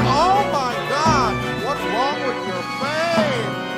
Oh my God! What's wrong with your face?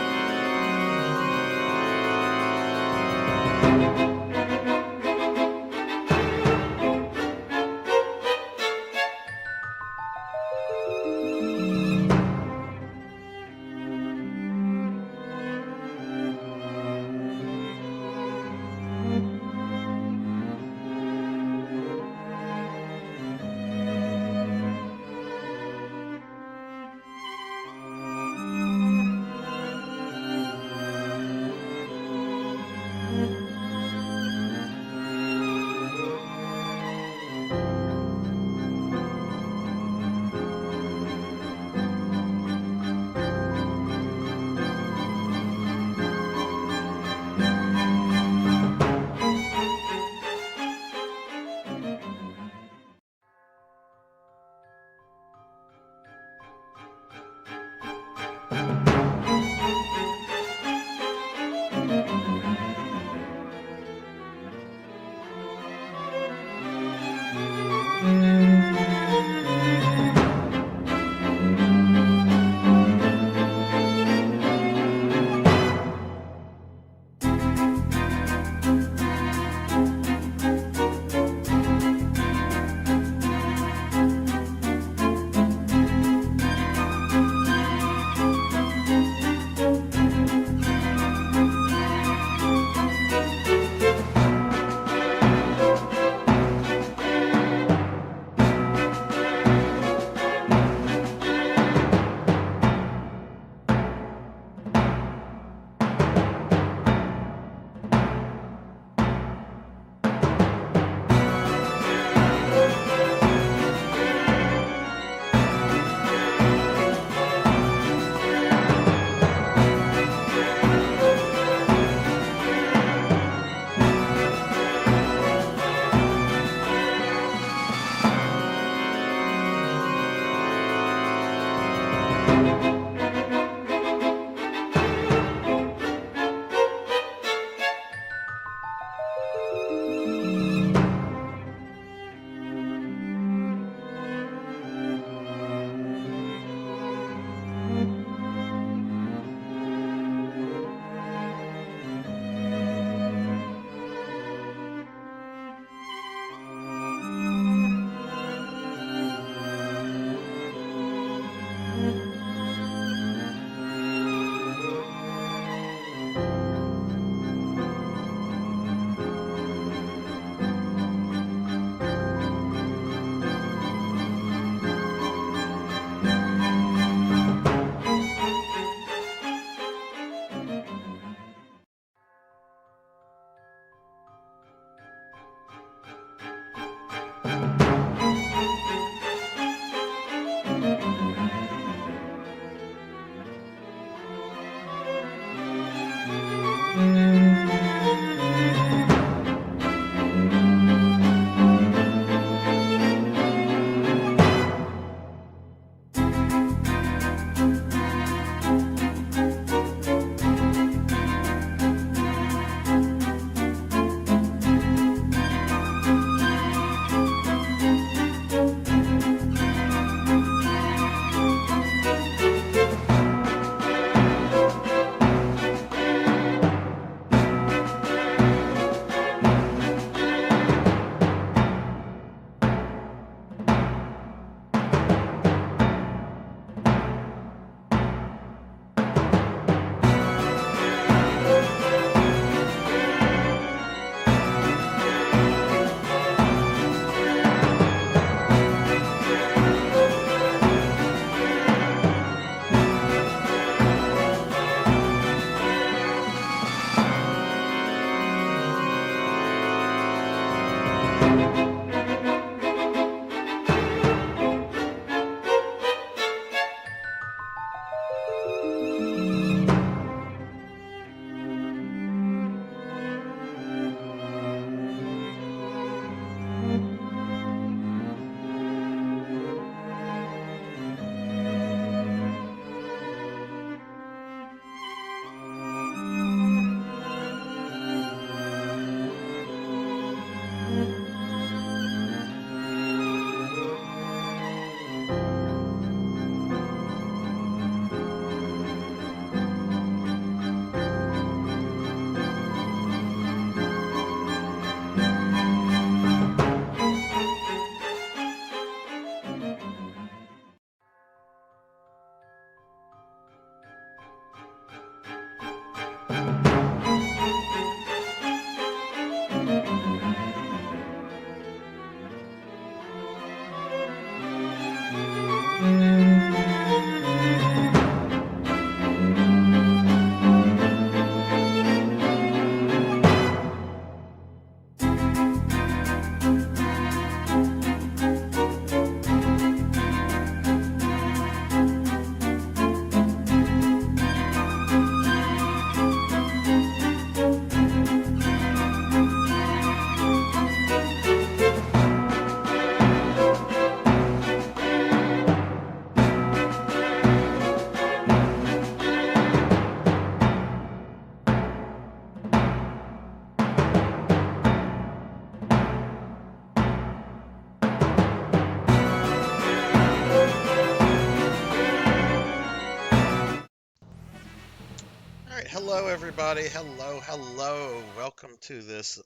Hello, everybody. Hello. Welcome to this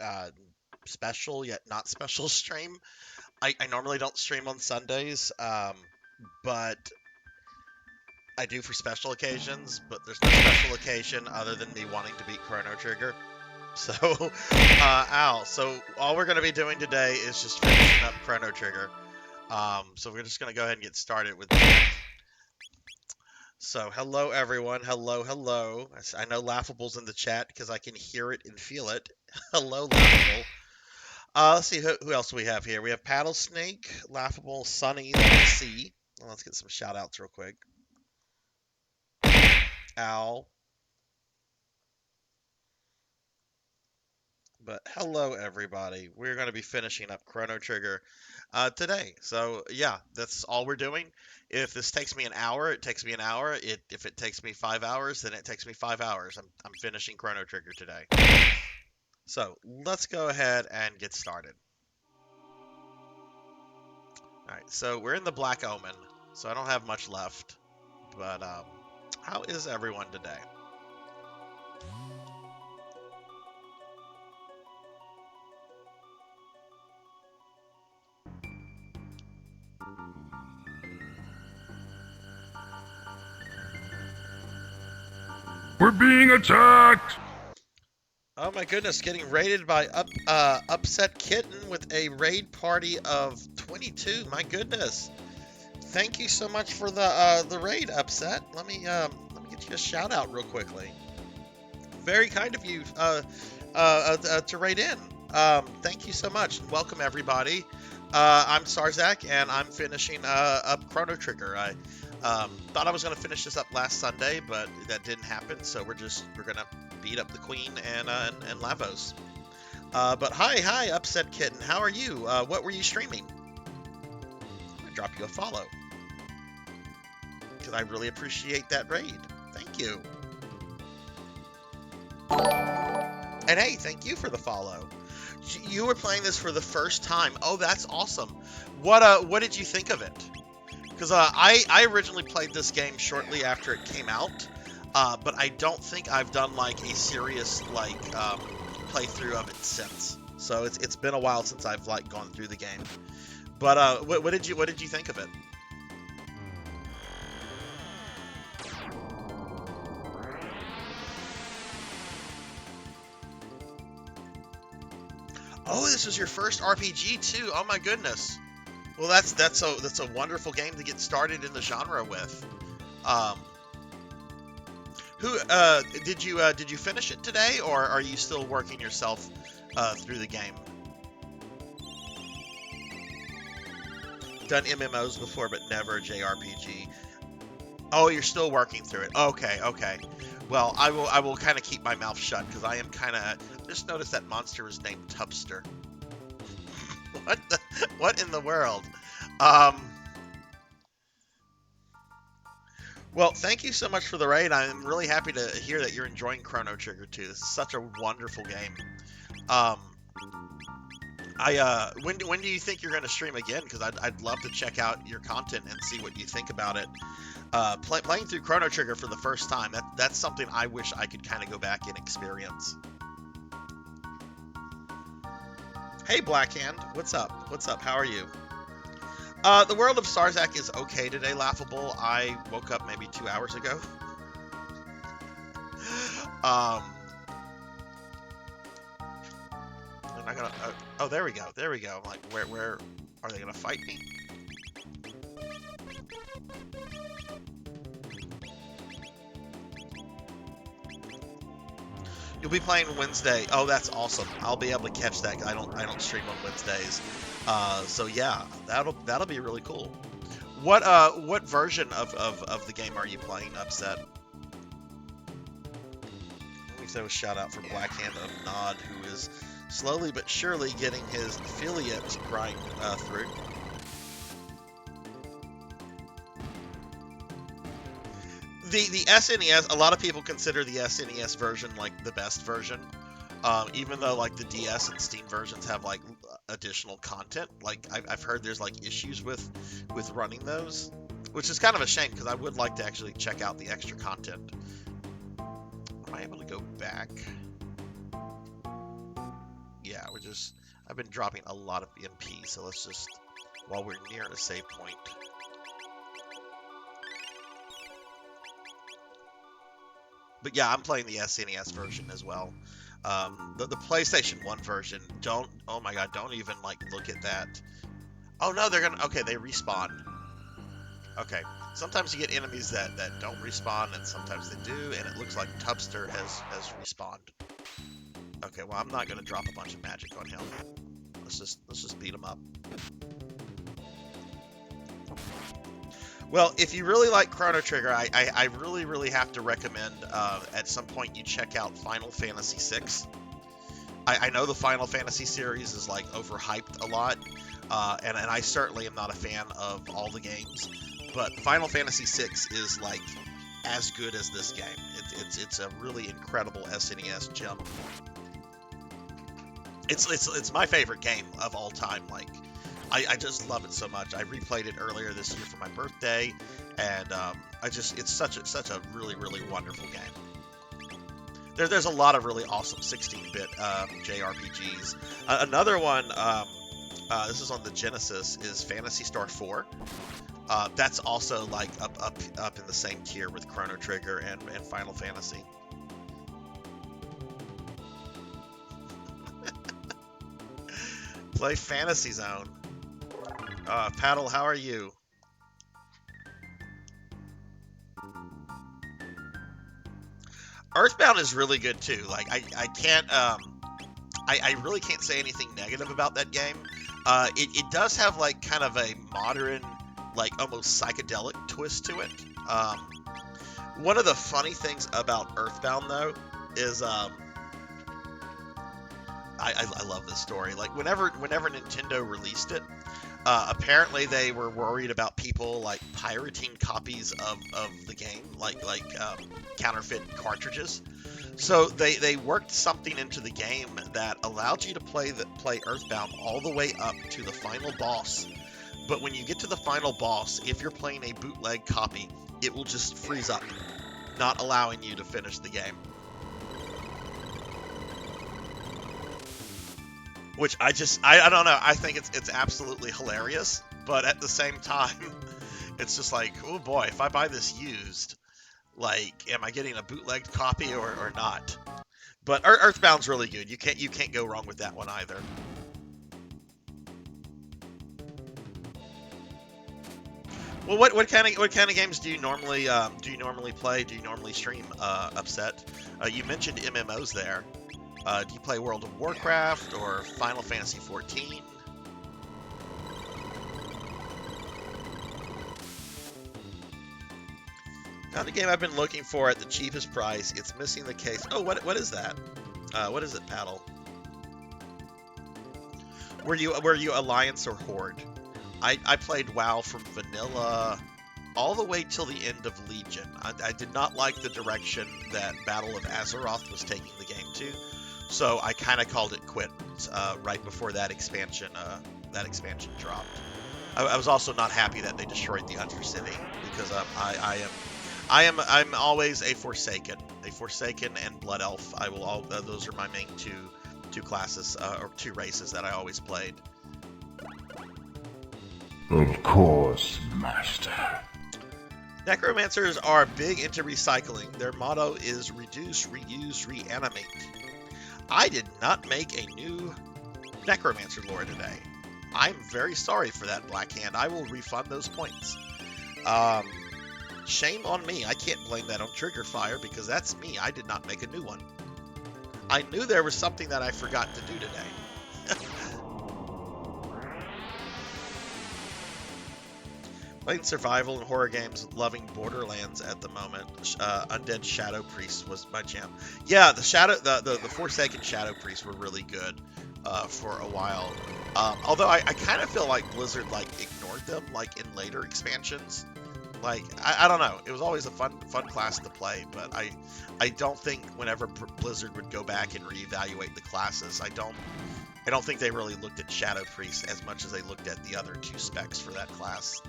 uh, special yet not special stream. I normally don't stream on Sundays, but I do for special occasions. But there's no special occasion other than me wanting to beat Chrono Trigger. So, So all we're going to be doing today is just finishing up Chrono Trigger. So we're just going to go ahead and get started with that. So, hello everyone. Hello. I know Laughable's in the chat because I can hear it and feel it. Hello, Laughable. Let's see who else we have here. We have Paddle Snake, Laughable, Sunny, C. Well, let's get some shout outs real quick. Al. But hello everybody. We're going to be finishing up Chrono Trigger today. So yeah, that's all we're doing. If this takes me an hour, it takes me an hour. If it takes me 5 hours, then it takes me 5 hours. I'm finishing Chrono Trigger today. So let's go ahead and get started. Alright, so we're in the Black Omen, so I don't have much left. But how is everyone today? We're being attacked! Oh my goodness, getting raided by Upset Kitten with a raid party of 22. My goodness. Thank you so much for the raid, Upset. Let me get you a shout out real quickly. Very kind of you to raid in. Thank you so much. Welcome everybody. I'm Sarzac and I'm finishing up Chrono Trigger. I thought I was going to finish this up last Sunday, but that didn't happen. So we're going to beat up the Queen and Lavos. But hi, Upset Kitten. How are you? What were you streaming? I'm going to drop you a follow. Because I really appreciate that raid. Thank you. And hey, thank you for the follow. You were playing this for the first time. Oh, that's awesome. What did you think of it? Because I originally played this game shortly after it came out, but I don't think I've done like a serious playthrough of it since. So it's been a while since I've like gone through the game. But what did you think of it? Oh, this was your first RPG too. Oh my goodness. Well, that's a wonderful game to get started in the genre with. Did you finish it today, or are you still working yourself through the game? Done MMOs before, but never a JRPG. Oh, you're still working through it. Okay, okay. Well, I will kind of keep my mouth shut because I am kind of just noticed that monster was named Tubster. What in the world? Well, thank you so much for the raid. I'm really happy to hear that you're enjoying Chrono Trigger 2. This is such a wonderful game. When do you think you're going to stream again? Because I'd love to check out your content and see what you think about it. Playing through Chrono Trigger for the first time, that's something I wish I could kind of go back and experience. Hey, Blackhand, what's up? What's up? How are you? The world of Sarzac is okay today, Laughable. I woke up maybe 2 hours ago. They're not gonna. Oh, there we go. There we go. I'm like, where are they gonna fight me? You'll be playing Wednesday. Oh, that's awesome. I'll be able to catch that. I don't stream on Wednesdays. So yeah, that'll be really cool. What version of the game are you playing, Upset? Let me throw a shout out for Blackhand of Nod, who is slowly but surely getting his affiliate grind through. The SNES, a lot of people consider the SNES version like the best version, even though like the DS and Steam versions have like additional content. Like I've heard there's like issues with running those, which is kind of a shame because I would like to actually check out the extra content. Am I able to go back? Yeah, I've been dropping a lot of MP, so let's just, while we're near a save point. But yeah, I'm playing the SNES version as well. The PlayStation 1 version, oh my god, don't even like look at that. Oh no, okay, they respawn. Okay, sometimes you get enemies that don't respawn, and sometimes they do, and it looks like Tubster has respawned. Okay, well, I'm not gonna drop a bunch of magic on him. Let's just beat him up. Well, if you really like Chrono Trigger, I really have to recommend at some point you check out Final Fantasy VI. I know the Final Fantasy series is like overhyped a lot, and I certainly am not a fan of all the games, but Final Fantasy VI is like as good as this game. It's a really incredible SNES gem. It's my favorite game of all time. Like, I just love it so much. I replayed it earlier this year for my birthday, and it's such a really wonderful game. There's a lot of really awesome 16-bit JRPGs. Another one, this is on the Genesis, is Phantasy Star 4. That's also like up in the same tier with Chrono Trigger and Final Fantasy. Play Fantasy Zone. Paddle, how are you? Earthbound is really good too. Like I can't I really can't say anything negative about that game. It does have like kind of a modern, like almost psychedelic twist to it. One of the funny things about Earthbound though is I love this story. Like whenever Nintendo released it, apparently they were worried about people like pirating copies of the game, like counterfeit cartridges. So they worked something into the game that allowed you to play Earthbound all the way up to the final boss. But when you get to the final boss, if you're playing a bootleg copy, it will just freeze up, not allowing you to finish the game. Which I don't know. I think it's absolutely hilarious, but at the same time, it's just like, oh boy, if I buy this used, like, am I getting a bootlegged copy or not? But Earthbound's really good. You can't go wrong with that one either. Well, what kind of games do you normally play? Do you normally stream? Upset. You mentioned MMOs there. Do you play World of Warcraft or Final Fantasy XIV? Found a game I've been looking for at the cheapest price. It's missing the case. Oh, what is that? What is it, Paddle? Were you Alliance or Horde? I played WoW from vanilla all the way till the end of Legion. I did not like the direction that Battle of Azeroth was taking the game to, so I kind of called it quits right before that expansion dropped. I was also not happy that they destroyed the Undercity because I'm always a Forsaken and Blood Elf. Those are my main two classes or two races that I always played. Of course, Master. Necromancers are big into recycling. Their motto is reduce, reuse, reanimate. I did not make a new Necromancer lore today. I'm very sorry for that, Black Hand. I will refund those points. Shame on me. I can't blame that on Trigger Fire because that's me. I did not make a new one. I knew there was something that I forgot to do today. Playing survival and horror games, loving Borderlands at the moment. Undead Shadow Priest was my jam. Yeah, the Forsaken Shadow Priests were really good for a while. Although I kind of feel like Blizzard ignored them in later expansions. I don't know. It was always a fun class to play, but I don't think whenever Blizzard would go back and reevaluate the classes, I don't think they really looked at Shadow Priest as much as they looked at the other two specs for that class.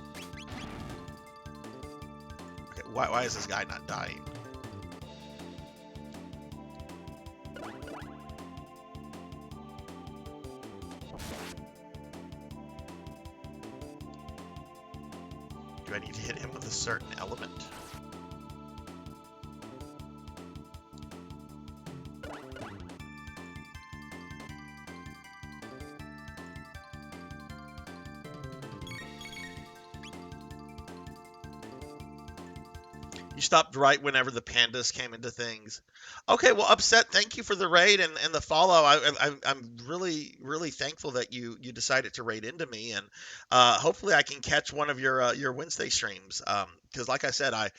Okay, why is this guy not dying? Do I need to hit him with a certain element? You stopped right whenever the pandas came into things. Okay, well, Upset, thank you for the raid and the follow. I'm really, really thankful that you decided to raid into me, and hopefully I can catch one of your Wednesday streams. Because like I said, I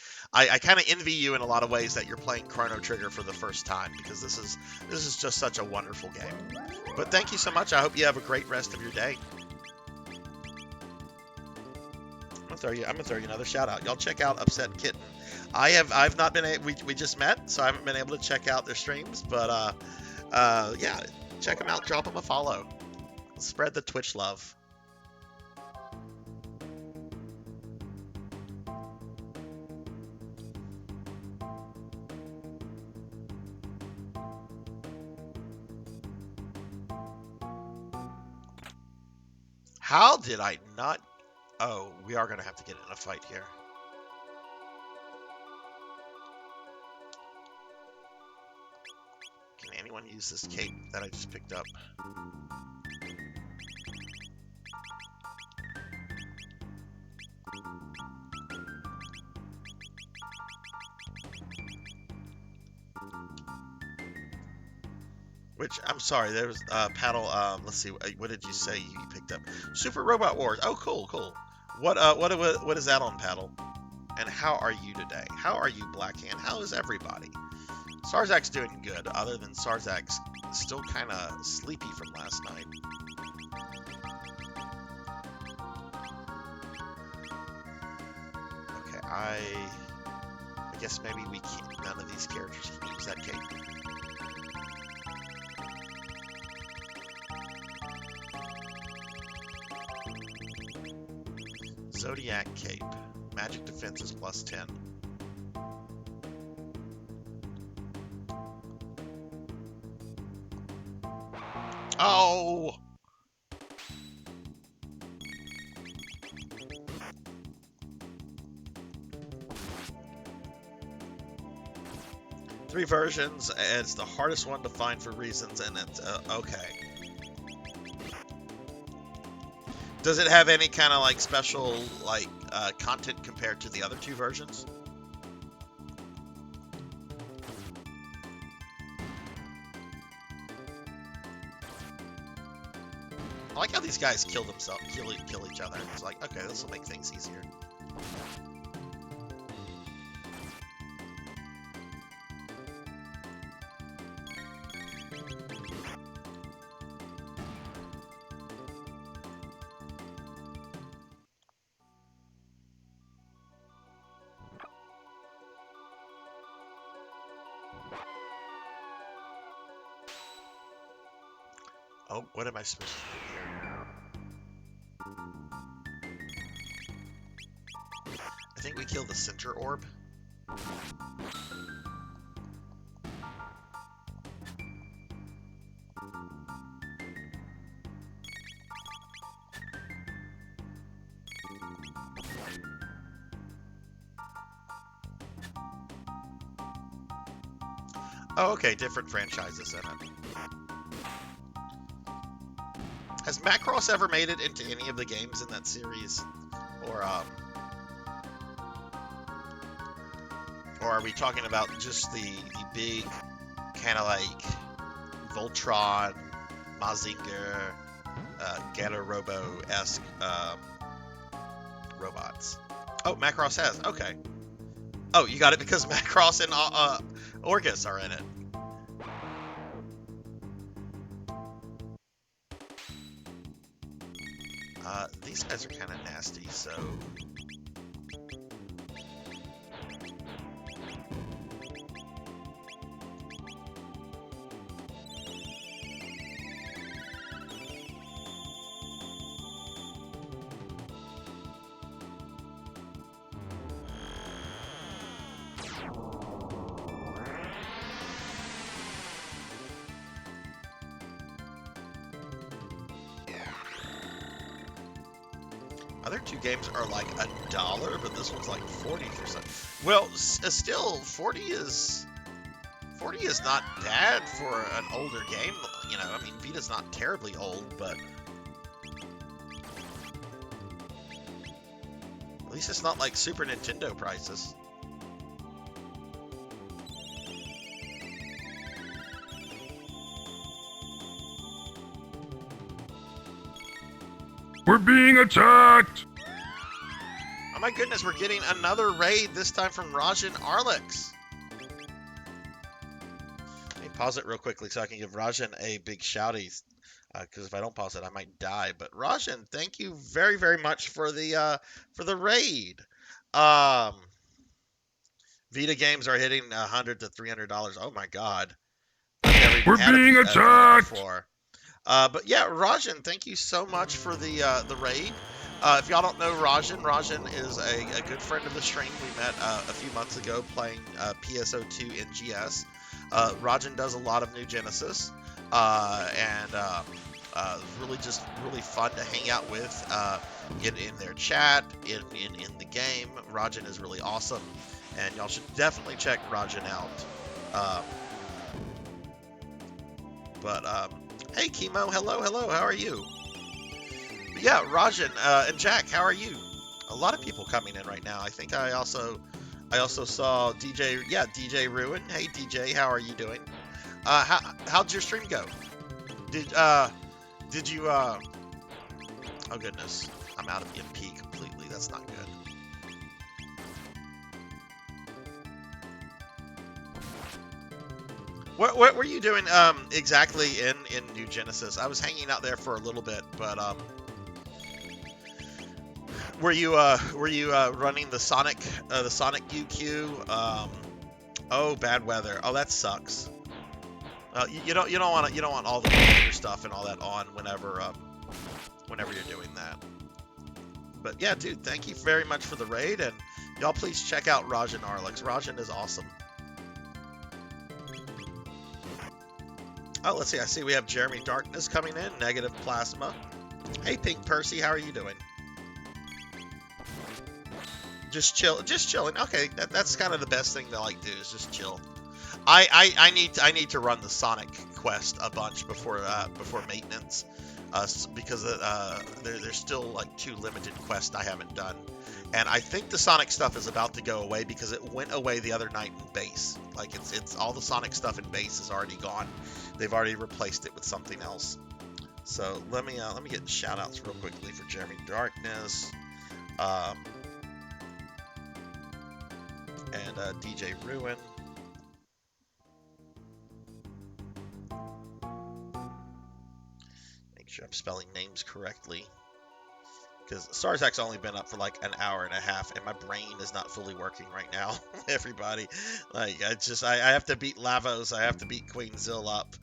kind of envy you in a lot of ways that you're playing Chrono Trigger for the first time, because this is just such a wonderful game. But thank you so much. I hope you have a great rest of your day. I'm gonna throw you another shout out. Y'all check out Upset Kitten. I've not been we just met, so I haven't been able to check out their streams, but yeah, check them out, drop them a follow. Spread the Twitch love. How did I not? Oh, we are gonna have to get in a fight here. Can anyone use this cape that I just picked up? Which, I'm sorry, there was Paddle, let's see, what did you say you picked up? Super Robot Wars. Oh, cool. What is that on, Paddle? And how are you today? How are you, Blackhand? How is everybody? Sarzac's doing good, other than Sarzac's still kind of sleepy from last night. Okay, I guess maybe none of these characters can use that cape. Zodiac Cape. Magic defense is plus 10. Oh! Three versions, and it's the hardest one to find for reasons, and it's okay. Does it have any kind of special content compared to the other two versions? I like how these guys kill each other. It's like, okay, this will make things easier. Oh, what am I supposed to do here? I think we kill the center orb. Oh, okay, different franchises in it. Has Macross ever made it into any of the games in that series? Or are we talking about just the big, kind of like Voltron, Mazinger, Ghetto Robo-esque robots? Oh, Macross has. Okay. Oh, you got it because Macross and Orgus are in it. These guys are kind of nasty, so... Other two games are like $1, but this one's like 40 for some. Well, still 40 is not bad for an older game. You know, I mean, Vita's not terribly old, but at least it's not like Super Nintendo prices. We're being attacked! Oh my goodness, we're getting another raid, this time from Rajan Arlix. Let me pause it real quickly so I can give Rajan a big shouty, because if I don't pause it, I might die. But Rajan, thank you very, very much for the raid. Vita games are hitting $100 to $300. Oh my God. We're being attacked! Before. But yeah, Rajan, thank you so much for the raid. If y'all don't know Rajan is a good friend of the stream. We met a few months ago playing PSO2 NGS. Rajan does a lot of New Genesis, and really fun to hang out with in their chat, in the game. Rajan is really awesome, and y'all should definitely check Rajan out. Hey, Chemo, hello, how are you? But yeah, Rajan and Jack, how are you? A lot of people coming in right now. I think I also saw DJ Ruin. Hey, DJ, how are you doing? How'd your stream go? Did you, oh goodness, I'm out of MP completely. That's not good. What were you doing exactly in New Genesis? I was hanging out there for a little bit, but were you running the Sonic UQ? Oh, bad weather. Oh, that sucks. You don't want all the weather stuff and all that on whenever you're doing that. But yeah, dude, thank you very much for the raid, and y'all please check out Rajan Arlix. Rajan is awesome. Oh, let's see. I see we have Jeremy Darkness coming in. Negative Plasma. Hey, Pink Percy, how are you doing? Just chilling. Okay, that's kind of the best thing to like do is just chill. I need to run the Sonic quest a bunch before maintenance, because there's still like 2 limited quests I haven't done, and I think the Sonic stuff is about to go away because it went away the other night in base. Like it's all the Sonic stuff in base is already gone. They've already replaced it with something else. So let me get shout outs real quickly for Jeremy Darkness, and DJ Ruin. Make sure I'm spelling names correctly, because Sarzac's only been up for like an hour and a half, and my brain is not fully working right now. Everybody, like I have to beat Lavos, I have to beat Queen Zill up.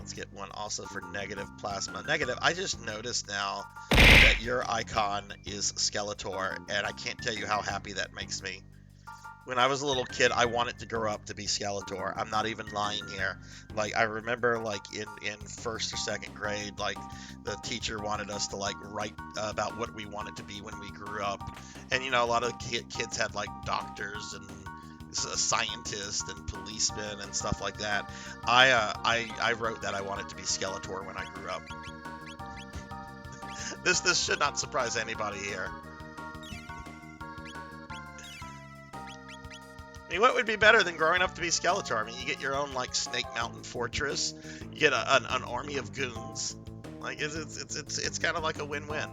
Let's get one also for negative plasma. Negative, I just noticed now that your icon is Skeletor, and I can't tell you how happy that makes me. When I was a little kid, I wanted to grow up to be Skeletor. I'm not even lying here. Like, I remember, like, in first or second grade, like, the teacher wanted us to, like, write about what we wanted to be when we grew up. And, you know, a lot of kids had, like, doctors and scientists and policemen and stuff like that. I wrote that I wanted to be Skeletor when I grew up. This should not surprise anybody here. I mean, what would be better than growing up to be Skeletor? I mean, you get your own, like, Snake Mountain fortress. You get an army of goons. Like, it's kind of like a win-win.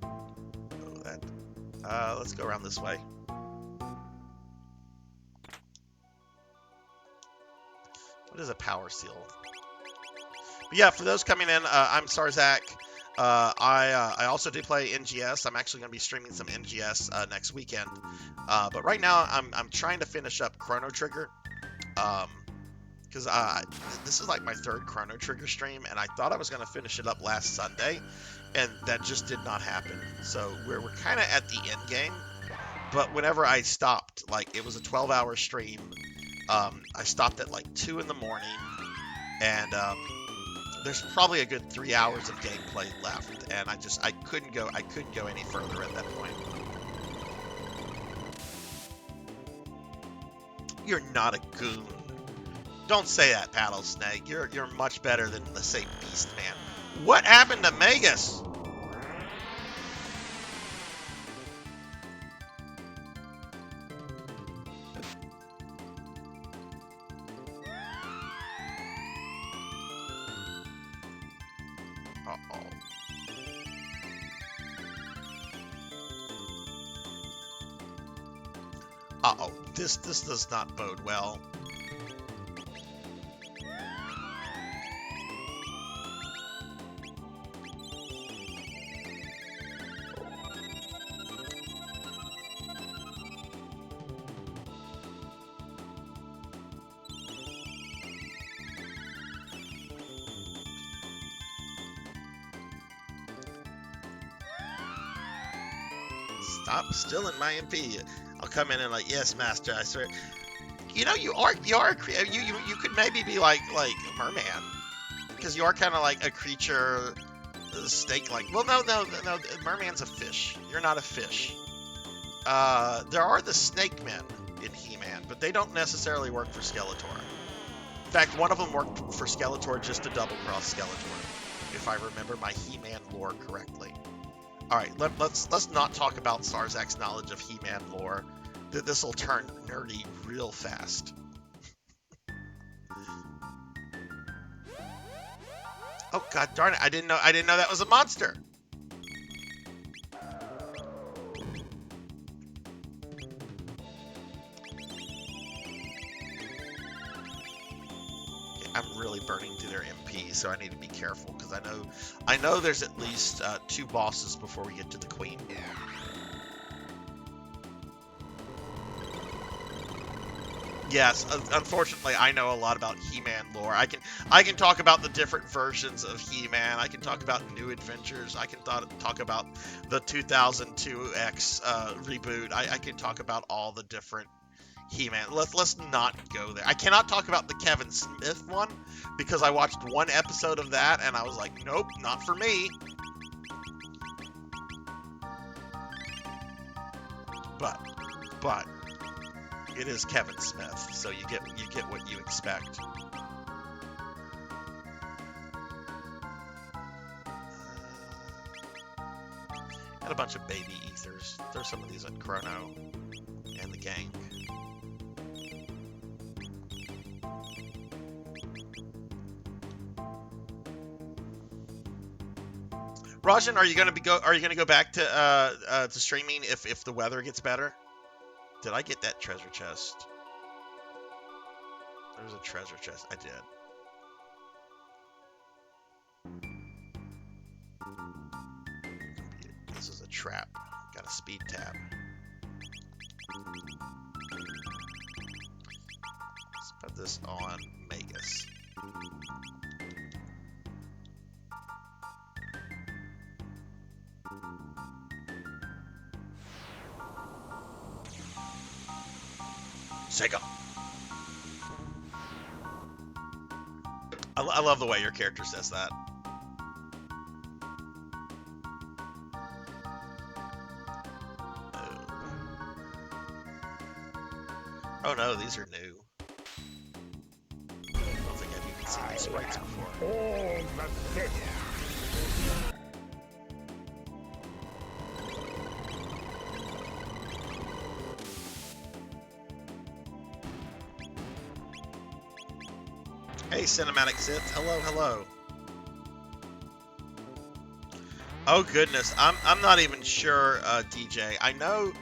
Oh, that. Let's go around this way. What is a power seal? But yeah, for those coming in, I'm Sarzac. I also do play NGS. I'm actually going to be streaming some NGS next weekend. But right now, I'm trying to finish up Chrono Trigger. Because this is like my third Chrono Trigger stream, and I thought I was going to finish it up last Sunday, and that just did not happen. So we're kind of at the end game. But whenever I stopped, like, it was a 12-hour stream. I stopped at like 2 in the morning, and there's probably a good 3 hours of gameplay left, and I couldn't go any further at that point. You're not a goon. Don't say that, Paddle Snake. You're much better than, let's say, Beast Man. What happened to Magus? Uh-oh, this does not bode well. Stop stealing my MP. I'll come in and like, yes, master, I swear. You know, you could maybe be like Merman, because you are kind of like a creature, snake like. Well, no, Merman's a fish. You're not a fish. There are the snake men in He-Man, but they don't necessarily work for Skeletor. In fact, one of them worked for Skeletor just to double cross Skeletor, if I remember my He-Man lore correctly. All right, let's not talk about Sarzac's knowledge of He-Man lore. This will turn nerdy real fast. Oh god darn it! I didn't know that was a monster. I'm really burning through their MP, so I need to be careful because I know there's at least 2 bosses before we get to the Queen. Yes, unfortunately, I know a lot about He-Man lore. I can talk about the different versions of He-Man. I can talk about New Adventures. I can talk about the 2002X reboot. I can talk about all the different He-Man. Let's not go there. I cannot talk about the Kevin Smith one because I watched one episode of that and I was like, nope, not for me. But it is Kevin Smith, so you get what you expect. And a bunch of baby ethers. Throw some of these at Chrono and the gang. Rajan, are you gonna go back to streaming if the weather gets better? Did I get that treasure chest? There's a treasure chest. I did. This is a trap. Got a speed tab. this on Magus. Sega. I love the way your character says that. Oh no, these are new. I don't think I've even seen these sprites before. Hey, Cinematic Sith. Hello, hello. Oh goodness, I'm not even sure, DJ. I know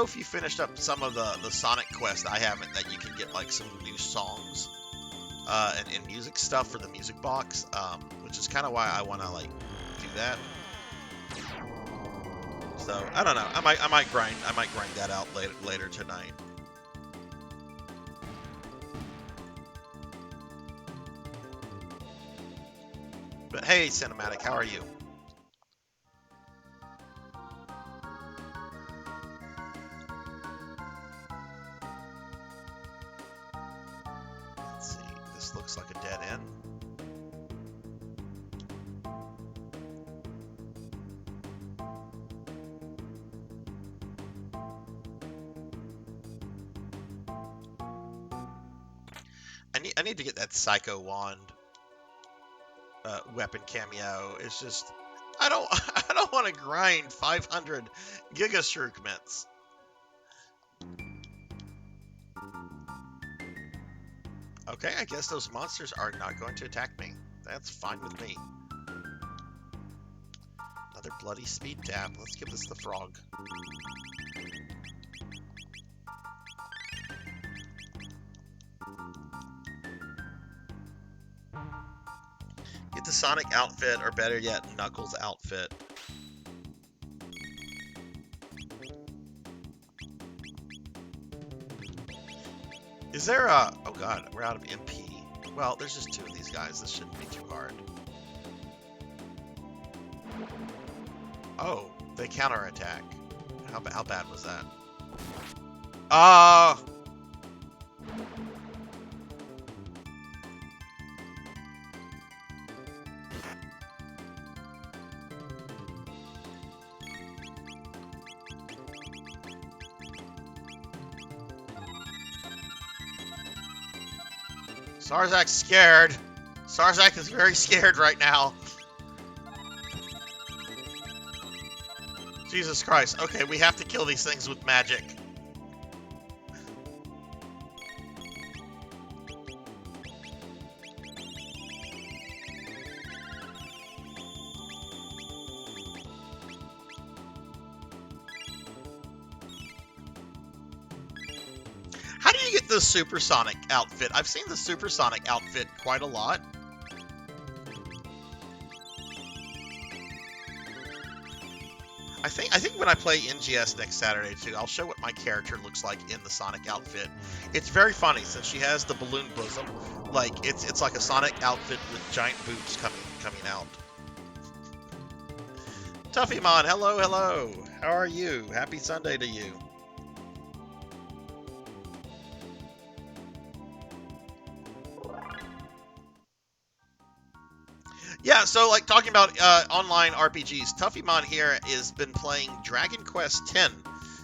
if you finished up some of the Sonic Quest, I haven't, that you can get like some new songs and music stuff for the music box, which is kind of why I want to like do that. So I don't know. I might grind that out later tonight. But hey, Cinematic, how are you? Let's see. This looks like a dead end. I need to get that Psycho Wand weapon cameo. It's just I don't want to grind 500 Gigastruckments. Okay, I guess those monsters are not going to attack me. That's fine with me. Another bloody speed tap. Let's give this the frog. Get the Sonic outfit, or better yet, Knuckles outfit. Is there a... Oh god, we're out of MP. Well, there's just 2 of these guys. This shouldn't be too hard. Oh, they counterattack. How bad was that? Sarzac's scared. Sarzac is very scared right now. Jesus Christ. Okay, we have to kill these things with magic. How do you get the Supersonic outfit? I've seen the Supersonic outfit quite a lot. I think when I play NGS next Saturday too, I'll show what my character looks like in the Sonic outfit. It's very funny since she has the balloon bosom. Like it's like a Sonic outfit with giant boobs coming out. Tuffymon, hello. How are you? Happy Sunday to you. Yeah, so like talking about online RPGs, Tuffymon here has been playing Dragon Quest X,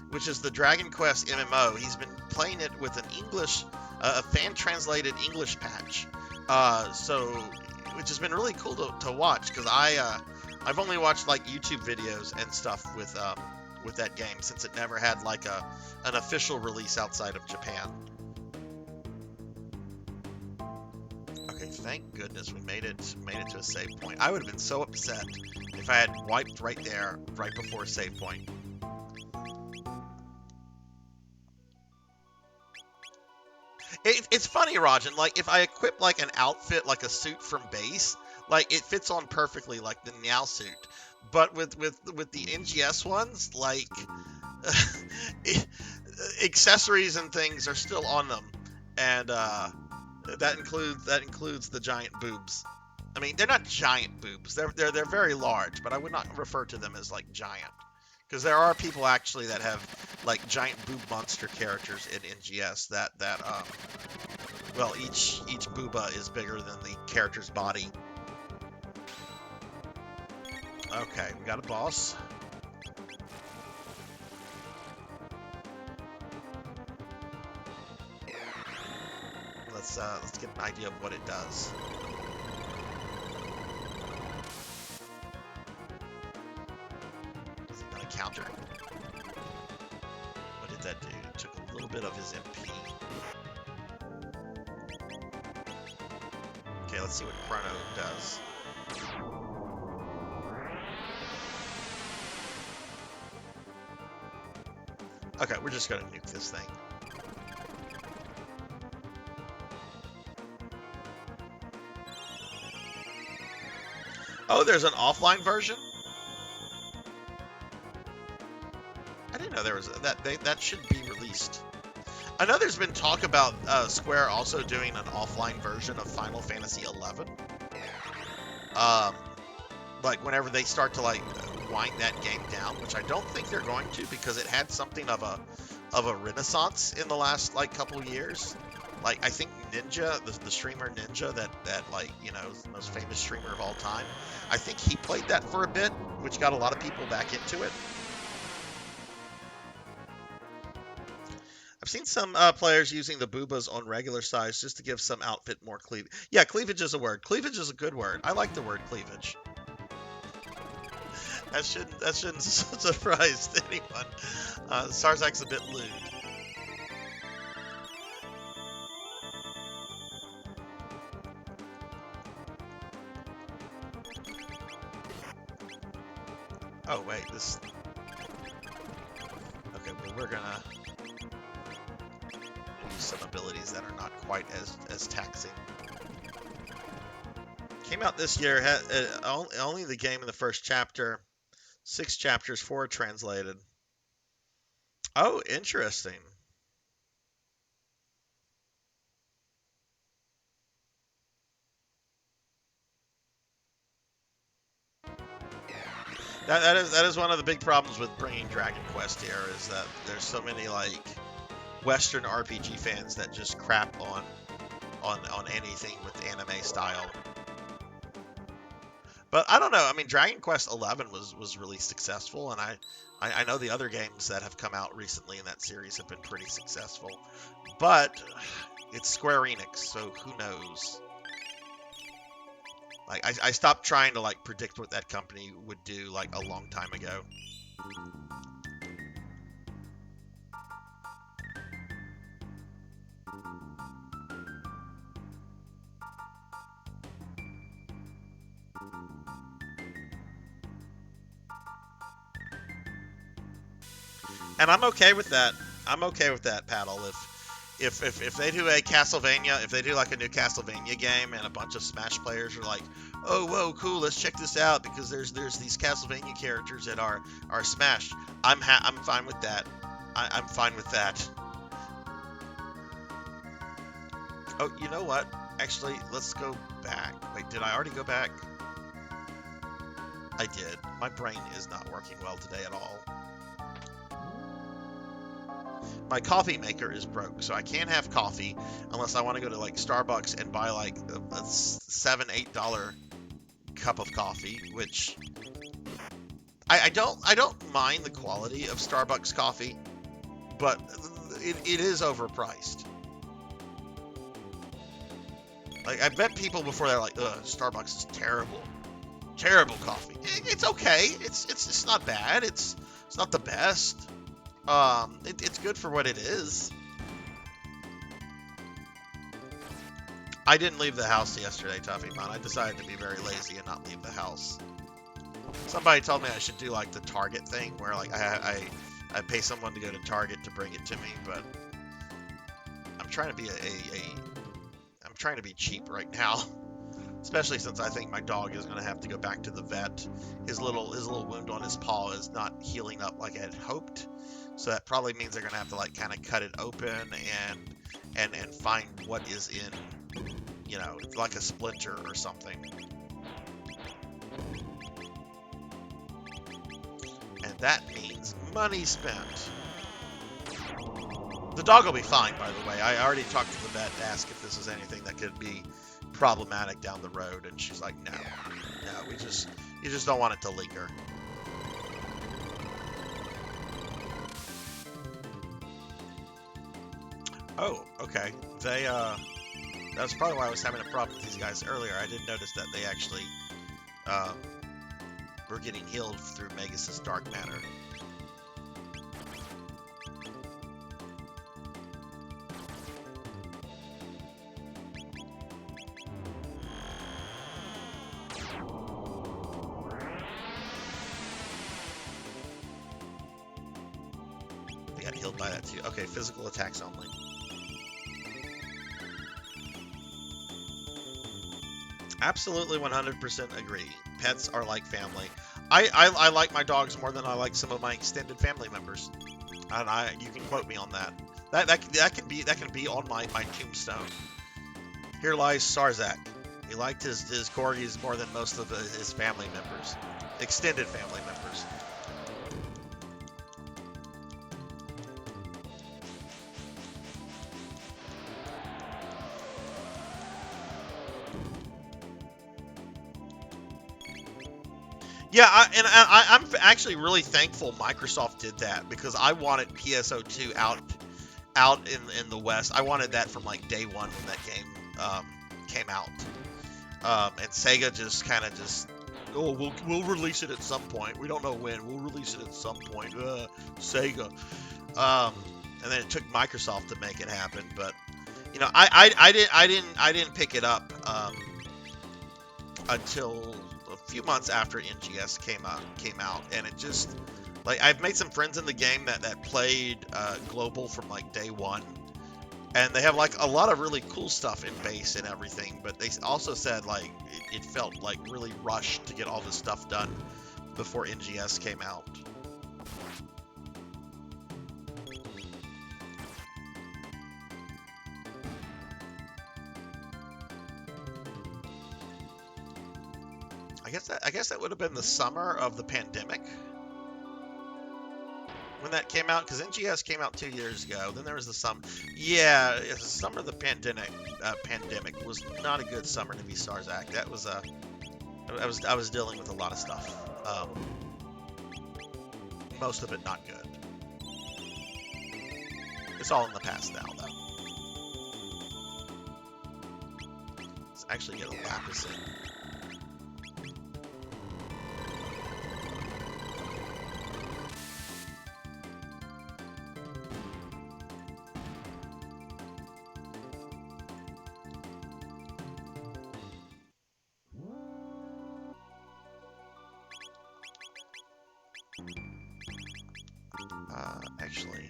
which is the Dragon Quest MMO. He's been playing it with an English, a fan-translated English patch, which has been really cool to watch because I've only watched like YouTube videos and stuff with that game since it never had like an official release outside of Japan. Okay, thank goodness we made it to a save point. I would have been so upset if I had wiped right there, right before a save point. It's funny, Rajan, like if I equip like an outfit, like a suit from base, like it fits on perfectly like the Meow suit. But with the NGS ones, like accessories and things are still on them. And That includes the giant boobs. I mean, they're not giant boobs. They're very large, but I would not refer to them as like giant, because there are people actually that have like giant boob monster characters in NGS that well, each booba is bigger than the character's body. Okay, we got a boss. Let's get an idea of what it does. Is it gonna counter? What did that do? It took a little bit of his MP. Okay, let's see what Chrono does. Okay, we're just gonna nuke this thing. Oh, there's an offline version? I didn't know there was that should be released. I know there's been talk about Square also doing an offline version of Final Fantasy XI. Like whenever they start to like wind that game down, which I don't think they're going to, because it had something of a renaissance in the last like couple years. Like, I think Ninja, the streamer Ninja, that like, you know, the most famous streamer of all time, I think he played that for a bit, which got a lot of people back into it. I've seen some players using the boobas on regular size just to give some outfit more cleavage. Yeah, cleavage is a word. Cleavage is a good word. I like the word cleavage. That shouldn't surprise anyone. Sarzac's a bit lewd. Oh wait, this. Okay, well we're gonna use some abilities that are not quite as taxing. Came out this year. Had only the game in the first chapter. 6 chapters, 4 translated. Oh, interesting. That is one of the big problems with bringing Dragon Quest here, is that there's so many like Western RPG fans that just crap on anything with anime style. But I don't know. I mean, Dragon Quest XI was really successful, and I know the other games that have come out recently in that series have been pretty successful. But it's Square Enix, so who knows? Like, I stopped trying to like predict what that company would do like a long time ago. And I'm okay with that. I'm okay with that, Paddle. If they do a Castlevania, if they do like a new Castlevania game and a bunch of Smash players are like, oh, whoa, cool, let's check this out because there's these Castlevania characters that are Smash. I'm fine with that. I'm fine with that. Oh, you know what? Actually, let's go back. Wait, did I already go back? I did. My brain is not working well today at all. My coffee maker is broke, so I can't have coffee unless I want to go to like Starbucks and buy like a $7-8 cup of coffee, which I don't mind the quality of Starbucks coffee, but it is overpriced. Like, I bet people before they're like, ugh, Starbucks is terrible coffee. It's okay. It's not bad. It's not the best. It's good for what it is. I didn't leave the house yesterday, Tuffy Man. I decided to be very lazy and not leave the house. Somebody told me I should do like the Target thing, where like I pay someone to go to Target to bring it to me, but I'm trying to be I'm trying to be cheap right now. Especially since I think my dog is going to have to go back to the vet. His little wound on his paw is not healing up like I had hoped. So that probably means they're going to have to like kind of cut it open and find what is in you know, like a splinter or something. And that means money spent. The dog will be fine, by the way. I already talked to the vet to ask if this is anything that could be problematic down the road, and she's like, no, you just don't want it to linger. Oh, okay. That's probably why I was having a problem with these guys earlier. I didn't notice that they actually, were getting healed through Magus's dark matter. They got healed by that too. Okay, physical attacks only. Absolutely 100% agree. Pets are like family. I like my dogs more than I like some of my extended family members. And you can quote me on that. That can be on my tombstone. Here lies Sarzac. He liked his corgis more than most of his family members. Extended family members. Yeah, I'm actually really thankful Microsoft did that, because I wanted PSO2 out in the West. I wanted that from like day one when that game came out. And Sega just kind of oh, we'll release it at some point. We don't know when. We'll release it at some point. Sega. And then it took Microsoft to make it happen. But you know, I didn't pick it up until a few months after NGS came out, and it just, like, I've made some friends in the game that played global from like day one, and they have like a lot of really cool stuff in base and everything, but they also said like it felt like really rushed to get all this stuff done before NGS came out. I guess that would have been the summer of the pandemic when that came out, because NGS came out 2 years ago. Then there was the summer. Yeah, the summer of the pandemic. Pandemic was not a good summer to be Sarzac. That was I was dealing with a lot of stuff. Most of it not good. It's all in the past now, though. Let's actually get a lapis in. Actually,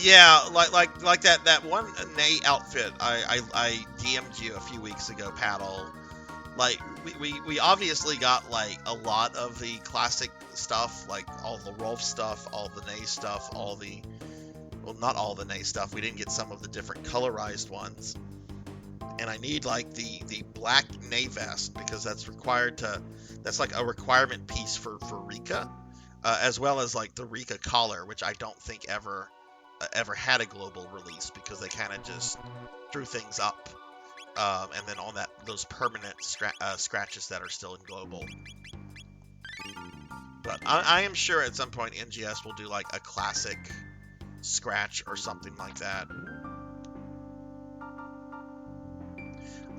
yeah, like that one Nate outfit I DM'd you a few weeks ago, Paddle. Like we obviously got like a lot of the classic stuff, like all the Rolf stuff, all the Nay stuff, well, not all the Nay stuff. We didn't get some of the different colorized ones. And I need like the black Nay vest, because that's like a requirement piece for Rika, as well as like the Rika collar, which I don't think ever had a global release, because they kind of just threw things up, and then on those permanent scratches that are still in global. But I am sure at some point NGS will do like a classic scratch or something like that.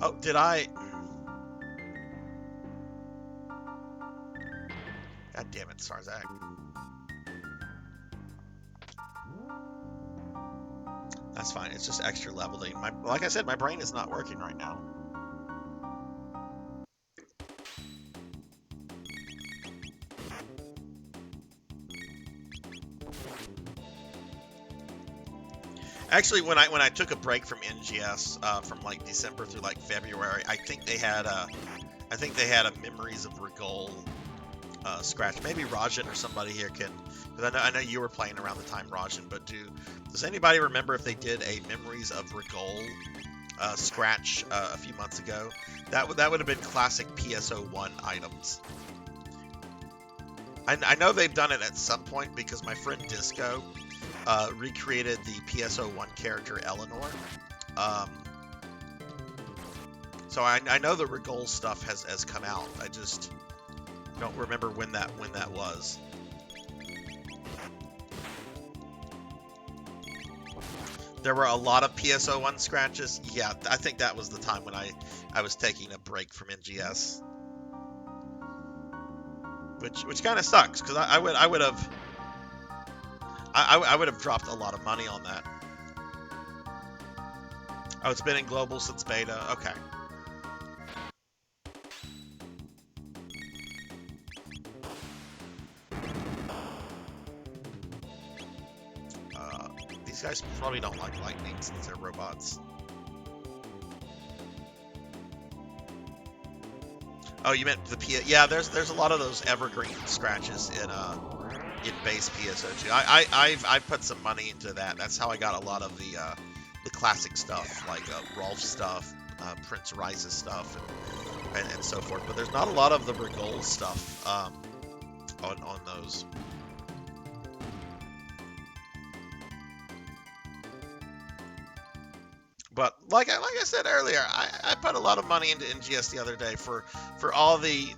Oh, did I? God damn it, Sarzac. That's fine. It's just extra leveling. Like I said, my brain is not working right now. Actually, when I took a break from NGS from like December through like February, I think they had a Memories of Rigol scratch. Maybe Rajan or somebody here can, because I know you were playing around the time, Rajan. But does anybody remember if they did a Memories of Rigol scratch a few months ago? That would have been classic PSO1 items. I know they've done it at some point because my friend Disco recreated the PSO1 character Eleanor. So I know the Rigol stuff has come out. I just don't remember when that was. There were a lot of PSO1 scratches. Yeah, I think that was the time when I was taking a break from NGS. Which kind of sucks, because I would have dropped a lot of money on that. Oh, it's been in global since beta. Okay. These guys probably don't like lightning since they're robots. Oh, you meant the yeah, there's a lot of those evergreen scratches in base PSO2. I've put some money into that. That's how I got a lot of the classic stuff, like Rolf stuff, Prince Rise's stuff, and so forth. But there's not a lot of the Rigol stuff on those. But like I said earlier, I put a lot of money into NGS the other day for all the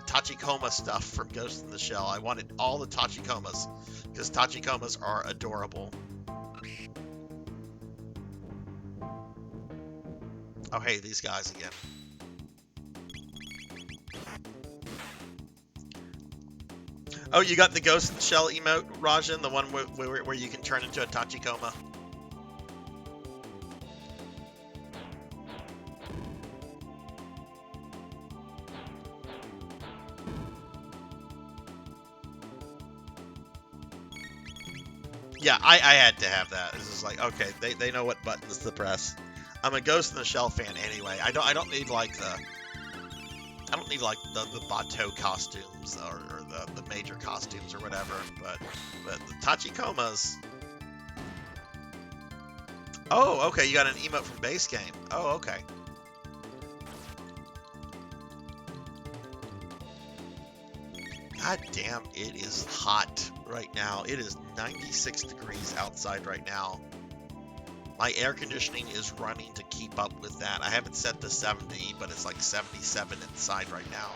Tachikoma stuff from Ghost in the Shell. I wanted all the Tachikomas because Tachikomas are adorable. Oh hey, these guys again. Oh, you got the Ghost in the Shell emote, Rajan, the one where you can turn into a Tachikoma. Yeah, I had to have that. It's just like, okay, they know what buttons to press. I'm a Ghost in the Shell fan anyway. I don't need like the Bateau costumes or the major costumes or whatever, but the Tachikomas. Oh, okay, you got an emote from base game. Oh, okay. God damn, it is hot right now. It is 96 degrees outside right now. My air conditioning is running to keep up with that. I have it set to 70, but it's like 77 inside right now.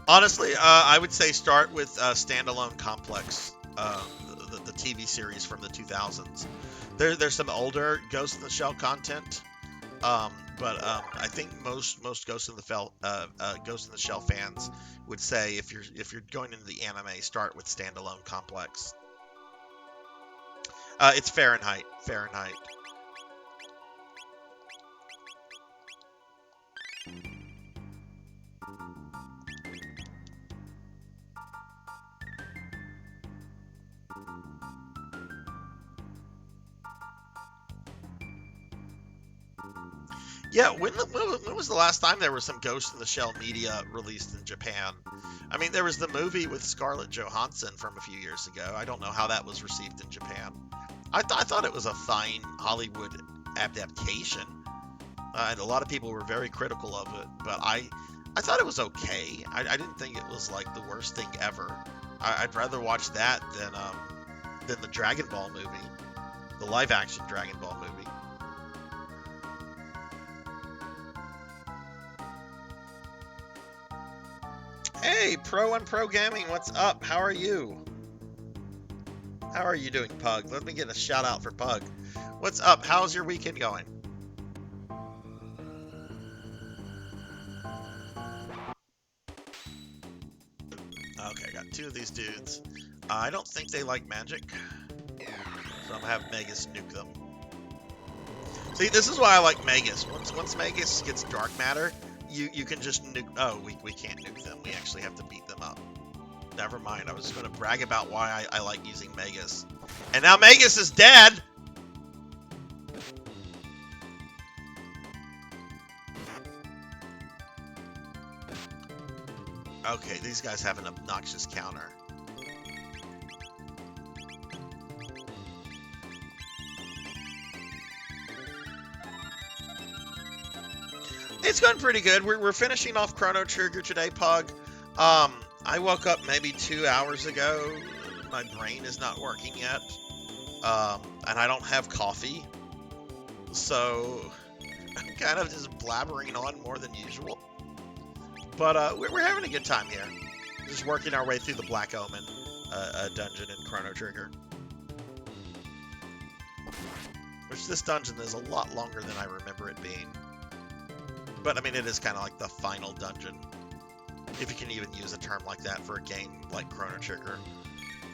Honestly, I would say start with Standalone Complex, the TV series from the 2000s. There's some older Ghost in the Shell content, but I think most Ghost in the Shell fans would say if you're going into the anime, start with Standalone Complex. It's Fahrenheit. Yeah, when was the last time there was some Ghost in the Shell media released in Japan? I mean, there was the movie with Scarlett Johansson from a few years ago. I don't know how that was received in Japan. I thought it was a fine Hollywood adaptation, and a lot of people were very critical of it. But I thought it was okay. I didn't think it was like the worst thing ever. I'd rather watch that than the Dragon Ball movie, the live-action Dragon Ball movie. Hey, Pro and Pro Gaming, what's up? How are you? How are you doing, Pug? Let me get a shout out for Pug. What's up? How's your weekend going? Okay, I got 2 of these dudes. I don't think they like magic. So I'm gonna have Magus nuke them. See, this is why I like Magus. Once Magus gets dark matter, you can just nuke. Oh, we can't nuke them. We actually have to beat them up. Never mind. I was just gonna brag about why I like using Magus. And now Magus is dead. Okay, these guys have an obnoxious counter. It's going pretty good. We're finishing off Chrono Trigger today, Pug. I woke up maybe 2 hours ago. My brain is not working yet. And I don't have coffee. So I'm kind of just blabbering on more than usual. But we're having a good time here. Just working our way through the Black Omen dungeon in Chrono Trigger. Which this dungeon is a lot longer than I remember it being. But I mean, it is kind of like the final dungeon. If you can even use a term like that for a game like Chrono Trigger.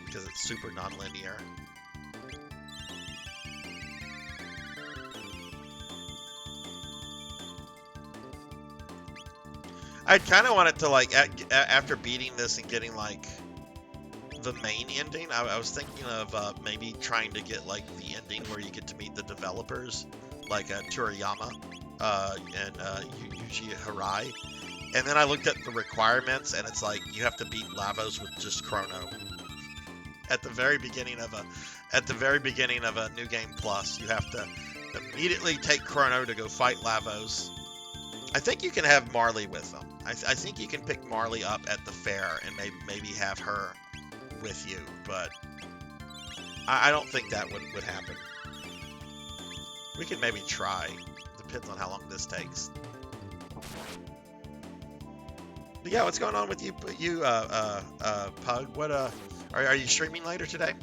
Because it's super non-linear. I kind of wanted to, like, after beating this and getting, like, the main ending, I was thinking of maybe trying to get, like, the ending where you get to meet the developers, like Toriyama and Yuji Hirai. And then I looked at the requirements, and it's like, you have to beat Lavos with just Chrono. At the very beginning of a New Game Plus, you have to immediately take Chrono to go fight Lavos. I think you can have Marley with them. I think you can pick Marley up at the fair and maybe have her with you, but I don't think that would happen. We can maybe try. Depends on how long this takes. But yeah, what's going on with you, Pug? What are you streaming later today?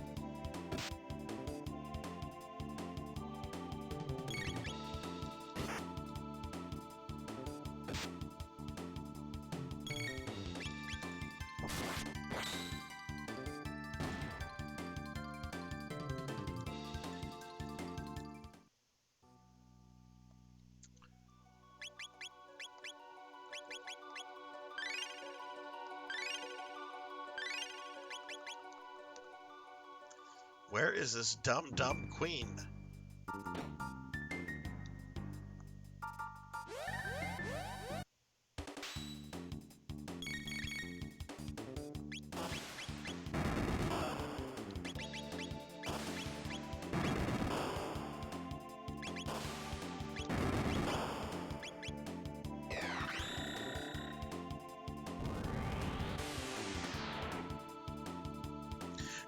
Where is this dumb queen?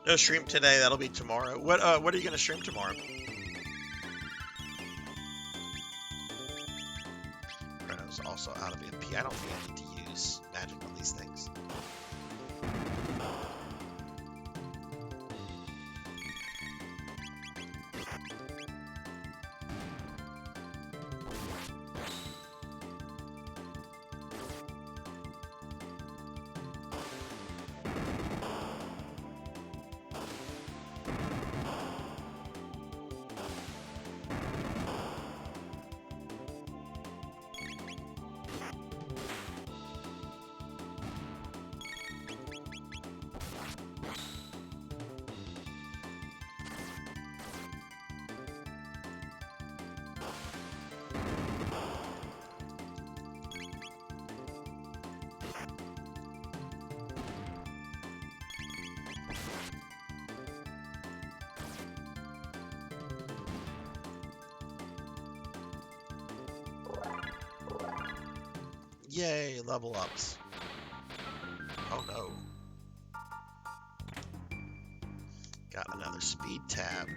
No stream today. That'll be tomorrow. What are you gonna stream tomorrow? Chrono's also out of MP. I don't think I need to use magic on these things. Yay, level ups. Oh no. Got another speed tab.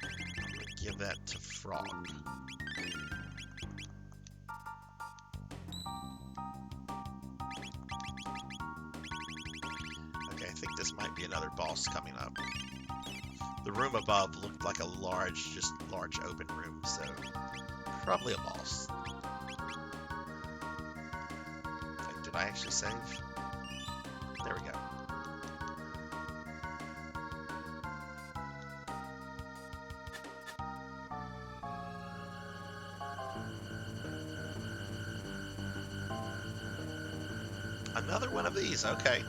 I'm gonna give that to Frog. Okay, I think this might be another boss coming up. The room above looked like a large open room, so probably a boss. Did I actually save? There we go. Another one of these, okay.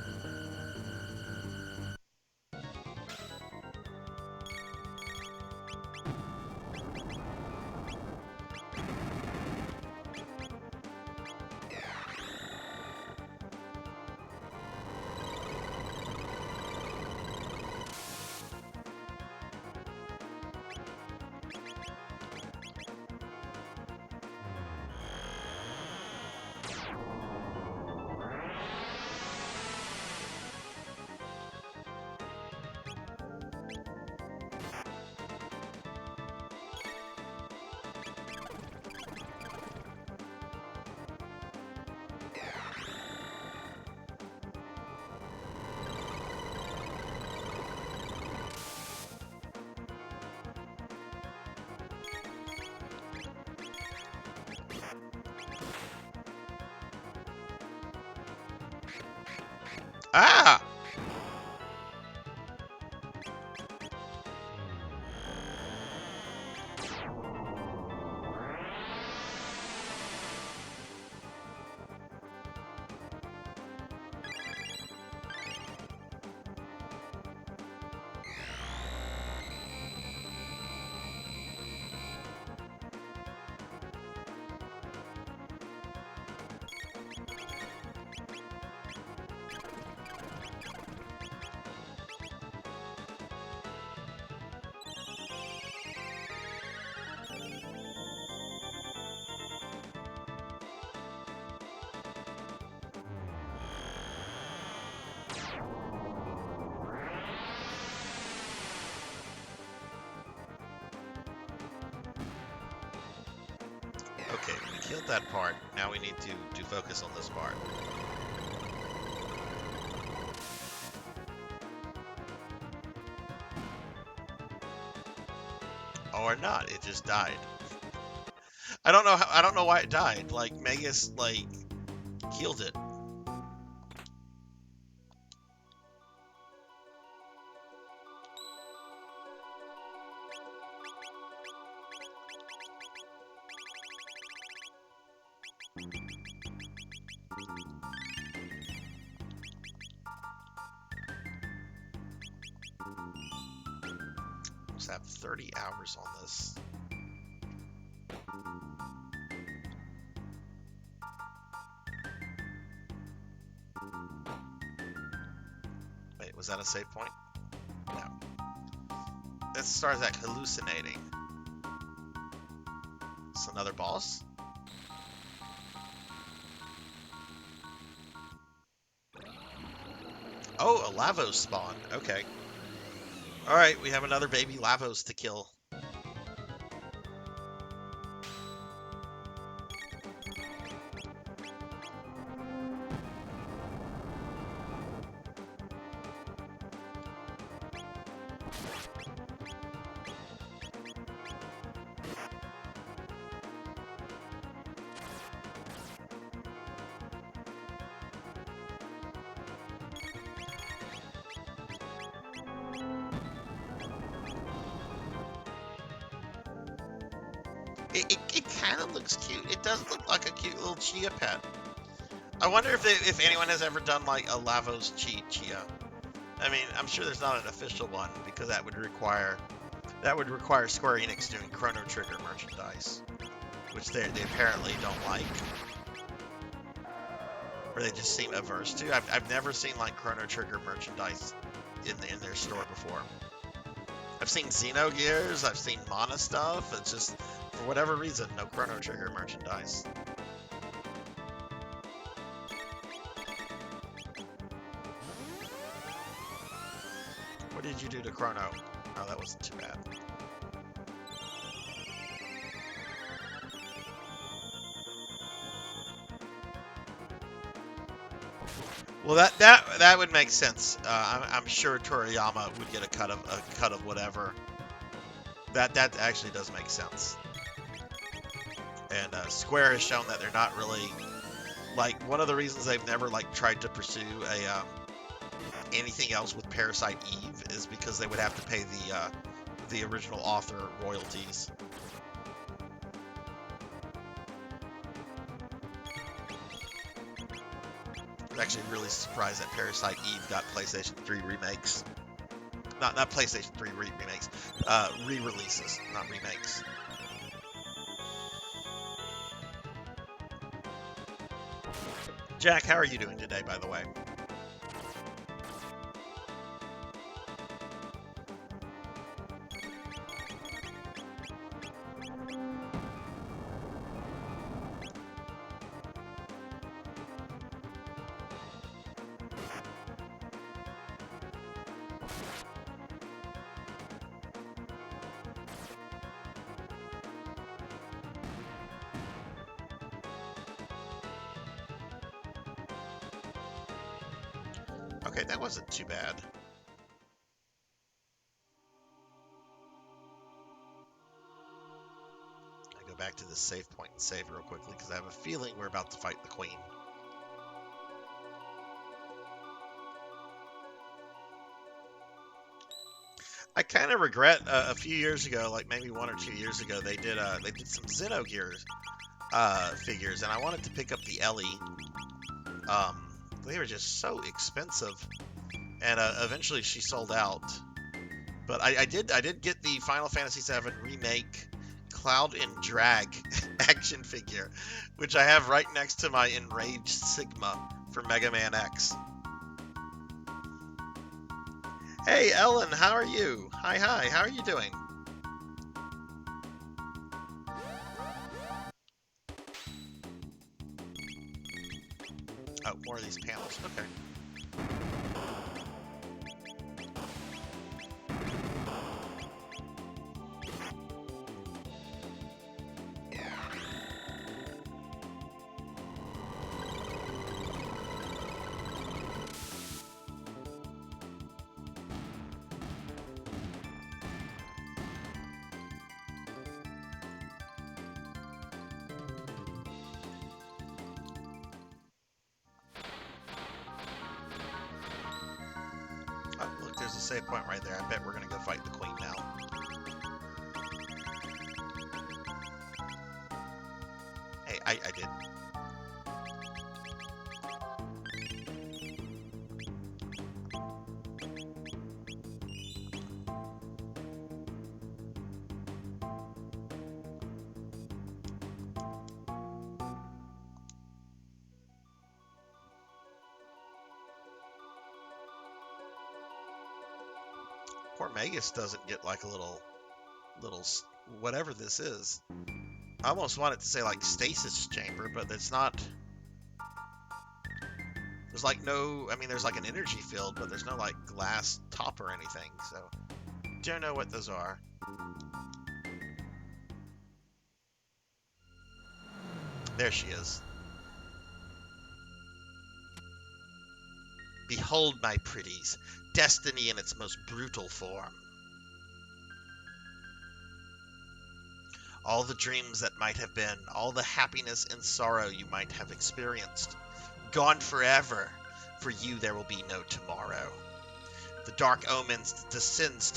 Ah! Okay, we killed that part. Now we need to focus on this part. Or not, it just died. I don't know why it died. Like Magus like killed it. Have 30 hours on this. Wait, was that a save point? No. That's Sarzac hallucinating. It's another boss? Oh, a Lavos spawn. Okay. Alright, we have another baby Lavos to kill. It kind of looks cute. It does look like a cute little Chia pet. I wonder if anyone has ever done like a Lavos Chia. I mean, I'm sure there's not an official one because that would require Square Enix doing Chrono Trigger merchandise, which they apparently don't like, or they just seem averse to. I've never seen like Chrono Trigger merchandise in their store before. I've seen Xenogears, I've seen Mana stuff. It's just, for whatever reason, no Chrono Trigger merchandise. What did you do to Chrono? Oh, that wasn't too bad. Well, that would make sense. I'm sure Toriyama would get a cut of whatever. That actually does make sense. And Square has shown that they're not really Like, one of the reasons they've never, like, tried to pursue anything else with Parasite Eve is because they would have to pay the original author royalties. I'm actually really surprised that Parasite Eve got PlayStation 3 remakes. Not PlayStation 3 remakes. Re-releases, not remakes. Jack, how are you doing today, by the way? Okay, that wasn't too bad. I go back to the save point and save real quickly because I have a feeling we're about to fight the queen. I kind of regret a few years ago, like maybe 1 or 2 years ago, they did some Xenogears figures, and I wanted to pick up the Ellie. They were just so expensive, and eventually she sold out. But I did get the Final Fantasy VII Remake Cloud and Drag action figure, which I have right next to my Enraged Sigma for Mega Man X. Hey Ellen, how are you? Hi, how are you doing? Oh, more of these panels, okay. There's a save point right there. I bet we're gonna go fight the queen now. Hey, I did. Poor Magus doesn't get like a little whatever this is. I almost wanted to say like stasis chamber, but it's not. There's like no, I mean there's like an energy field, but there's no like glass top or anything, so don't know what those are. There she is. Behold, my pretties, destiny in its most brutal form. All the dreams that might have been, all the happiness and sorrow you might have experienced, gone forever. For you there will be no tomorrow. The dark omens transcends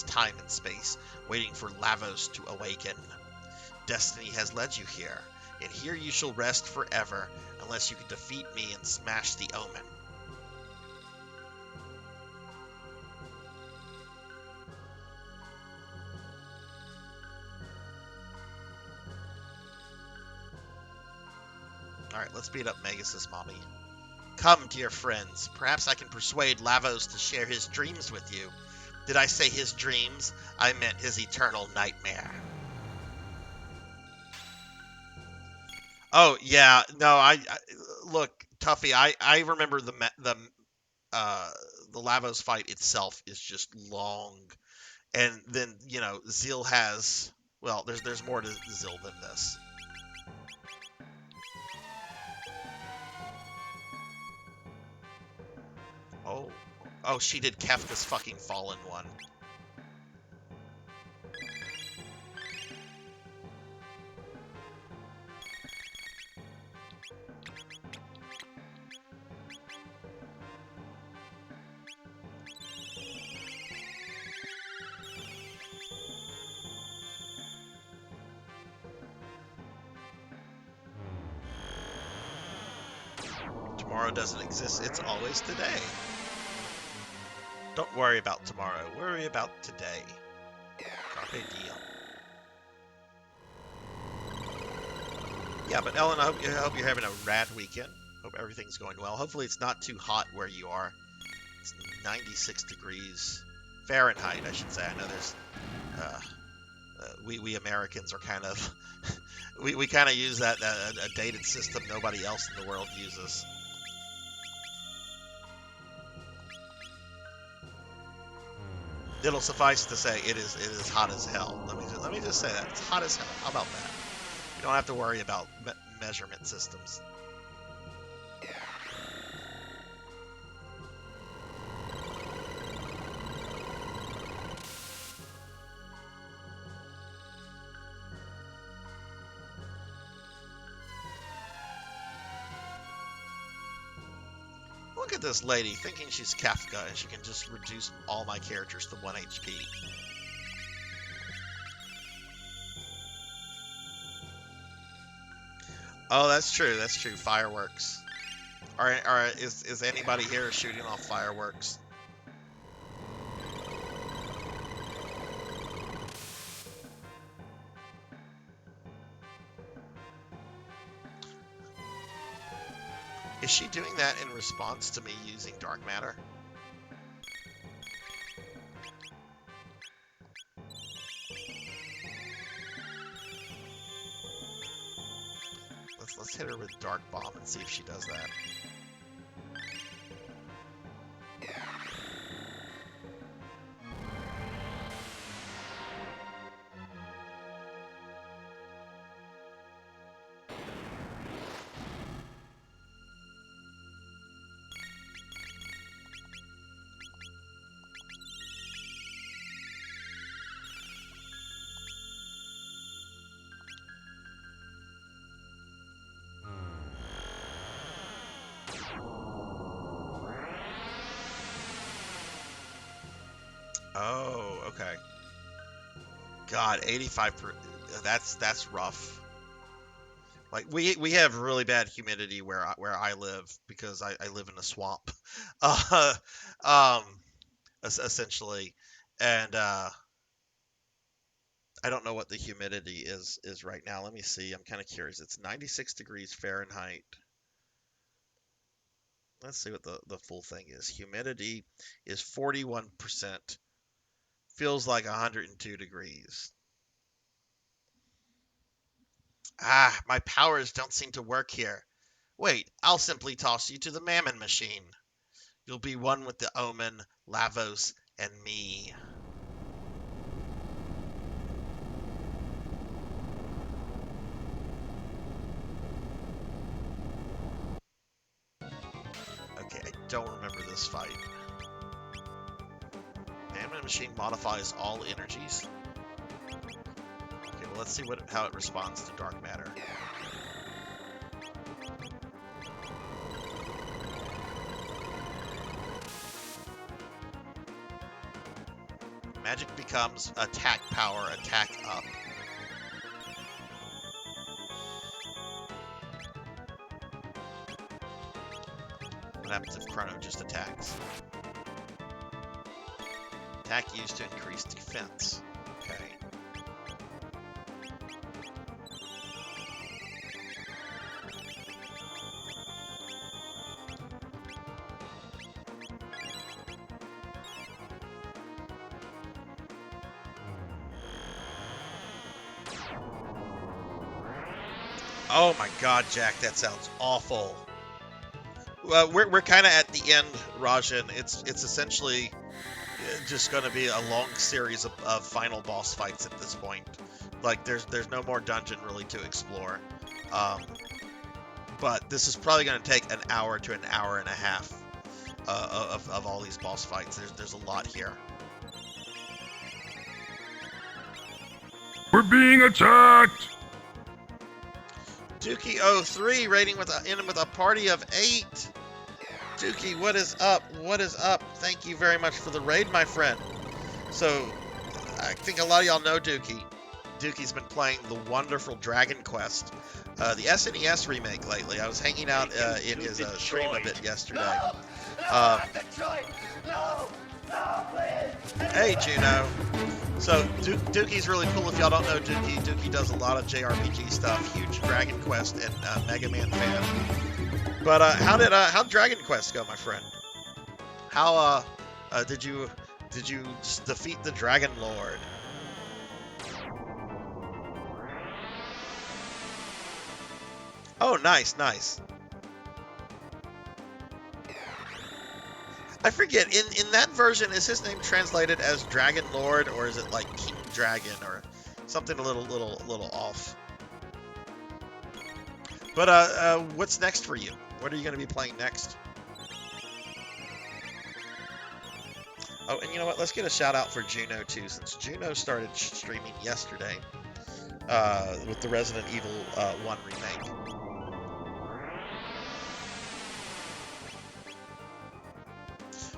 time and space, waiting for Lavos to awaken. Destiny has led you here, and here you shall rest forever, unless you can defeat me and smash the omen. Alright, let's beat up Magus' mommy. Come, dear friends. Perhaps I can persuade Lavos to share his dreams with you. Did I say his dreams? I meant his eternal nightmare. Oh, yeah. No, I look, Tuffy, I remember the Lavos fight itself is just long. And then, you know, Zeal has, well, there's more to Zeal than this. Oh, she did Kefka's fucking Fallen one. Tomorrow doesn't exist. It's always today. Don't worry about tomorrow. Worry about today. Carpe diem. Yeah, but Ellen, I hope you're having a rad weekend. Hope everything's going well. Hopefully it's not too hot where you are. It's 96 degrees Fahrenheit, I should say. I know there's we Americans are kind of we kind of use that a dated system nobody else in the world uses. It'll suffice to say it is hot as hell. Let me just say that it's hot as hell. How about that? You don't have to worry about measurement systems. Look at this lady thinking she's Kafka and she can just reduce all my characters to 1 HP. Oh, that's true. That's true. Fireworks. Is anybody here shooting off fireworks? Is she doing that in response to me using dark matter? Let's hit her with dark bomb and see if she does that. Oh, okay. God, 85%. That's rough. Like we have really bad humidity where I live because I live in a swamp, um, essentially, and I don't know what the humidity is right now. Let me see. I'm kind of curious. It's 96 degrees Fahrenheit. Let's see what the full thing is. Humidity is 41%. Feels like 102 degrees. Ah, my powers don't seem to work here. Wait, I'll simply toss you to the Mammon Machine. You'll be one with the Omen, Lavos, and me. Okay, I don't remember this fight. Mammon Machine modifies all energies. Okay, well let's see how it responds to dark matter. Magic becomes attack power, attack up. What happens if Chrono just attacks? Attack used to increase defense. Okay. Oh my God, Jack, that sounds awful. We're kind of at the end, Rajan. It's essentially just going to be a long series of final boss fights at this point. Like there's no more dungeon really to explore. But this is probably going to take an hour to an hour and a half of all these boss fights. There's a lot here. We're being attacked! Dookie03 raiding with a party of 8. Dookie, what is up? What is up? Thank you very much for the raid, my friend. So, I think a lot of y'all know Dookie. Dookie's been playing the wonderful Dragon Quest, the SNES remake lately. I was hanging out in his stream a bit yesterday. Hey, Juno. So, Dookie's really cool. If y'all don't know Dookie does a lot of JRPG stuff. Huge Dragon Quest and Mega Man fan. But how'd Dragon Quest go, my friend? How did you just defeat the Dragon Lord? Oh, nice, nice. I forget, in that version, is his name translated as Dragon Lord, or is it like King Dragon, or something a little off? But what's next for you? What are you going to be playing next? Oh, and you know what? Let's get a shout out for Juno too, since Juno started streaming yesterday with the Resident Evil 1 remake.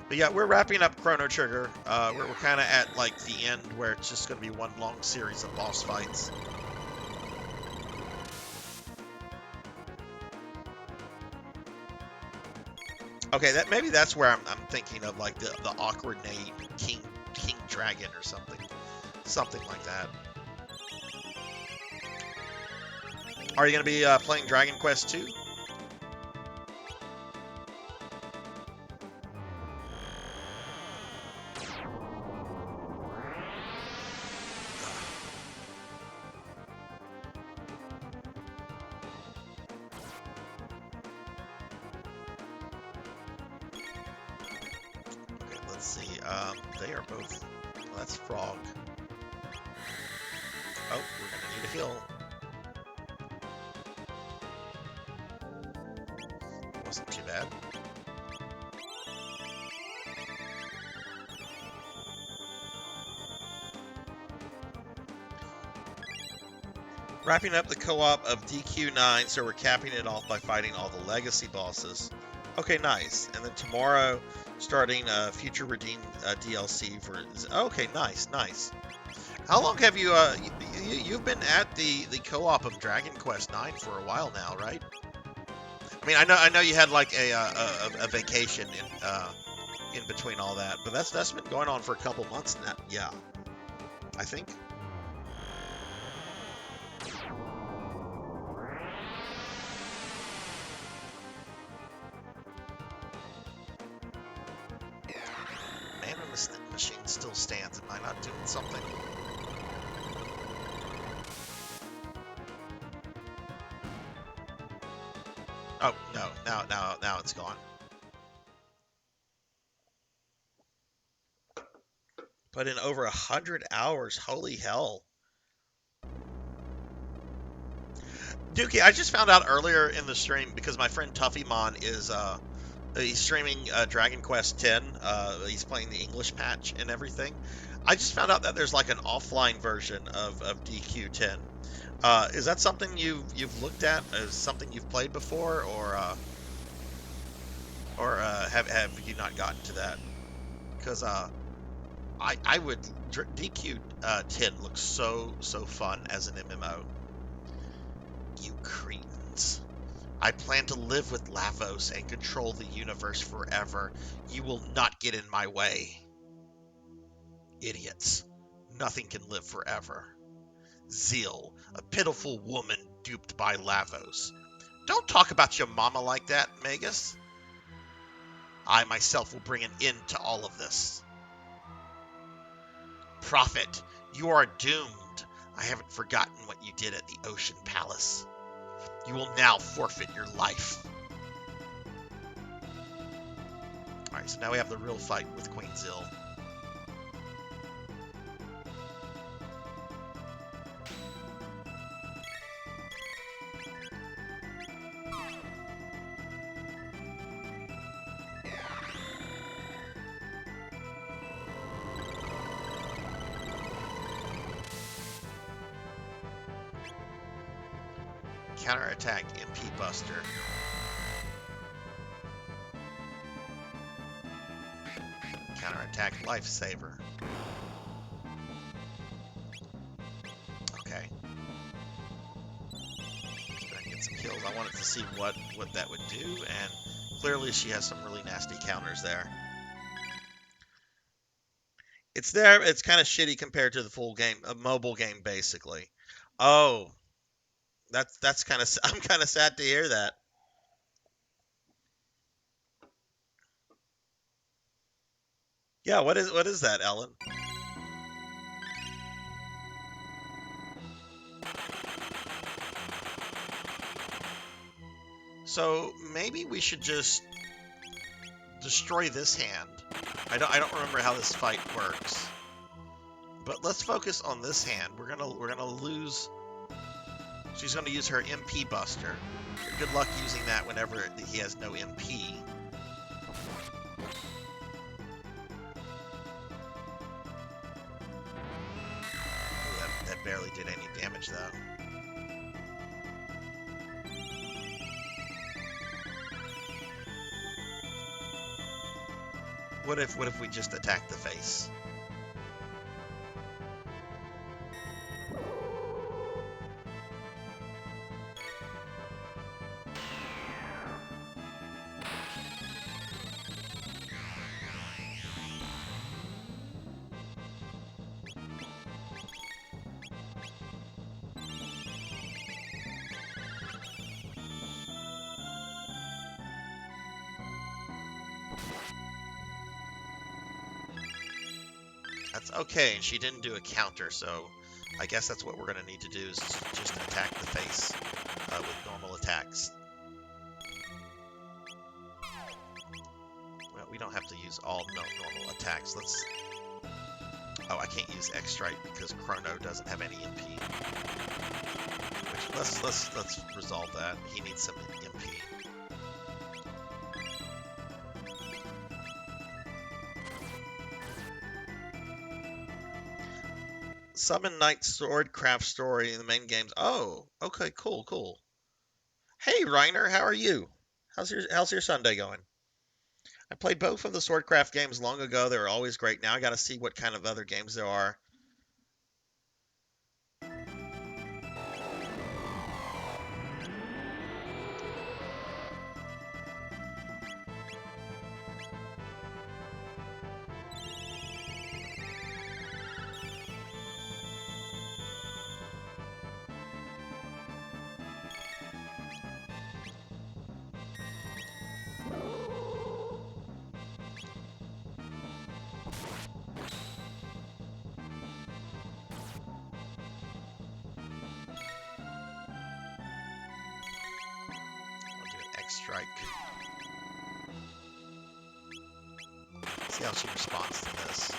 But yeah, we're wrapping up Chrono Trigger. We're kind of at like the end where it's just going to be one long series of boss fights. Okay, maybe that's where I'm thinking of, like the awkward name King Dragon or something like that. Are you going to be playing Dragon Quest 2? They are both. Well, that's Frog. Oh, we're gonna need a heal. Wasn't too bad. Wrapping up the co-op of DQ9, so we're capping it off by fighting all the legacy bosses. Okay, nice. And then tomorrow, starting Future Redeem DLC for. Okay, nice. How long have you you've been at the co-op of Dragon Quest 9 for a while now, right? I mean, I know you had like a vacation in between all that, but that's been going on for a couple months now. Yeah, I think. The machine still stands. Am I not doing something? Oh no! Now it's gone. Put in over 100 hours. Holy hell! Dookie, I just found out earlier in the stream because my friend Tuffymon is he's streaming Dragon Quest 10. He's playing the English patch and everything. I just found out that there's like an offline version of DQ10. Is that something you've looked at? Is something you've played before, or have you not gotten to that? Because I would DQ10 looks so fun as an MMO. You cretins. I plan to live with Lavos and control the universe forever. You will not get in my way. Idiots. Nothing can live forever. Zeal, a pitiful woman duped by Lavos. Don't talk about your mama like that, Magus. I myself will bring an end to all of this. Prophet, you are doomed. I haven't forgotten what you did at the Ocean Palace. You will now forfeit your life. Alright, so now we have the real fight with Queen Zill. Counterattack MP Buster. Counterattack Lifesaver. Okay. kills. I wanted to see what that would do, and clearly she has some really nasty counters there. It's there. It's kind of shitty compared to the full game, a mobile game, basically. Oh, that's kind of. I'm kind of sad to hear that. Yeah, what is that, Ellen? So maybe we should just destroy this hand. I don't remember how this fight works. But let's focus on this hand. We're gonna lose. She's gonna use her MP Buster. Good luck using that whenever he has no MP. Ooh, that barely did any damage though. What if we just attack the face? That's okay, and she didn't do a counter, so I guess that's what we're going to need to do is just attack the face with normal attacks. Well, we don't have to use all normal attacks. Let's... Oh, I can't use X-Strike because Chrono doesn't have any MP. Which, let's resolve that. He needs some MP. Summon Knight Swordcraft story in the main games. Oh, okay, cool. Hey, Reiner, how are you? How's your Sunday going? I played both of the Swordcraft games long ago. They were always great. Now I got to see what kind of other games there are. Strike. See how she responds to this.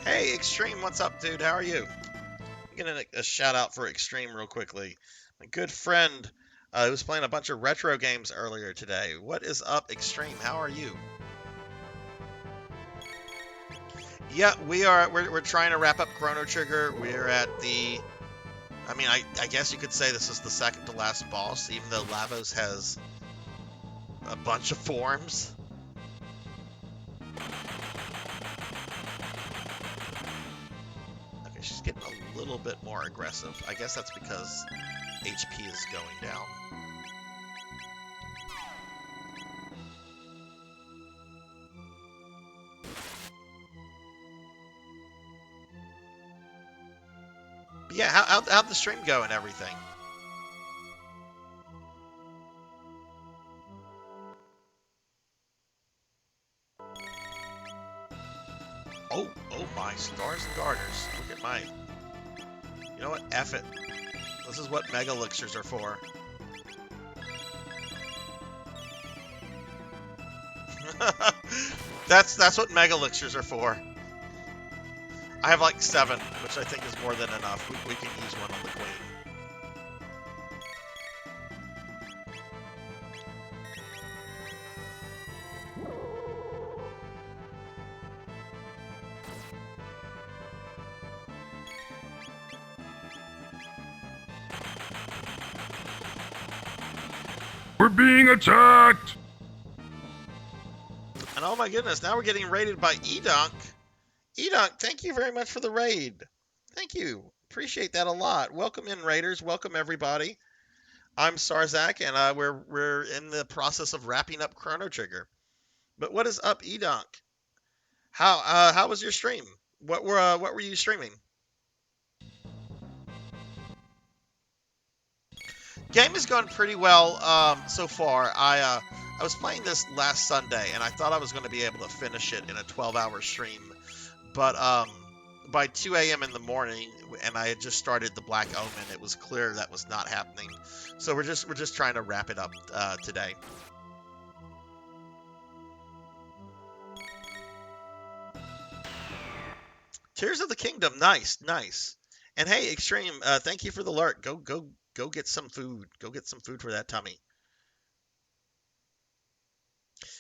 Hey, Extreme, what's up, dude? How are you? I'm getting a shout out for Extreme real quickly. My good friend who was playing a bunch of retro games earlier today. What is up, Extreme? How are you? Yeah, we're trying to wrap up Chrono Trigger. We're at the... I mean, I guess you could say this is the second to last boss, even though Lavos has a bunch of forms. She's getting a little bit more aggressive. I guess that's because HP is going down. But yeah, how'd the stream go and everything? Oh my stars and garters. Look at my... You know what? F it. This is what Mega Elixirs are for. that's what Mega Elixirs are for. I have like 7, which I think is more than enough. We can use one on the queen. We're being attacked! And oh my goodness, now we're getting raided by Edunk. Edunk, thank you very much for the raid. Thank you. Appreciate that a lot. Welcome in, raiders. Welcome everybody. I'm Sarzac, and we're in the process of wrapping up Chrono Trigger. But what is up, Edunk? How was your stream? What were you streaming? Game is going pretty well so far. I was playing this last Sunday, and I thought I was going to be able to finish it in a 12-hour stream, but by 2 a.m. in the morning, and I had just started the Black Omen, it was clear that was not happening. So we're just trying to wrap it up today. Tears of the Kingdom, nice. And hey, Extreme, thank you for the alert. Go get some food. Go get some food for that tummy.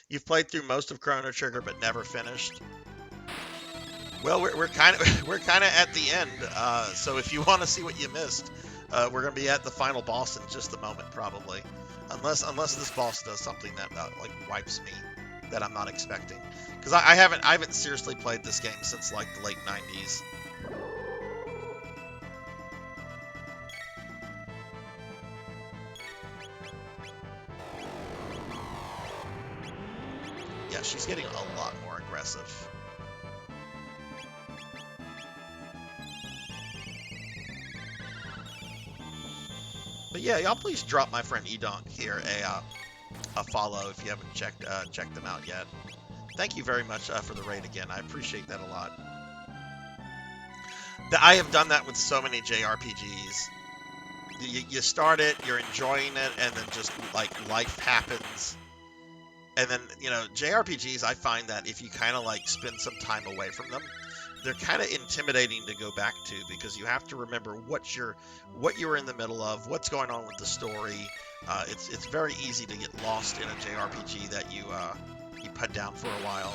You've played through most of Chrono Trigger but never finished. Well, we're kind of at the end. So if you want to see what you missed, we're gonna be at the final boss in just a moment, probably, unless this boss does something that like wipes me that I'm not expecting. Because I haven't seriously played this game since like the late 90s. Yeah, she's getting a lot more aggressive. But yeah, y'all please drop my friend Edonk here a follow if you haven't checked them out yet. Thank you very much for the raid again. I appreciate that a lot. I have done that with so many JRPGs. You start it, you're enjoying it, and then just like life happens. And then, you know, JRPGs, I find that if you kind of like spend some time away from them, they're kind of intimidating to go back to, because you have to remember what you're in the middle of, what's going on with the story. It's very easy to get lost in a JRPG that you put down for a while.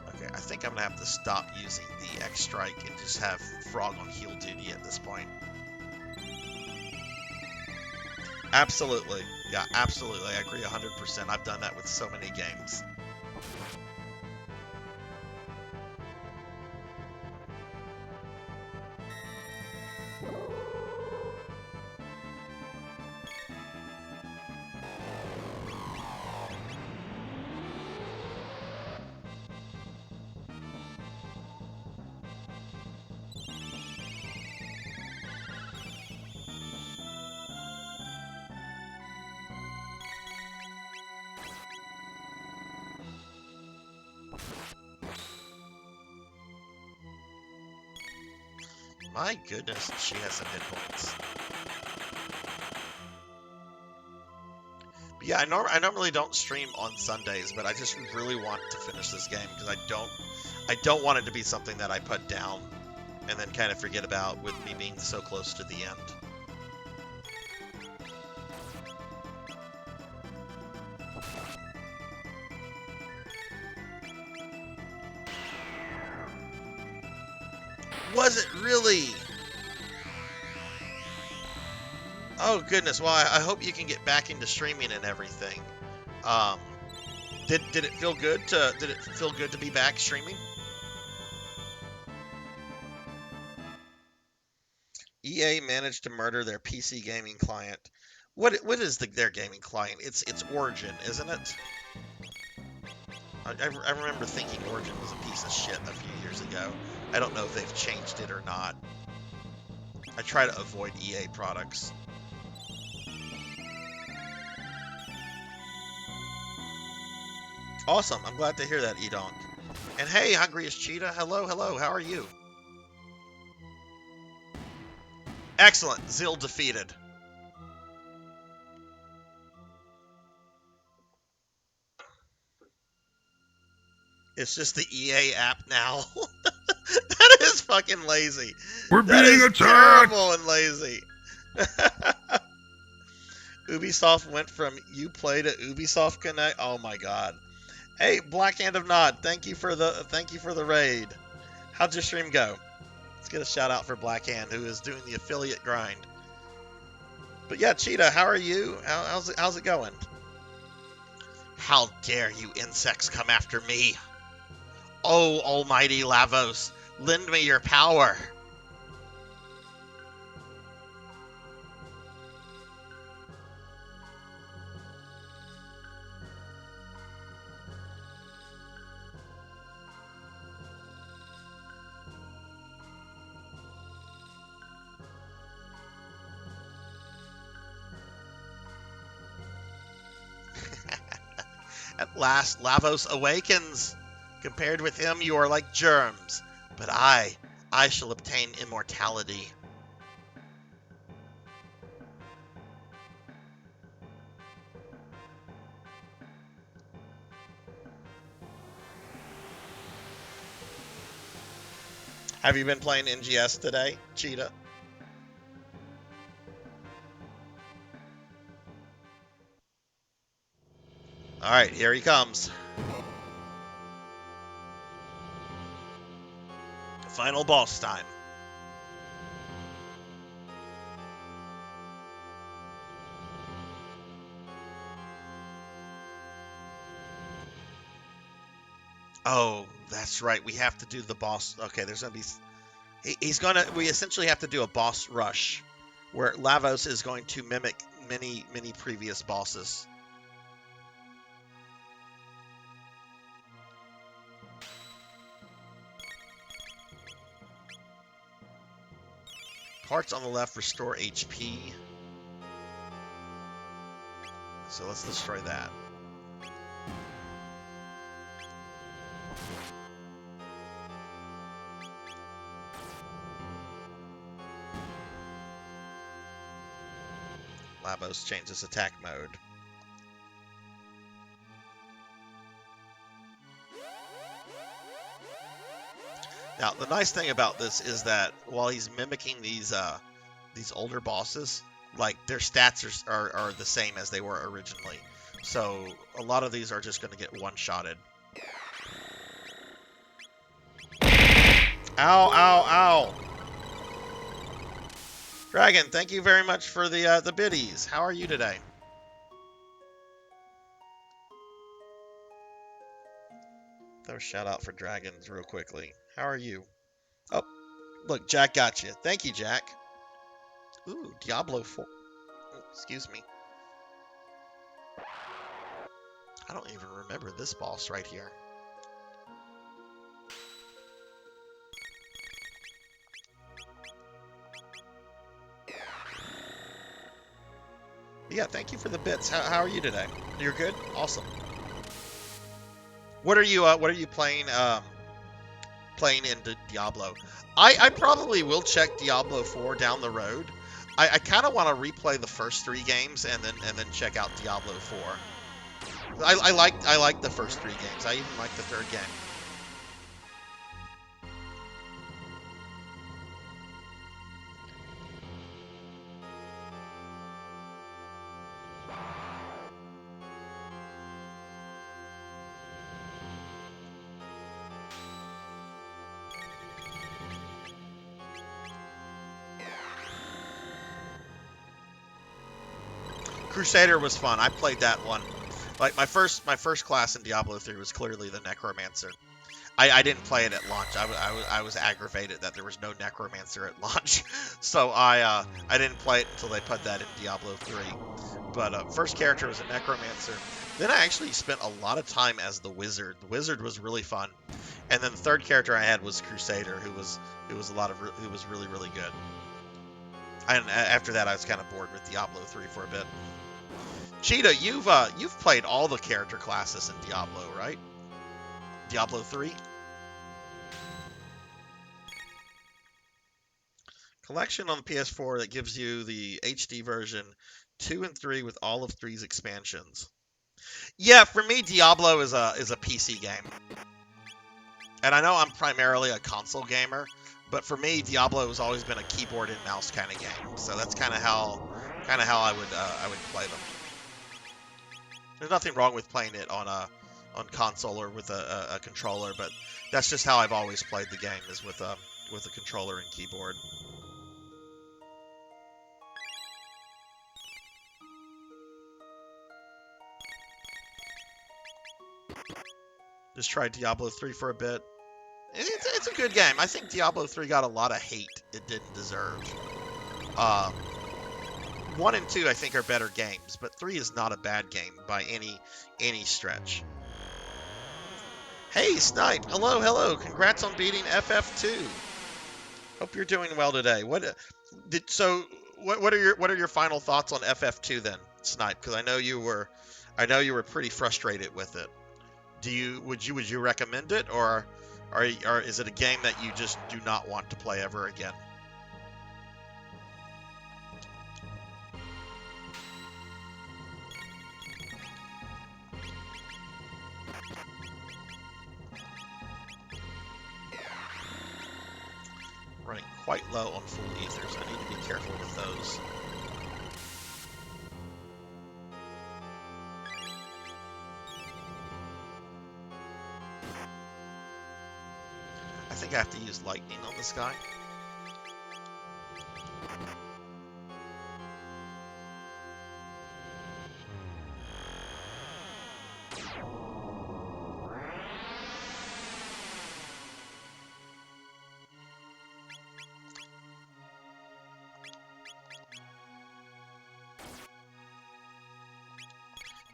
Okay, I think I'm gonna have to stop using the X Strike and just have Frog on heal duty at this point. Absolutely. Yeah, absolutely. I agree 100%. I've done that with so many games. My goodness, she has some hit points. But yeah, I normally don't stream on Sundays, but I just really want to finish this game because I don't want it to be something that I put down and then kind of forget about, with me being so close to the end. Was it really? Oh goodness! Well, I hope you can get back into streaming and everything. Did it feel good to be back streaming? EA managed to murder their PC gaming client. What is their gaming client? It's Origin, isn't it? I remember thinking Origin was a piece of shit a few years ago. I don't know if they've changed it or not. I try to avoid EA products. Awesome. I'm glad to hear that, Edonk. And hey, Hungriest Cheetah. Hello. How are you? Excellent. Zill defeated. It's just the EA app now. That is fucking lazy. We're That being is attacked! terrible and lazy. Ubisoft went from Uplay to Ubisoft Connect. Oh my god. Hey, Black Hand of Nod, thank you for the raid. How'd your stream go? Let's get a shout out for Black Hand, who is doing the affiliate grind. But yeah, Cheetah, how are you? How's it going? How dare you insects come after me? Oh, almighty Lavos, lend me your power. At last, Lavos awakens. Compared with him, you are like germs. But I shall obtain immortality. Have you been playing NGS today, Cheetah? Alright, here he comes. Final boss time. Oh, that's right. We have to do the boss. Okay, there's gonna be. We essentially have to do a boss rush, where Lavos is going to mimic many previous bosses. Parts on the left restore HP. So let's destroy that. Lavos changes attack mode. Now, the nice thing about this is that while he's mimicking these older bosses, like their stats are the same as they were originally. So a lot of these are just going to get one-shotted. Ow, ow, ow. Dragon, thank you very much for the biddies. How are you today? Throw a shout out for dragons real quickly. How are you? Oh, look, Jack got you. Thank you, Jack. Ooh, Diablo 4. Oh, excuse me. I don't even remember this boss right here. Yeah, thank you for the bits. How are you today? You're good? Awesome. What are you playing playing in Diablo? I probably will check Diablo 4 down the road. I kind of want to replay the first 3 games and then check out Diablo 4. I like the first 3 games. I even like the 3rd game. Crusader was fun. I played that one. Like my first class in Diablo 3 was clearly the Necromancer. I didn't play it at launch. I was aggravated that there was no Necromancer at launch, so I didn't play it until they put that in Diablo 3. But first character was a Necromancer. Then I actually spent a lot of time as the Wizard. The Wizard was really fun, and then the third character I had was Crusader, who was really good. And after that, I was kind of bored with Diablo 3 for a bit. Cheetah, you've played all the character classes in Diablo, right? Diablo 3? Collection on the PS4 that gives you the HD version 2 and 3 with all of 3's expansions. Yeah, for me, Diablo is a PC game. And I know I'm primarily a console gamer, but for me, Diablo has always been a keyboard and mouse kind of game. So that's kind of how I would play them. There's nothing wrong with playing it on console or with a controller, but that's just how I've always played the game, is with a controller and keyboard. Just tried Diablo 3 for a bit. It's a good game. I think Diablo 3 got a lot of hate it didn't deserve. 1 and 2 I think are better games, but 3 is not a bad game by any stretch. Hey Snipe, hello. Congrats on beating FF2. Hope you're doing well today. What are your final thoughts on FF2 then, Snipe? Because I know you were pretty frustrated with it. Would you recommend it, or is it a game that you just do not want to play ever again? Running quite low on full ethers. I need to be careful with those. I think I have to use lightning on this guy.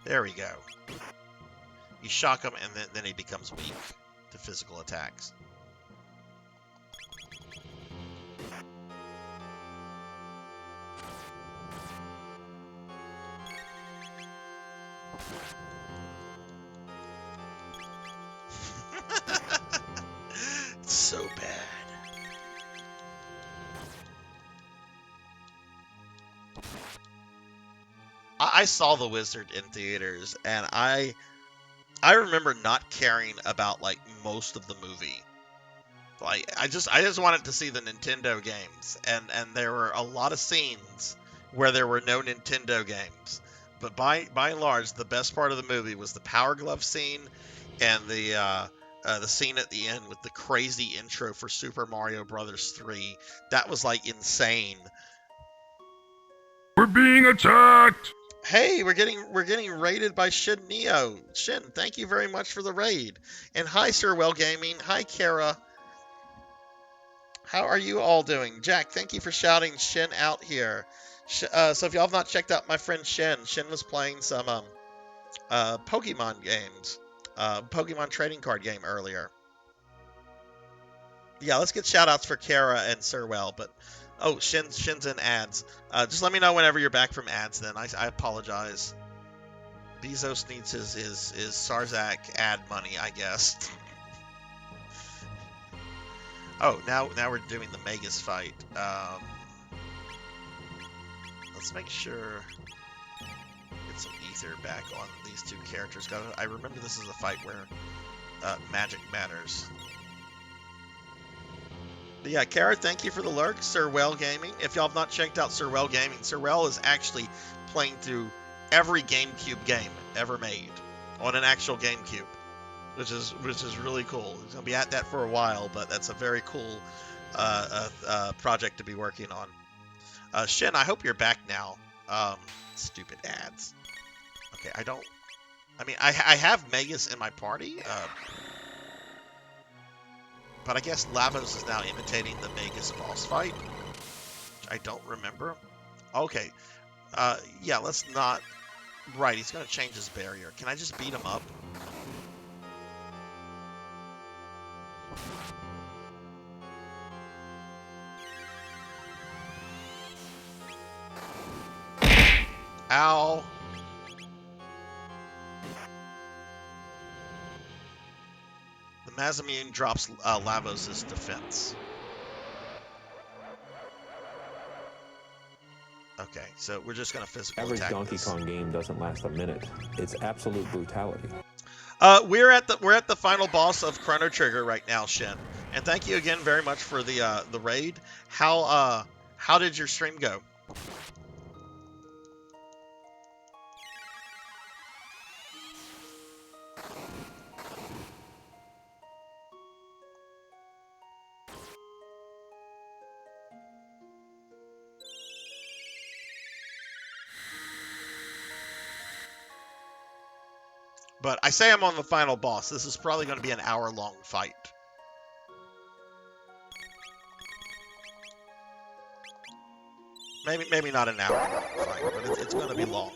There we go. You shock him, and then he becomes weak to physical attacks. It's so bad. I saw The Wizard in theaters, and I remember not caring about like most of the movie. Like I just wanted to see the Nintendo games, and there were a lot of scenes where there were no Nintendo games. But by and large, the best part of the movie was the Power Glove scene and the scene at the end with the crazy intro for Super Mario Brothers 3. That was like insane. We're being attacked! Hey, we're getting raided by Shin Neo. Shin, thank you very much for the raid. And hi, Sir Well Gaming. Hi, Kara. How are you all doing? Jack, thank you for shouting Shin out here. So if y'all have not checked out my friend Shin was playing some Pokemon games. Pokemon trading card game earlier. Yeah, let's get shout outs for Kara and Sir Well, but oh, Shin's in ads. Just let me know whenever you're back from ads then. I apologize. Bezos needs his Sarzac ad money, I guess. Oh, now we're doing the Magus fight. Let's make sure get some ether back on these two characters. I remember this is a fight where magic matters. But yeah, Kara, thank you for the lurk. Sir Well Gaming. If y'all have not checked out Sir Well Gaming, Sir Well is actually playing through every GameCube game ever made on an actual GameCube, which is really cool. He's gonna be at that for a while, but that's a very cool project to be working on. Shin, I hope you're back now. Stupid ads. Okay, I have Magus in my party. But I guess Lavos is now imitating the Magus boss fight, which I don't remember. Okay. Yeah, let's not... Right, he's going to change his barrier. Can I just beat him up? Ow. The Mazamune drops Lavos' defense. Okay, so we're just going to physical Average attack Donkey this. Kong game doesn't last a minute. It's absolute brutality. We're at the final boss of Chrono Trigger right now, Shin. And thank you again very much for the raid. How did your stream go? But I say I'm on the final boss. This is probably going to be an hour-long fight. Maybe not an hour-long fight, but it's going to be long.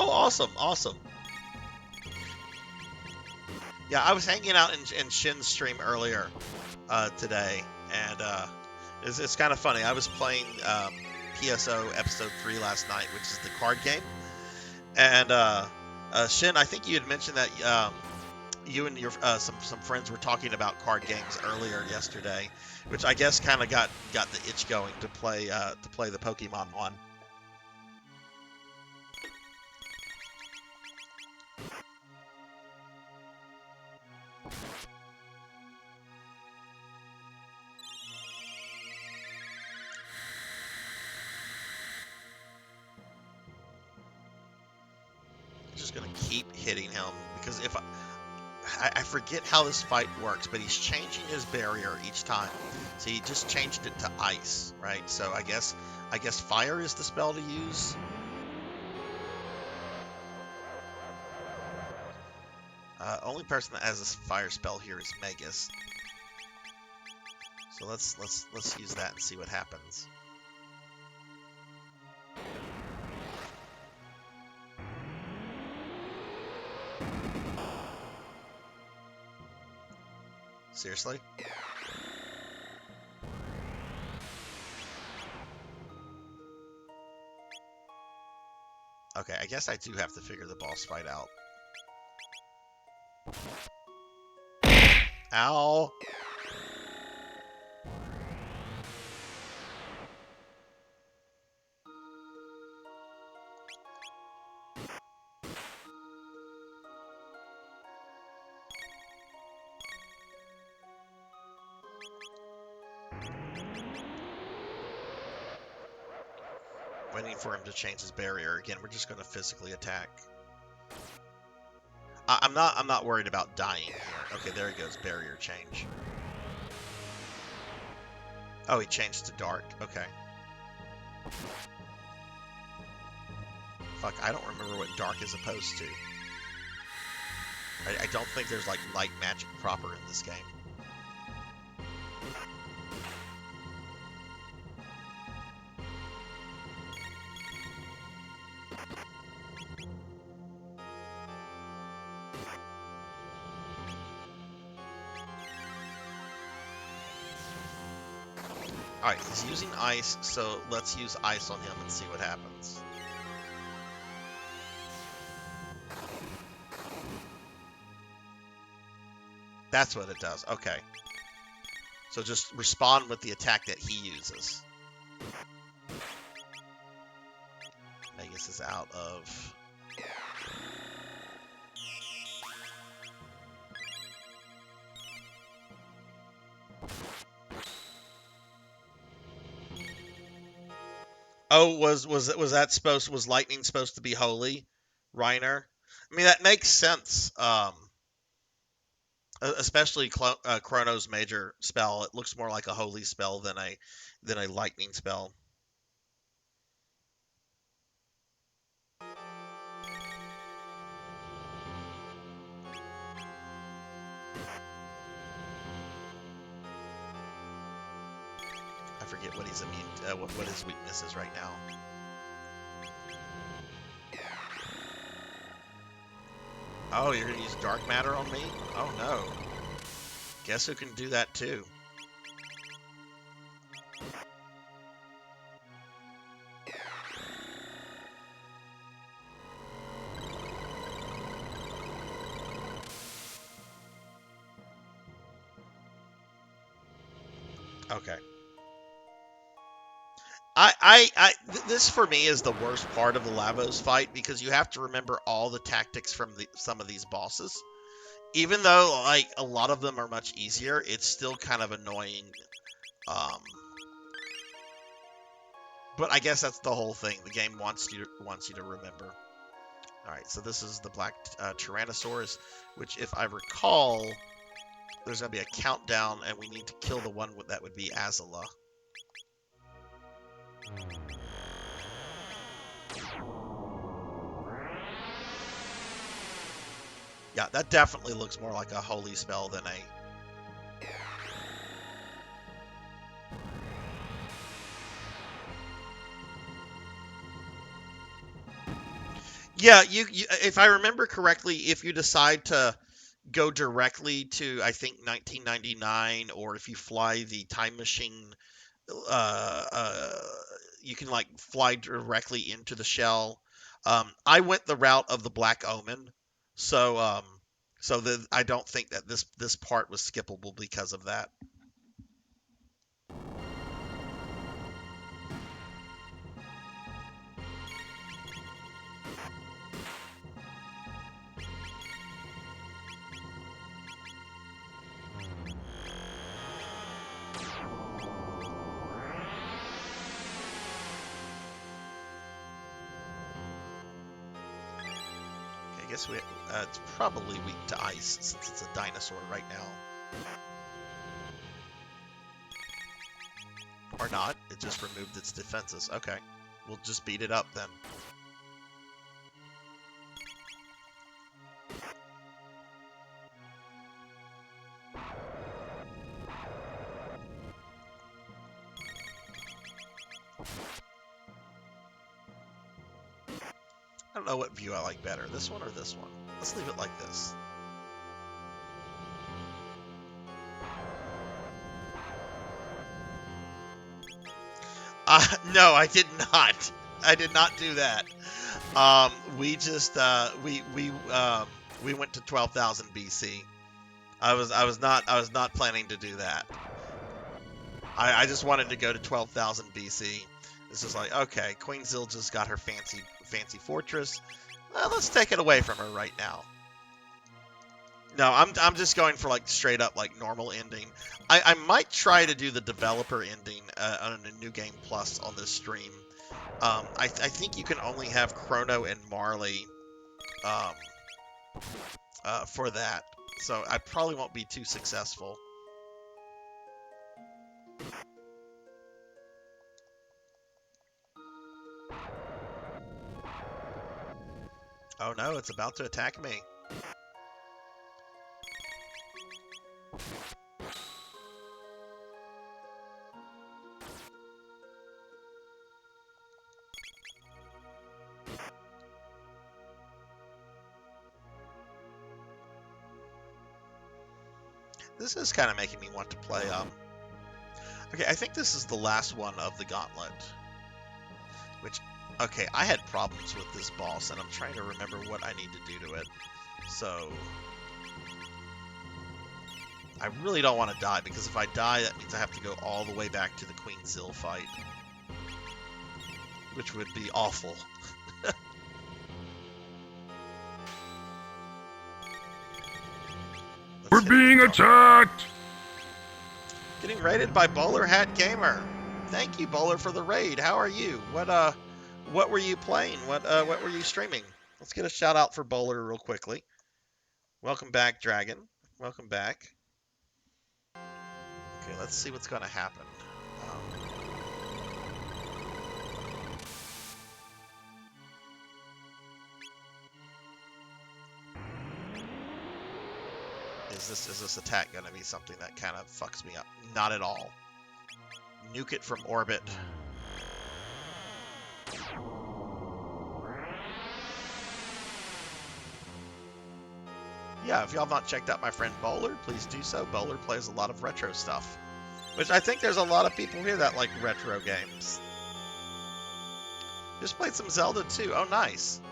Oh, awesome, awesome. Yeah, I was hanging out in Shin's stream earlier today, and it's kind of funny. I was playing PSO Episode 3 last night, which is the card game. And Shin, I think you had mentioned that you and your some friends were talking about card games earlier yesterday, which I guess kind of got the itch going to play the Pokemon one. Just gonna keep hitting him because if I forget how this fight works, but he's changing his barrier each time. So he just changed it to ice, right? So I guess fire is the spell to use. Only person that has a fire spell here is Magus. So let's use that and see what happens. Seriously? Okay, I guess I do have to figure the boss fight out. Ow! Waiting for him to change his barrier. Again, we're just going to physically attack. I'm not worried about dying here. Okay, there he goes. Barrier change. Oh, he changed to dark. Okay. Fuck, I don't remember what dark is opposed to. I don't think there's like light magic proper in this game. Alright, he's using ice, so let's use ice on him and see what happens. That's what it does. Okay. So just respond with the attack that he uses. Magus is out of... Oh, was lightning supposed to be holy, Reiner? I mean, that makes sense. Especially Chrono's major spell. It looks more like a holy spell than a lightning spell. I forget what he's immune. What his weakness is right now. Oh, you're gonna use dark matter on me? Oh no. Guess who can do that too? Okay. This for me is the worst part of the Lavos fight because you have to remember all the tactics from some of these bosses. Even though like a lot of them are much easier, it's still kind of annoying. Um, but I guess that's the whole thing. The game wants you to remember. All right, so this is the black Tyrannosaurus, which, if I recall, there's gonna be a countdown, and we need to kill the one that would be Azula. Yeah, that definitely looks more like a holy spell than a... Yeah, you if I remember correctly, if you decide to go directly to, I think, 1999, or if you fly the time machine, uh, uh, you can like fly directly into the shell. I went the route of the Black Omen, so I don't think that this part was skippable because of that. I guess it's probably weak to ice since it's a dinosaur right now. Or not. It just removed its defenses. Okay. We'll just beat it up then. I don't know what view I like better. This one or this one? Let's leave it like this. No, I did not. I did not do that. We just we went to 12,000 BC. I was not planning to do that. I just wanted to go to 12,000 BC. It's just like, okay, Queen Zil just got her fancy fortress. Well, let's take it away from her right now. No, I'm just going for like straight up like normal ending. I might try to do the developer ending on a New Game Plus on this stream. I think you can only have Chrono and Marley for that, so I probably won't be too successful. Oh no, it's about to attack me. This is kind of making me want to play, okay, I think this is the last one of the gauntlet. Which, okay, I had problems with this boss, and I'm trying to remember what I need to do to it. So, I really don't want to die, because if I die, that means I have to go all the way back to the Queen Zil fight. Which would be awful. We're being attacked! Getting raided by Bowler Hat Gamer. Thank you, Bowler, for the raid. How are you? What were you playing? What were you streaming? Let's get a shout out for Bowler real quickly. Welcome back, Dragon. Welcome back. Okay, let's see what's going to happen. Is this attack going to be something that kind of fucks me up? Not at all. Nuke it from orbit. Yeah, if y'all have not checked out my friend Bowler, please do so. Bowler plays a lot of retro stuff, which I think there's a lot of people here that like retro games. Just played some Zelda too. Oh, nice.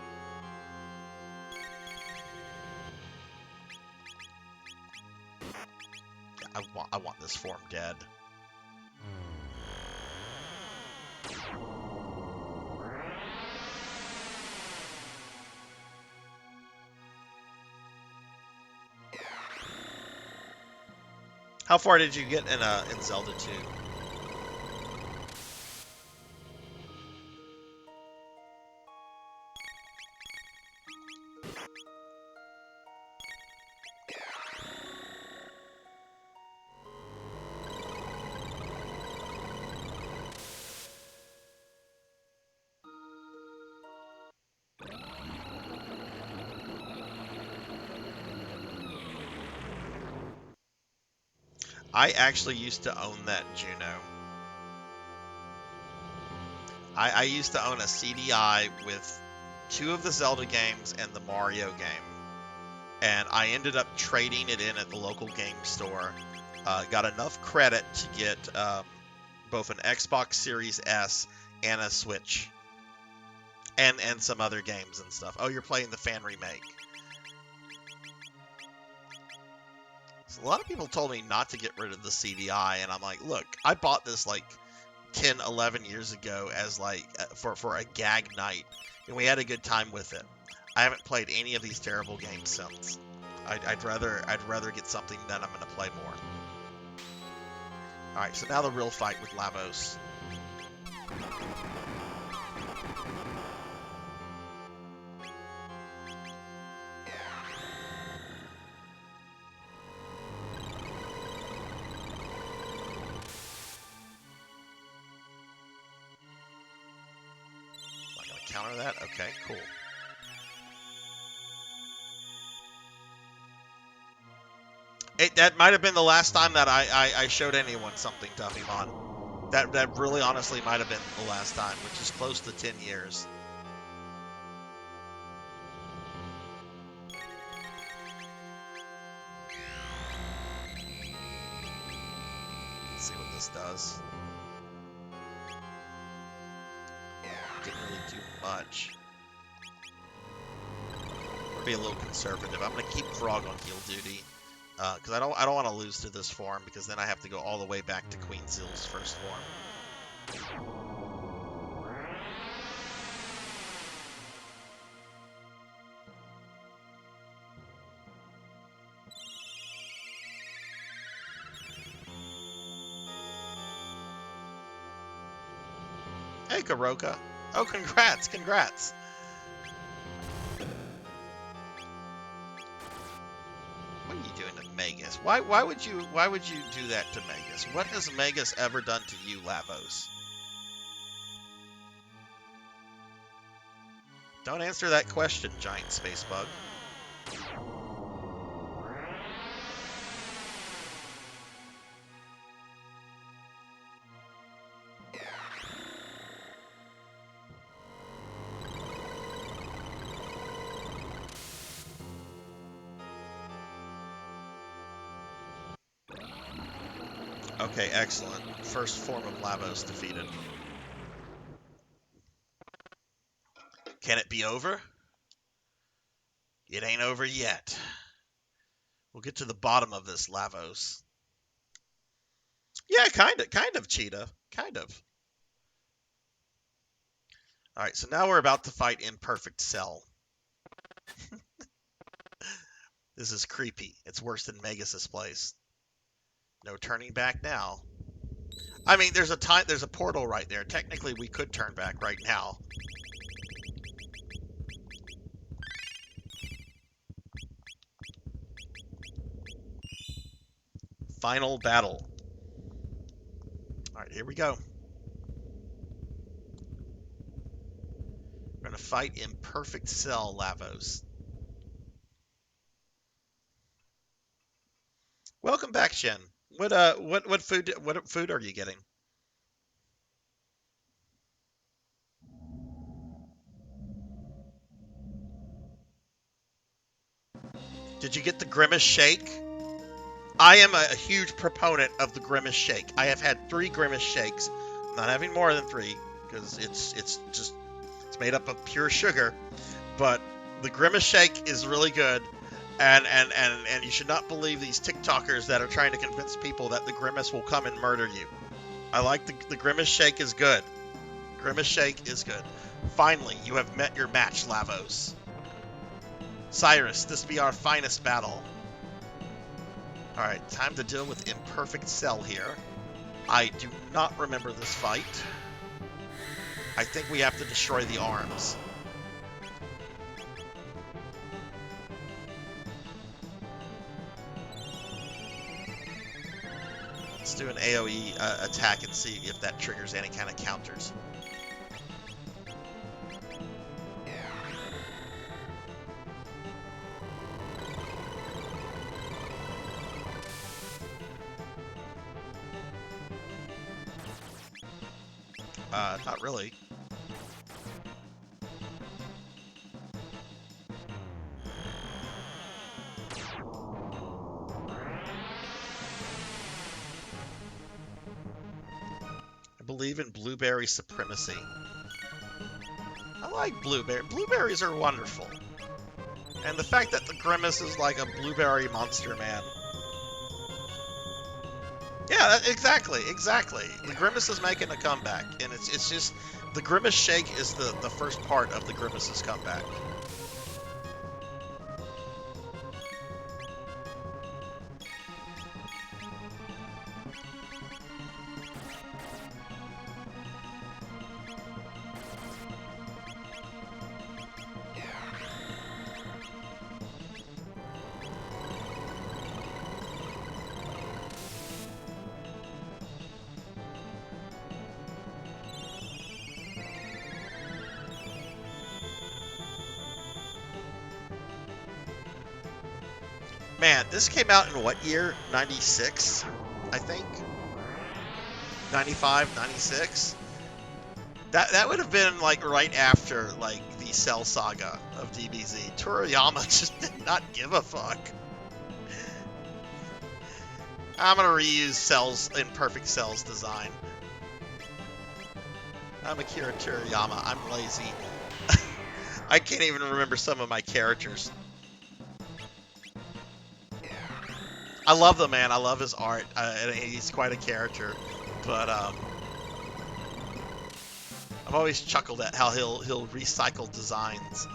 I want this form dead. How far did you get in Zelda 2? I actually used to own that Juno. I used to own a CDI with 2 of the Zelda games and the Mario game. And I ended up trading it in at the local game store. Got enough credit to get both an Xbox Series S and a Switch. And some other games and stuff. Oh, you're playing the fan remake. So a lot of people told me not to get rid of the CDI, and I'm like, look, I bought this like 10, 11 years ago as like for a gag night, and we had a good time with it. I haven't played any of these terrible games since. I'd rather get something that I'm going to play more. All right, so now the real fight with Lavos. Not going to counter that? Okay, cool. That might have been the last time that I showed anyone something tough, Ivan. That really honestly might have been the last time, which is close to 10 years. Let's see what this does. Didn't really do much. I'll be a little conservative. I'm going to keep Frog on heal duty. Because I don't want to lose to this form, because then I have to go all the way back to Queen Zill's first form. Hey, Karoka. Oh, congrats, congrats. What are you doing to Magus? Why would you do that to Magus? What has Magus ever done to you, Lavos? Don't answer that question, giant space bug. Okay, excellent. First form of Lavos defeated. Can it be over? It ain't over yet. We'll get to the bottom of this, Lavos. Yeah, kind of, Cheetah. Kind of. Alright, so now we're about to fight Imperfect Cell. This is creepy. It's worse than Magus' place. No turning back now. I mean, there's a portal right there. Technically, we could turn back right now. Final battle. Alright, here we go. We're gonna fight Imperfect Cell, Lavos. Welcome back, Shen. What food are you getting? Did you get the Grimace Shake? I am a huge proponent of the Grimace Shake. I have had 3 Grimace Shakes. I'm not having more than 3 because it's made up of pure sugar. But the Grimace Shake is really good. And you should not believe these TikTokers that are trying to convince people that the Grimace will come and murder you. I like the Grimace Shake is good. Grimace Shake is good. Finally, you have met your match, Lavos. Cyrus, this be our finest battle. Alright, time to deal with Imperfect Cell here. I do not remember this fight. I think we have to destroy the arms. Let's do an AoE attack and see if that triggers any kind of counters. Not really. I believe in blueberry supremacy. I like blueberry. Blueberries are wonderful. And the fact that the Grimace is like a blueberry monster man. Yeah, exactly. The Grimace is making a comeback, and it's just the Grimace Shake is the first part of the Grimace's comeback. Man, this came out in what year? 96, I think. 95, 96. That would have been like right after like the Cell saga of DBZ. Toriyama just did not give a fuck. I'm gonna reuse Cell's Imperfect Cell's design. I'm Akira Toriyama. I'm lazy. I can't even remember some of my characters. I love the man. I love his art. And he's quite a character. But I've always chuckled at how he'll recycle designs.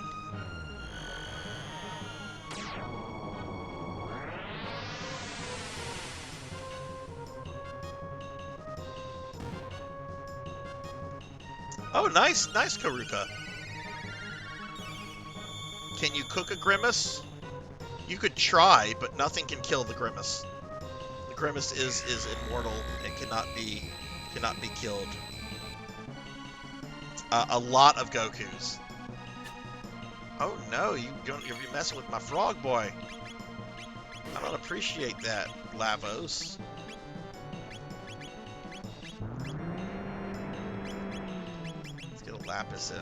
Oh, nice Karuka. Can you cook a Grimace? You could try, but nothing can kill the Grimace. The Grimace is immortal and cannot be killed. A lot of Gokus. Oh no, you're messing with my frog boy. I don't appreciate that, Lavos. Let's get a Lapis in.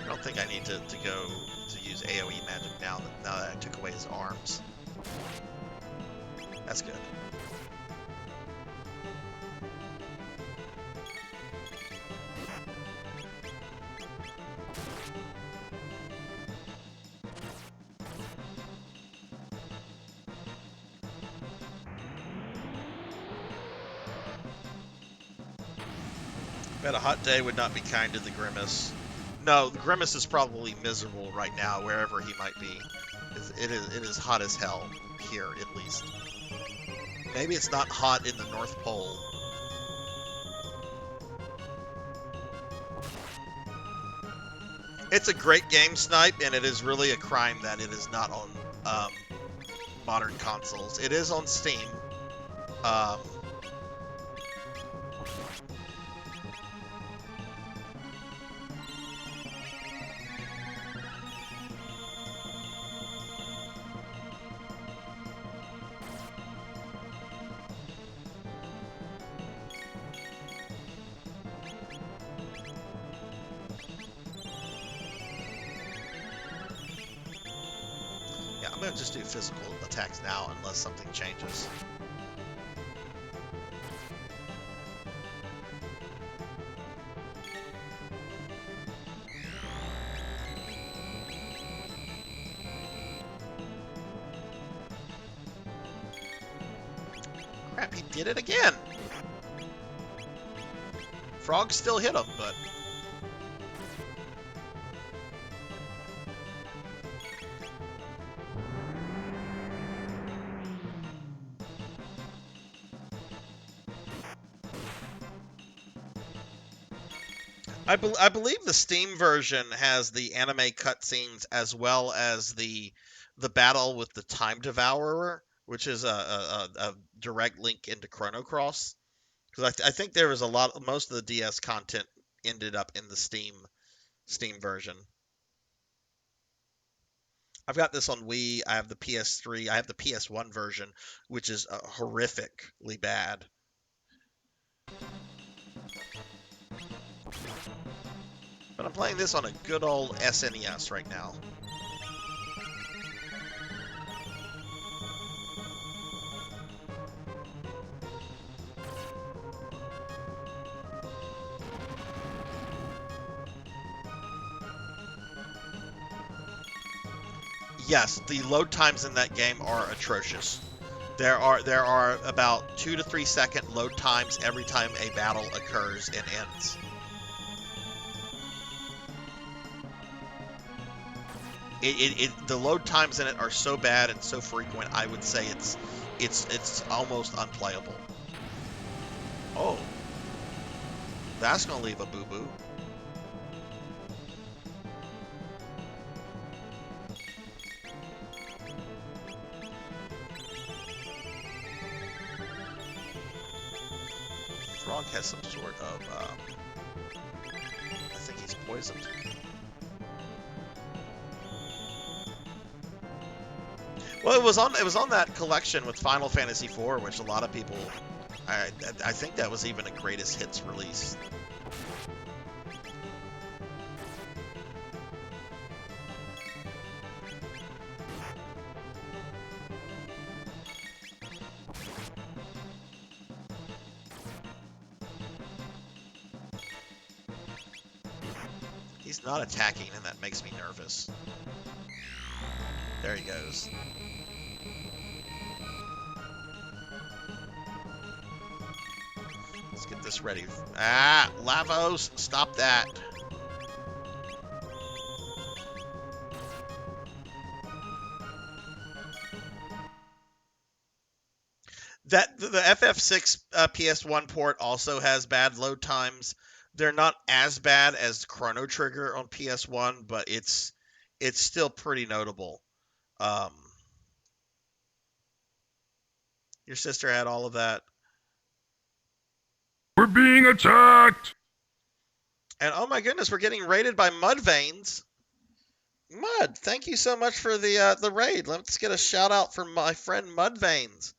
I don't think I need to go to use AoE magic now that I took away his arms. That's good. Bet a hot day would not be kind to the Grimace. No, the Grimace is probably miserable right now, wherever he might be. It is hot as hell, here at least. Maybe it's not hot in the North Pole. It's a great game, Snipe, and it is really a crime that it is not on modern consoles. It is on Steam. I'm going to just do physical attacks now unless something changes. he did it again. Frog still hit him, but... I believe the Steam version has the anime cutscenes as well as the battle with the Time Devourer, which is a direct link into Chrono Cross. Because I think there was most of the DS content ended up in the Steam version. I've got this on Wii. I have the PS3. I have the PS1 version, which is horrifically bad. But I'm playing this on a good old SNES right now. Yes, the load times in that game are atrocious. There are about 2 to 3 second load times every time a battle occurs and ends. The load times in it are so bad and so frequent. I would say it's almost unplayable. Oh, that's gonna leave a boo boo. Frog has some sort of I think he's poisoned. Well, it was on that collection with Final Fantasy IV, which a lot of people, I think that was even a greatest hits release. He's not attacking, and that makes me nervous. There he goes. Let's get this ready. Ah, Lavos, stop that. The FF6 PS1 port also has bad load times. They're not as bad as Chrono Trigger on PS1, but it's still pretty notable. Your sister had all of that. We're being attacked! And oh my goodness, we're getting raided by Mudveins. Mud, thank you so much for the raid. Let's get a shout out for my friend Mudveins.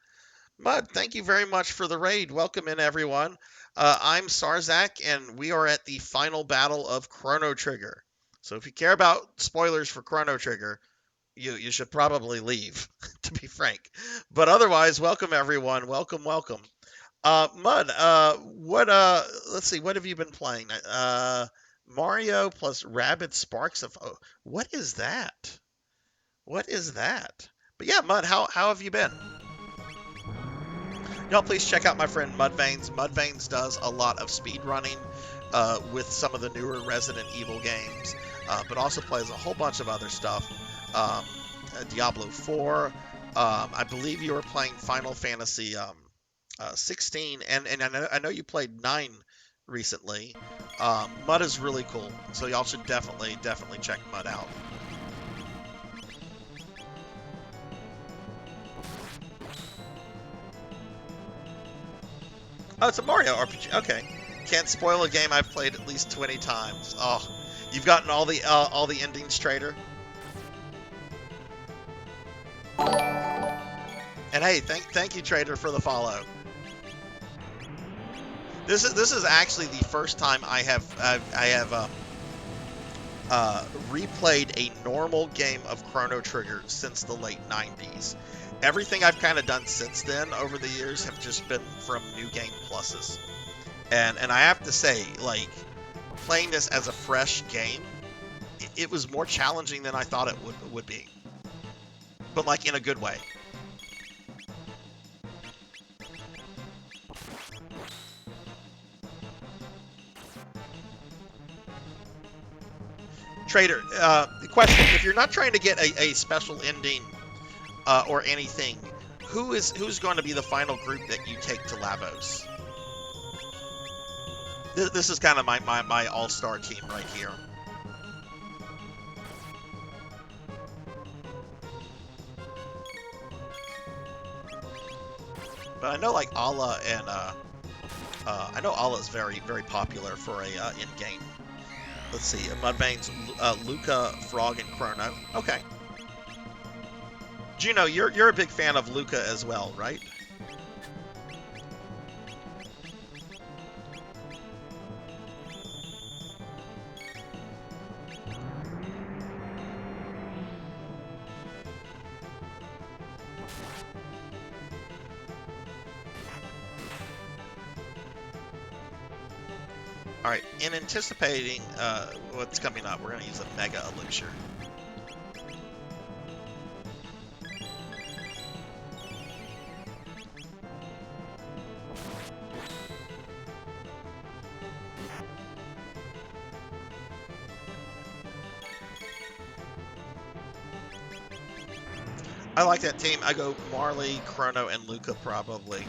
Mud, thank you very much for the raid. Welcome in, everyone. I'm Sarzac, and we are at the final battle of Chrono Trigger. So if you care about spoilers for Chrono Trigger, you should probably leave, to be frank. But otherwise, welcome everyone. Welcome. Mud, let's see, what have you been playing? Mario plus Rabbids Sparks of... Oh, what is that? What is that? But yeah, Mud, how have you been? Y'all please check out my friend Mudveins. Mudveins does a lot of speed running with some of the newer Resident Evil games, but also plays a whole bunch of other stuff. Diablo 4. I believe you were playing Final Fantasy 16, and I know you played 9 recently. Mud is really cool, so y'all should definitely check Mud out. Oh, it's a Mario RPG. Okay, can't spoil a game I've played at least 20 times. Oh, you've gotten all the endings, Trader. And hey, thank you, Trader, for the follow. This is actually the first time I have replayed a normal game of Chrono Trigger since the late 90s. Everything I've kind of done since then over the years have just been from New Game Pluses. And I have to say, like, playing this as a fresh game, it was more challenging than I thought it would be. But, like, in a good way. Trader, question: if you're not trying to get a special ending or anything, who's going to be the final group that you take to Lavos? This is kind of my all-star team right here. But I know like Allah and I know Allah is very popular for a in-game. Let's see, Mudvayne's Luca, Frog, and Chrono. Okay. Juno, you're a big fan of Luca as well, right? Alright, in anticipating what's coming up, we're going to use a Mega Elixir. I like that team. I go Marley, Chrono, and Luca probably.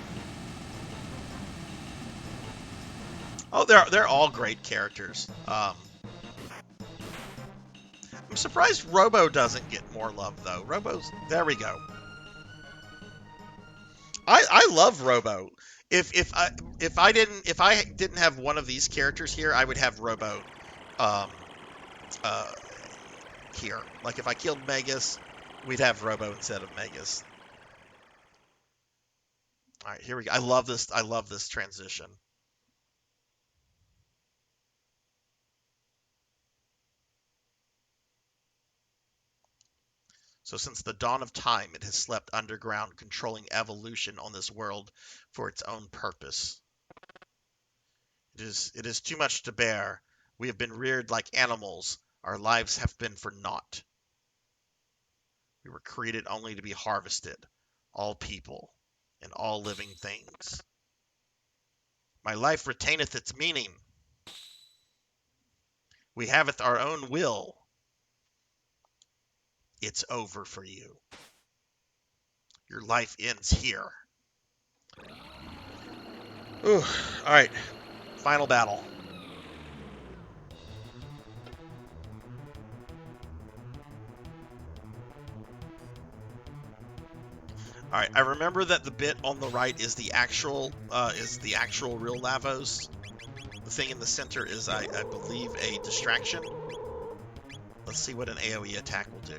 Oh, they're all great characters. I'm surprised Robo doesn't get more love though. There we go. I love Robo. If I didn't have one of these characters here, I would have Robo here. Like if I killed Magus, we'd have Robo instead of Magus. All right, here we go. I love this transition. So since the dawn of time, it has slept underground, controlling evolution on this world for its own purpose. It is too much to bear. We have been reared like animals. Our lives have been for naught. We were created only to be harvested, all people and all living things. My life retaineth its meaning. We haveth our own will. It's over for you. Your life ends here. Ooh, all right. Final battle. All right. I remember that the bit on the right is the actual real Lavos. The thing in the center is, I believe, a distraction. Let's see what an AoE attack will do.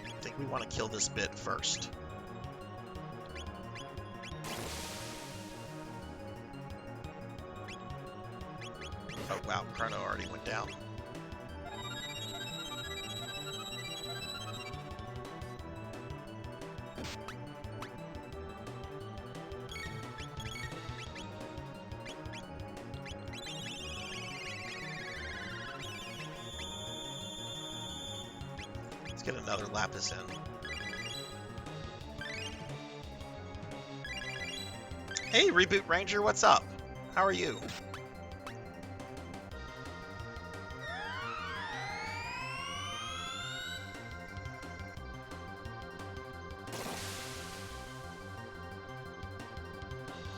I think we want to kill this bit first. Oh wow, Chrono already went down. Let's get another Lapis in. Hey, Reboot Ranger, what's up? How are you?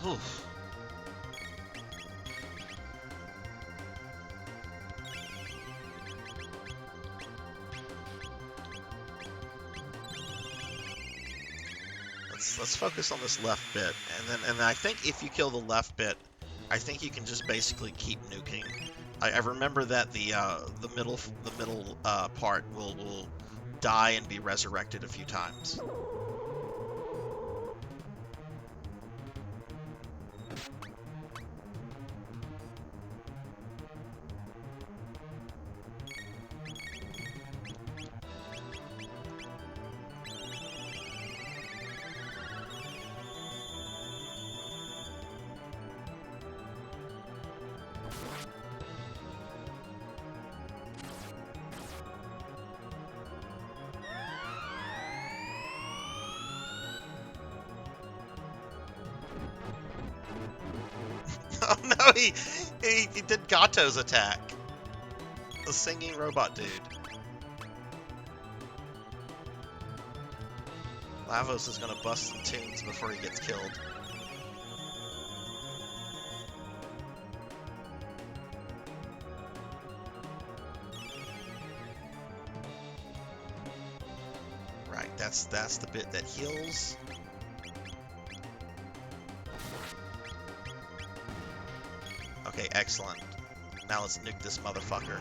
Oof. Let's focus on this left bit, and I think if you kill the left bit, I think you can just basically keep nuking. I remember that the middle part will die and be resurrected a few times. Oh no, he did Gato's attack. The singing robot dude. Lavos is gonna bust some tunes before he gets killed. Right, that's the bit that heals. Okay, excellent. Now let's nuke this motherfucker.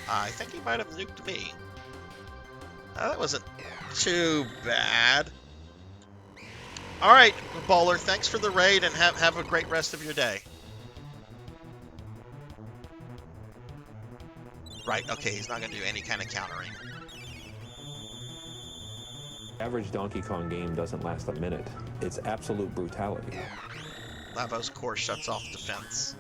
I think he might have nuked me. That wasn't too bad. Alright, Bowler, thanks for the raid and have a great rest of your day. Right, okay, he's not going to do any kind of countering. Average Donkey Kong game doesn't last a minute. It's absolute brutality. Lavos core shuts off defense.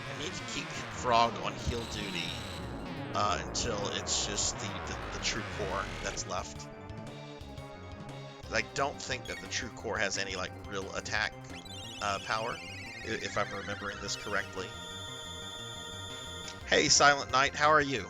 I need to keep Frog on heal duty until it's just the true core that's left. I don't think that the true core has any like real attack power, if I'm remembering this correctly. Hey, Silent Knight, how are you?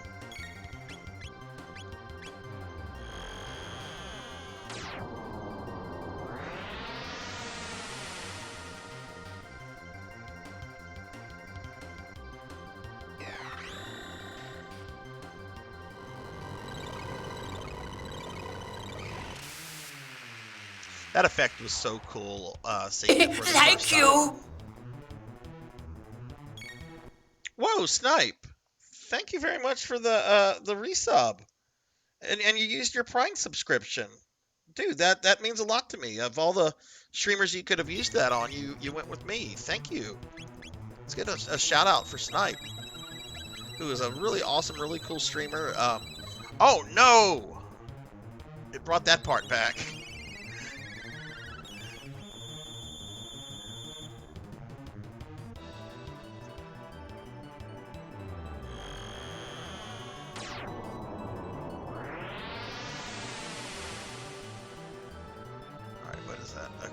That effect was so cool. Seeing it for the first time. Whoa, Snipe! Thank you very much for the resub, and you used your Prime subscription, dude. That means a lot to me. Of all the streamers you could have used that on, you went with me. Thank you. Let's get a shout out for Snipe, who is a really awesome, really cool streamer. Oh no! It brought that part back.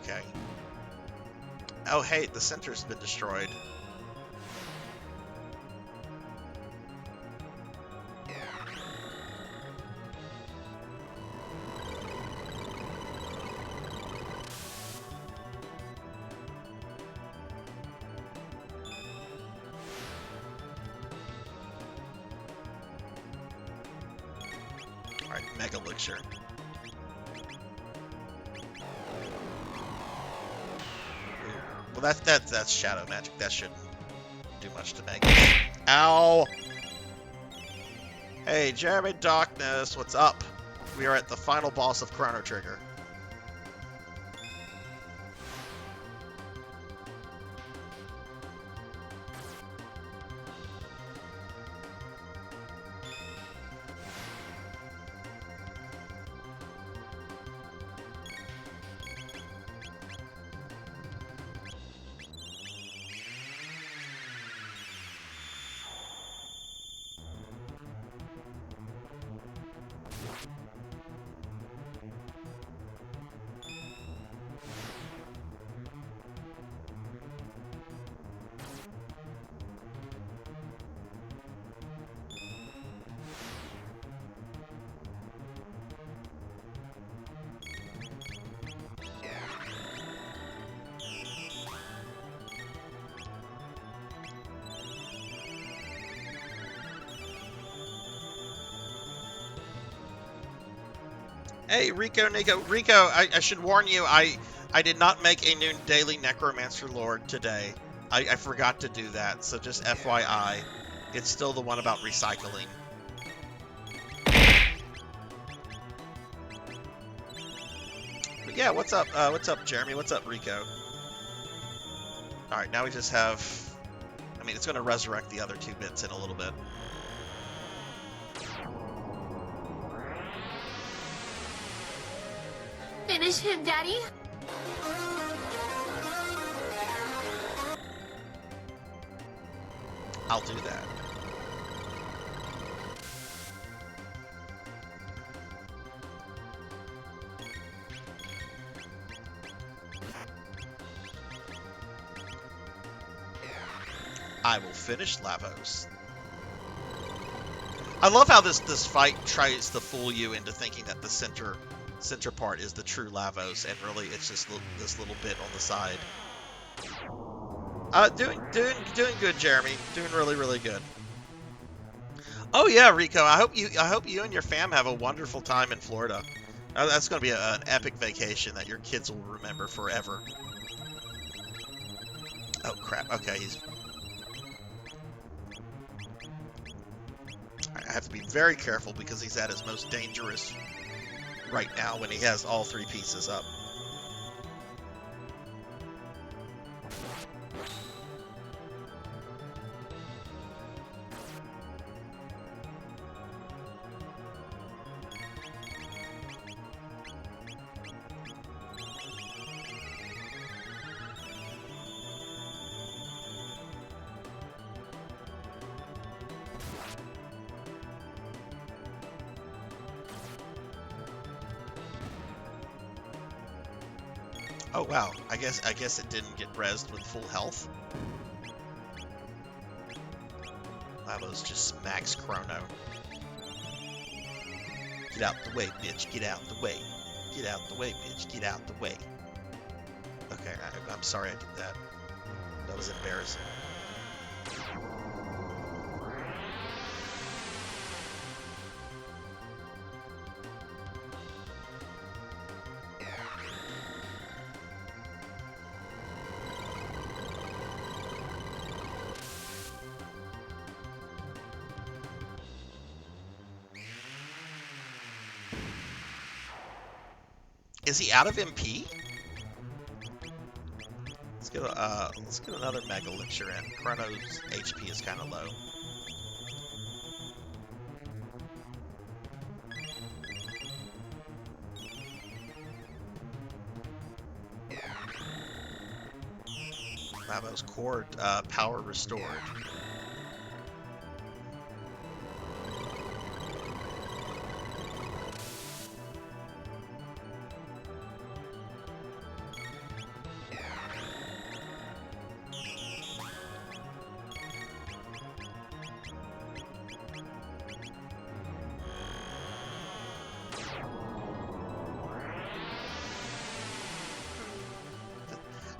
Okay. Oh, hey, the center's been destroyed. Alright, Mega Elixir. Well, that's shadow magic. That shouldn't do much to Mega. Ow! Hey, Jeremy Darkness, what's up? We are at the final boss of Chrono Trigger. Hey, Rico, Nico. Rico, I should warn you, I did not make a new daily Necromancer Lord today. I forgot to do that, so just FYI. It's still the one about recycling. But yeah, what's up, Jeremy? What's up, Rico? Alright, now we just have... I mean, it's going to resurrect the other 2 bits in a little bit. Finish him, Daddy. I'll do that. I will finish Lavos. I love how this fight tries to fool you into thinking that the center part is the true Lavos, and really it's just this little bit on the side. Doing good, Jeremy. Doing really, really good. Oh yeah, Rico. I hope you and your fam have a wonderful time in Florida. That's going to be an epic vacation that your kids will remember forever. Oh crap. Okay, I have to be very careful because he's at his most dangerous right now when he has all 3 pieces up. Oh wow, I guess it didn't get rezzed with full health. That was just max Chrono. Get out the way, bitch. Get out the way. Get out the way, bitch. Get out the way. Okay, I'm sorry I did that. That was embarrassing. Is he out of MP? Let's get another Mega Elixir in. Chrono's HP is kind of low. Lavos core power restored.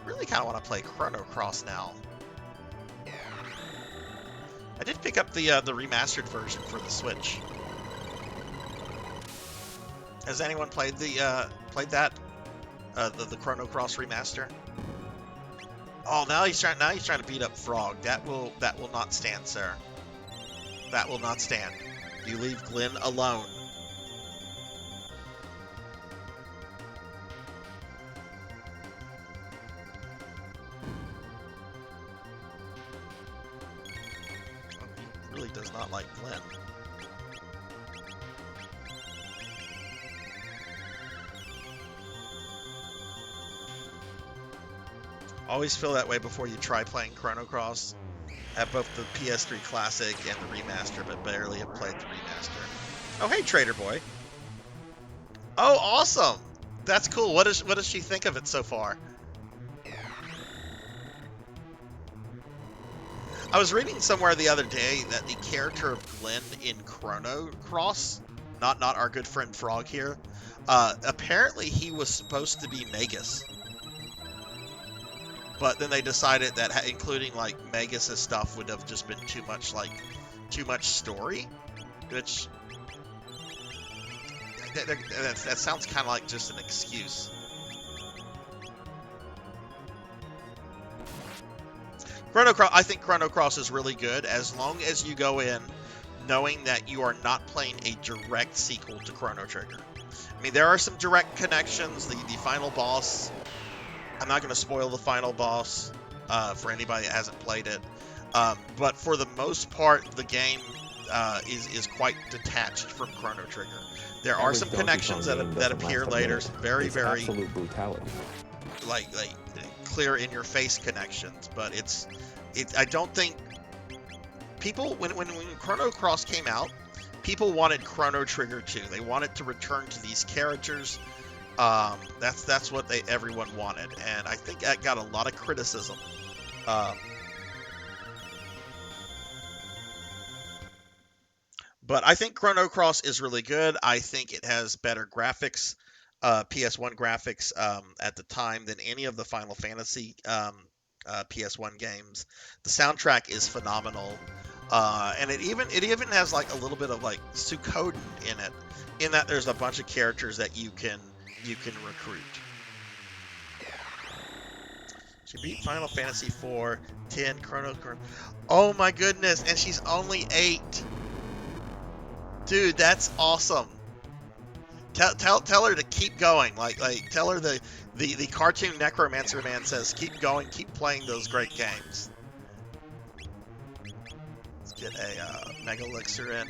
Really kind of want to play Chrono Cross now. I did pick up the remastered version for the Switch. Has anyone played the the Chrono Cross remaster? Oh, now he's trying to beat up Frog. That will not stand, sir. That will not stand. You leave Glenn alone. Really does not like Glenn. Always feel that way before you try playing Chrono Cross. Have both the PS3 Classic and the remaster, but barely have played the remaster. Oh, hey, Trader Boy. Oh, awesome! That's cool. What does she think of it so far? I was reading somewhere the other day that the character of Glenn in Chrono Cross, not our good friend Frog here, apparently he was supposed to be Magus. But then they decided that including like Magus' stuff would have just been too much story, which that sounds kind of like just an excuse. Chrono Cross, I think Chrono Cross is really good as long as you go in knowing that you are not playing a direct sequel to Chrono Trigger. I mean, there are some direct connections. The final boss, I'm not going to spoil the final boss for anybody that hasn't played it. But for the most part, the game is quite detached from Chrono Trigger. There are some connections that appear later, some very absolute brutality. like clear in your face connections, but I don't think people when Chrono Cross came out, people wanted Chrono Trigger 2. They wanted to return to these characters. That's what everyone wanted, and I think that got a lot of criticism. But I think Chrono Cross is really good. I think it has better graphics, PS1 graphics at the time than any of the Final Fantasy PS1 games. The soundtrack is phenomenal, and it even has like a little bit of like Suikoden in it, in that there's a bunch of characters that you can recruit. She beat Final Fantasy 4, 10, Chrono. Oh my goodness, and she's only 8. Dude, that's awesome. Tell her to keep going. Like tell her the cartoon Necromancer Man says, keep going, keep playing those great games. Let's get a Mega Elixir in.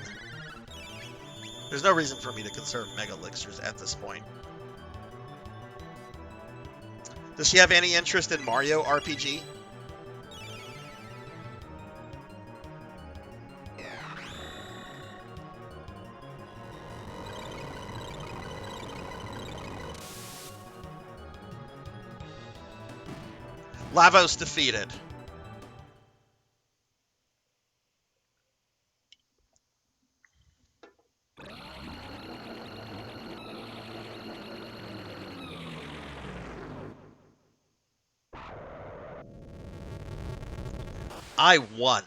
There's no reason for me to conserve Mega Elixirs at this point. Does she have any interest in Mario RPG? Lavos defeated. I won.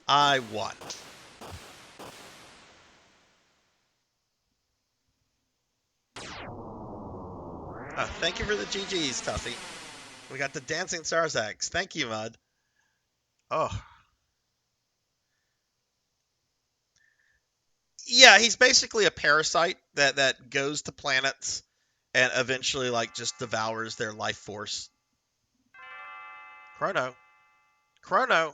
I won. Thank you for the GGs, Tuffy. We got the dancing Sarzacs. Thank you, Mud. Oh. Yeah, he's basically a parasite that goes to planets and eventually like just devours their life force. Chrono. Chrono.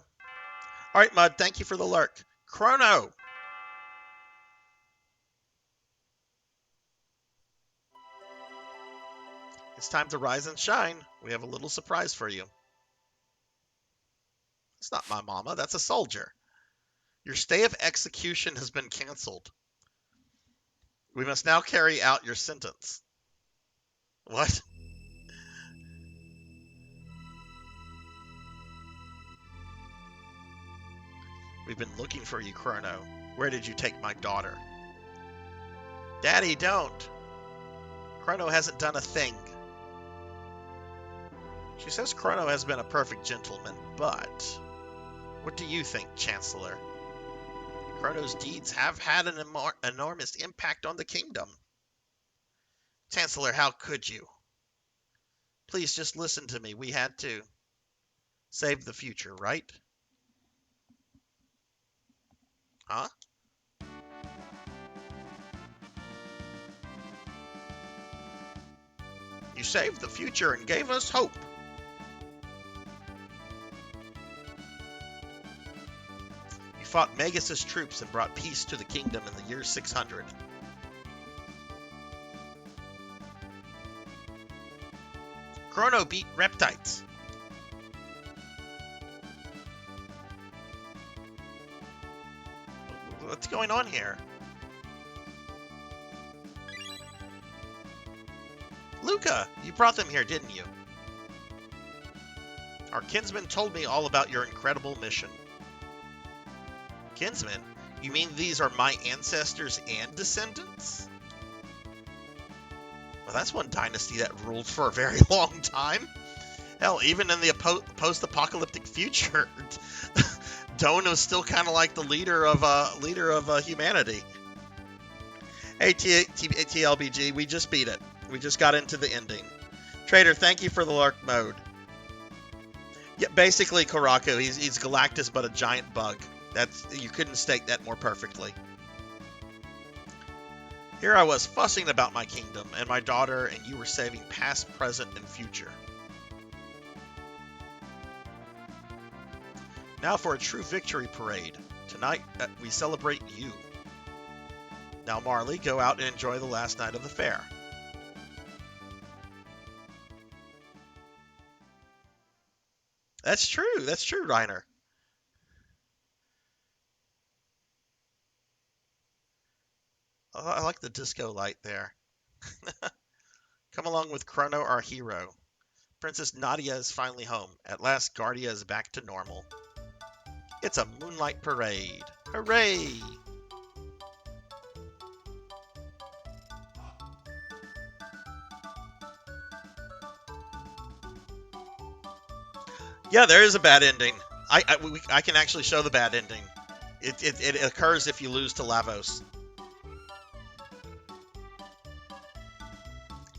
All right, Mud, thank you for the lurk. Chrono. It's time to rise and shine. We have a little surprise for you. It's not my mama. That's a soldier. Your stay of execution has been canceled. We must now carry out your sentence. What? We've been looking for you, Chrono. Where did you take my daughter? Daddy, don't. Chrono hasn't done a thing. She says Chrono has been a perfect gentleman, but what do you think, Chancellor? Chrono's deeds have had an enormous impact on the kingdom. Chancellor, how could you? Please just listen to me. We had to save the future, right? Huh? You saved the future and gave us hope. You fought Magus' troops and brought peace to the kingdom in the year 600. Chrono beat Reptites. What's going on here? Luca, you brought them here, didn't you? Our kinsman told me all about your incredible mission. Kinsman? You mean these are my ancestors and descendants? Well, that's one dynasty that ruled for a very long time. Hell, even in the post-apocalyptic future, Doan was still kind of like the leader of humanity. Hey, TLBG, we just beat it. We just got into the ending. Trader, thank you for the Lark mode. Yeah, basically, Karaku, he's Galactus, but a giant bug. You couldn't state that more perfectly. Here I was fussing about my kingdom and my daughter, and you were saving past, present, and future. Now for a true victory parade. Tonight, we celebrate you. Now, Marley, go out and enjoy the last night of the fair. That's true, Reiner. Oh, I like the disco light there. Come along with Chrono, our hero. Princess Nadia is finally home. At last, Guardia is back to normal. It's a moonlight parade. Hooray! Yeah, there is a bad ending. I can actually show the bad ending. It occurs if you lose to Lavos.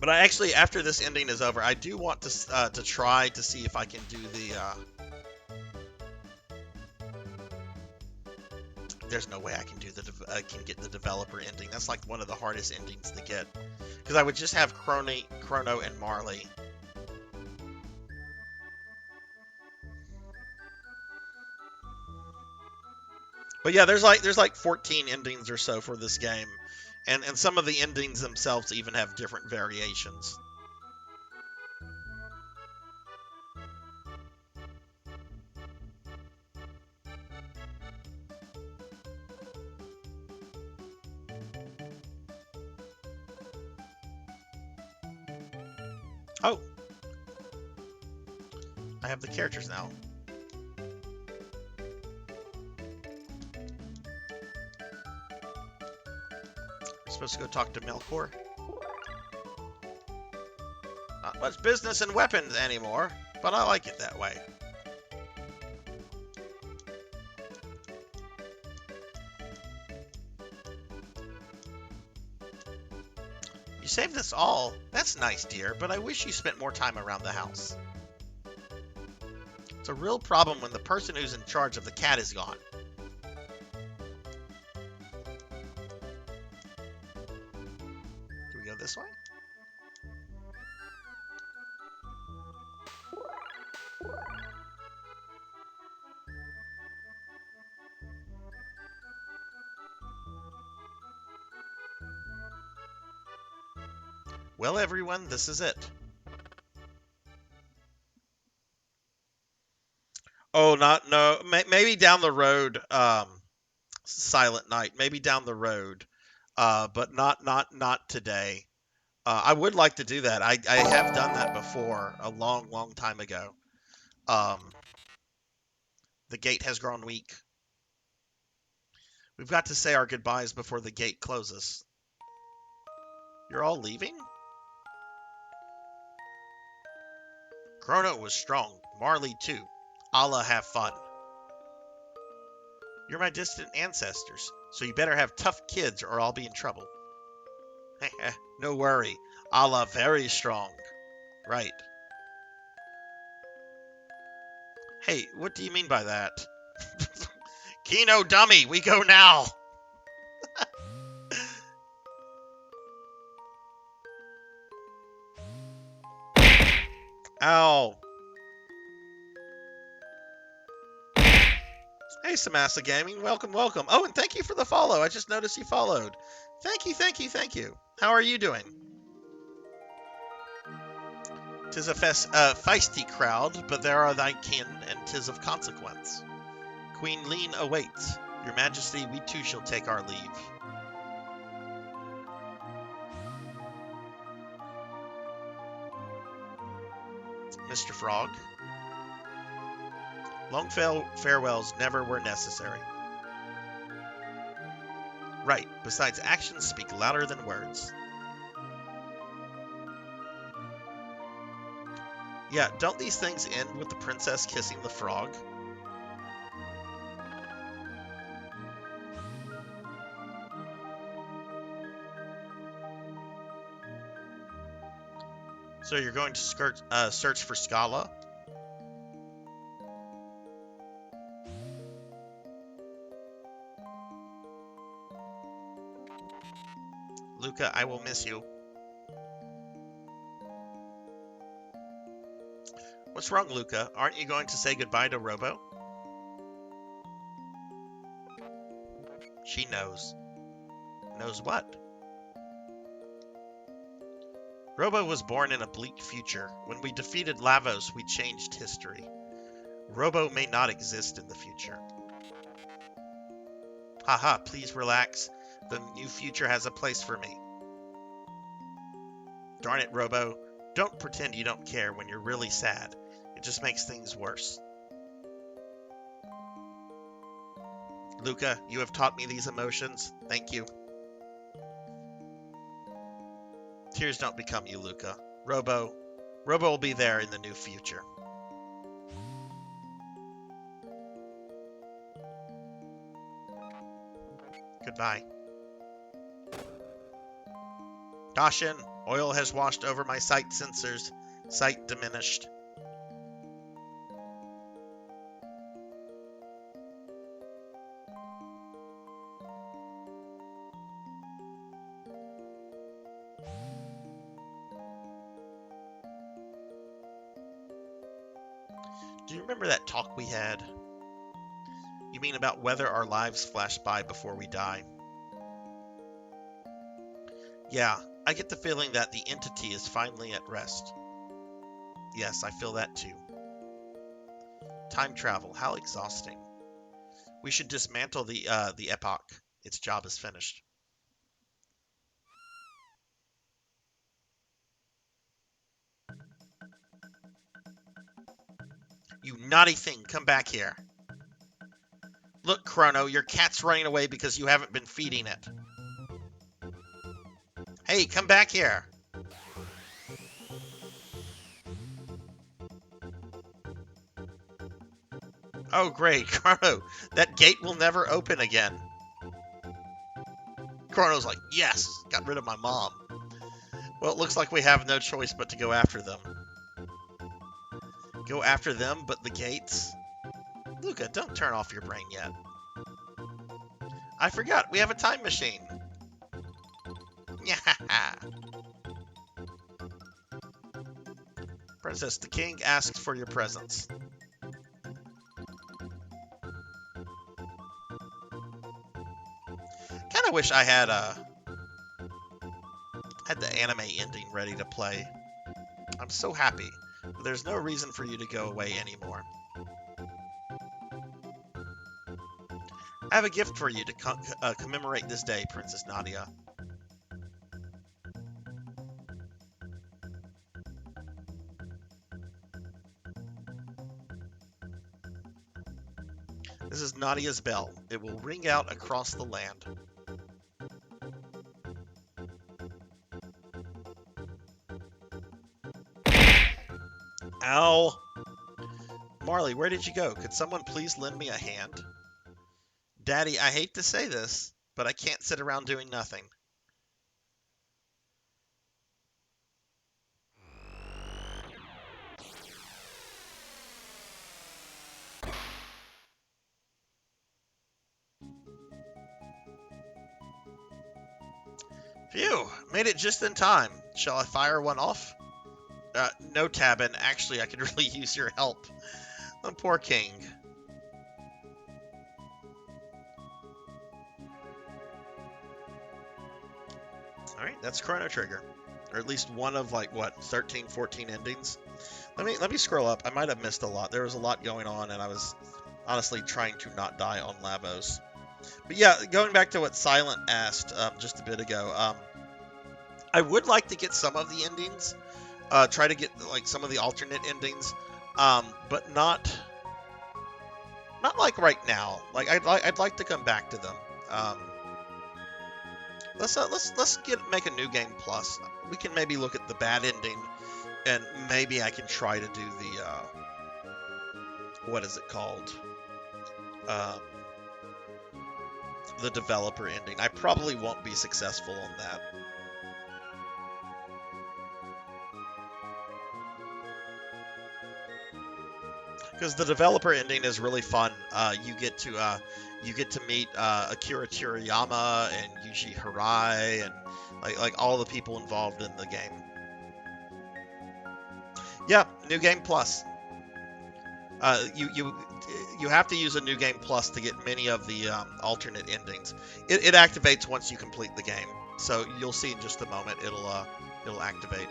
But I actually, after this ending is over, I do want to try to see if I can do the. There's no way I can do I can get the developer ending. That's like one of the hardest endings to get, because I would just have Chrono, and Marley. But yeah, there's like 14 endings or so for this game, and some of the endings themselves even have different variations. Oh, I have the characters now. We're supposed to go talk to Melkor. Not much business and weapons anymore, but I like it that way. You saved us all. That's nice, dear, but I wish you spent more time around the house. It's a real problem when the person who's in charge of the cat is gone. Do we go this way? Well, everyone, this is it. Oh, no. Maybe down the road, Silent Night. Maybe down the road, but not today. I would like to do that. I have done that before, a long time ago. The gate has grown weak. We've got to say our goodbyes before the gate closes. You're all leaving? Chrono was strong. Marley, too. Allah have fun. You're my distant ancestors, so you better have tough kids or I'll be in trouble. No worry. Allah very strong. Right. Hey, what do you mean by that? Kino dummy, we go now. Ow. Hey, Samasa Gaming, welcome. Oh, and thank you for the follow. I just noticed you followed. Thank you. How are you doing? 'Tis a feisty crowd, but there are thy kin, and 'tis of consequence. Queen Lean awaits. Your Majesty, we too shall take our leave. Mr. Frog. Long farewells never were necessary. Right, besides actions speak louder than words. Yeah, don't these things end with the princess kissing the frog? So you're going to search for Scala? Luca, I will miss you. What's wrong, Luca? Aren't you going to say goodbye to Robo? She knows. Knows what? Robo was born in a bleak future. When we defeated Lavos, we changed history. Robo may not exist in the future. Haha, please relax. The new future has a place for me. Darn it, Robo. Don't pretend you don't care when you're really sad. It just makes things worse. Luca, you have taught me these emotions. Thank you. Tears don't become you, Luca. Robo will be there in the new future. Goodbye. Caution! Oil has washed over my sight sensors. Sight diminished. Do you remember that talk we had? You mean about whether our lives flash by before we die? Yeah, I get the feeling that the entity is finally at rest. Yes, I feel that too. Time travel, how exhausting. We should dismantle the epoch. Its job is finished. You naughty thing, come back here. Look, Chrono, your cat's running away because you haven't been feeding it. Hey, come back here. Oh, great, Chrono, that gate will never open again. Chrono's like, yes, got rid of my mom. Well, it looks like we have no choice but to go after them. Go after them, but the gates? Luca, don't turn off your brain yet. I forgot, we have a time machine. Yeah. Princess, the king asks for your presence. Kind of wish I had the anime ending ready to play. I'm so happy. There's no reason for you to go away anymore. I have a gift for you to commemorate this day, Princess Nadia. This is Nadia's bell. It will ring out across the land. Ow! Marley, where did you go? Could someone please lend me a hand? Daddy, I hate to say this, but I can't sit around doing nothing. Phew, made it just in time. Shall I fire one off? No, Tabin. Actually, I could really use your help. The poor king. Alright, that's Chrono Trigger. Or at least one of, like, what, 13, 14 endings? Let me scroll up. I might have missed a lot. There was a lot going on, and I was honestly trying to not die on Lavos. But yeah, going back to what Silent asked just a bit ago, I would like to get some of the endings. Try to get like some of the alternate endings, but not like right now. Like I'd like to come back to them. Let's make a new game plus. We can maybe look at the bad ending, and maybe I can try to do the what is it called? The developer ending. I probably won't be successful on that. Because the developer ending is really fun. You get to meet Akira Toriyama and Yuji Harai and like all the people involved in the game. Yeah, New Game Plus. You have to use a New Game Plus to get many of the alternate endings. It activates once you complete the game, so you'll see in just a moment. It'll activate.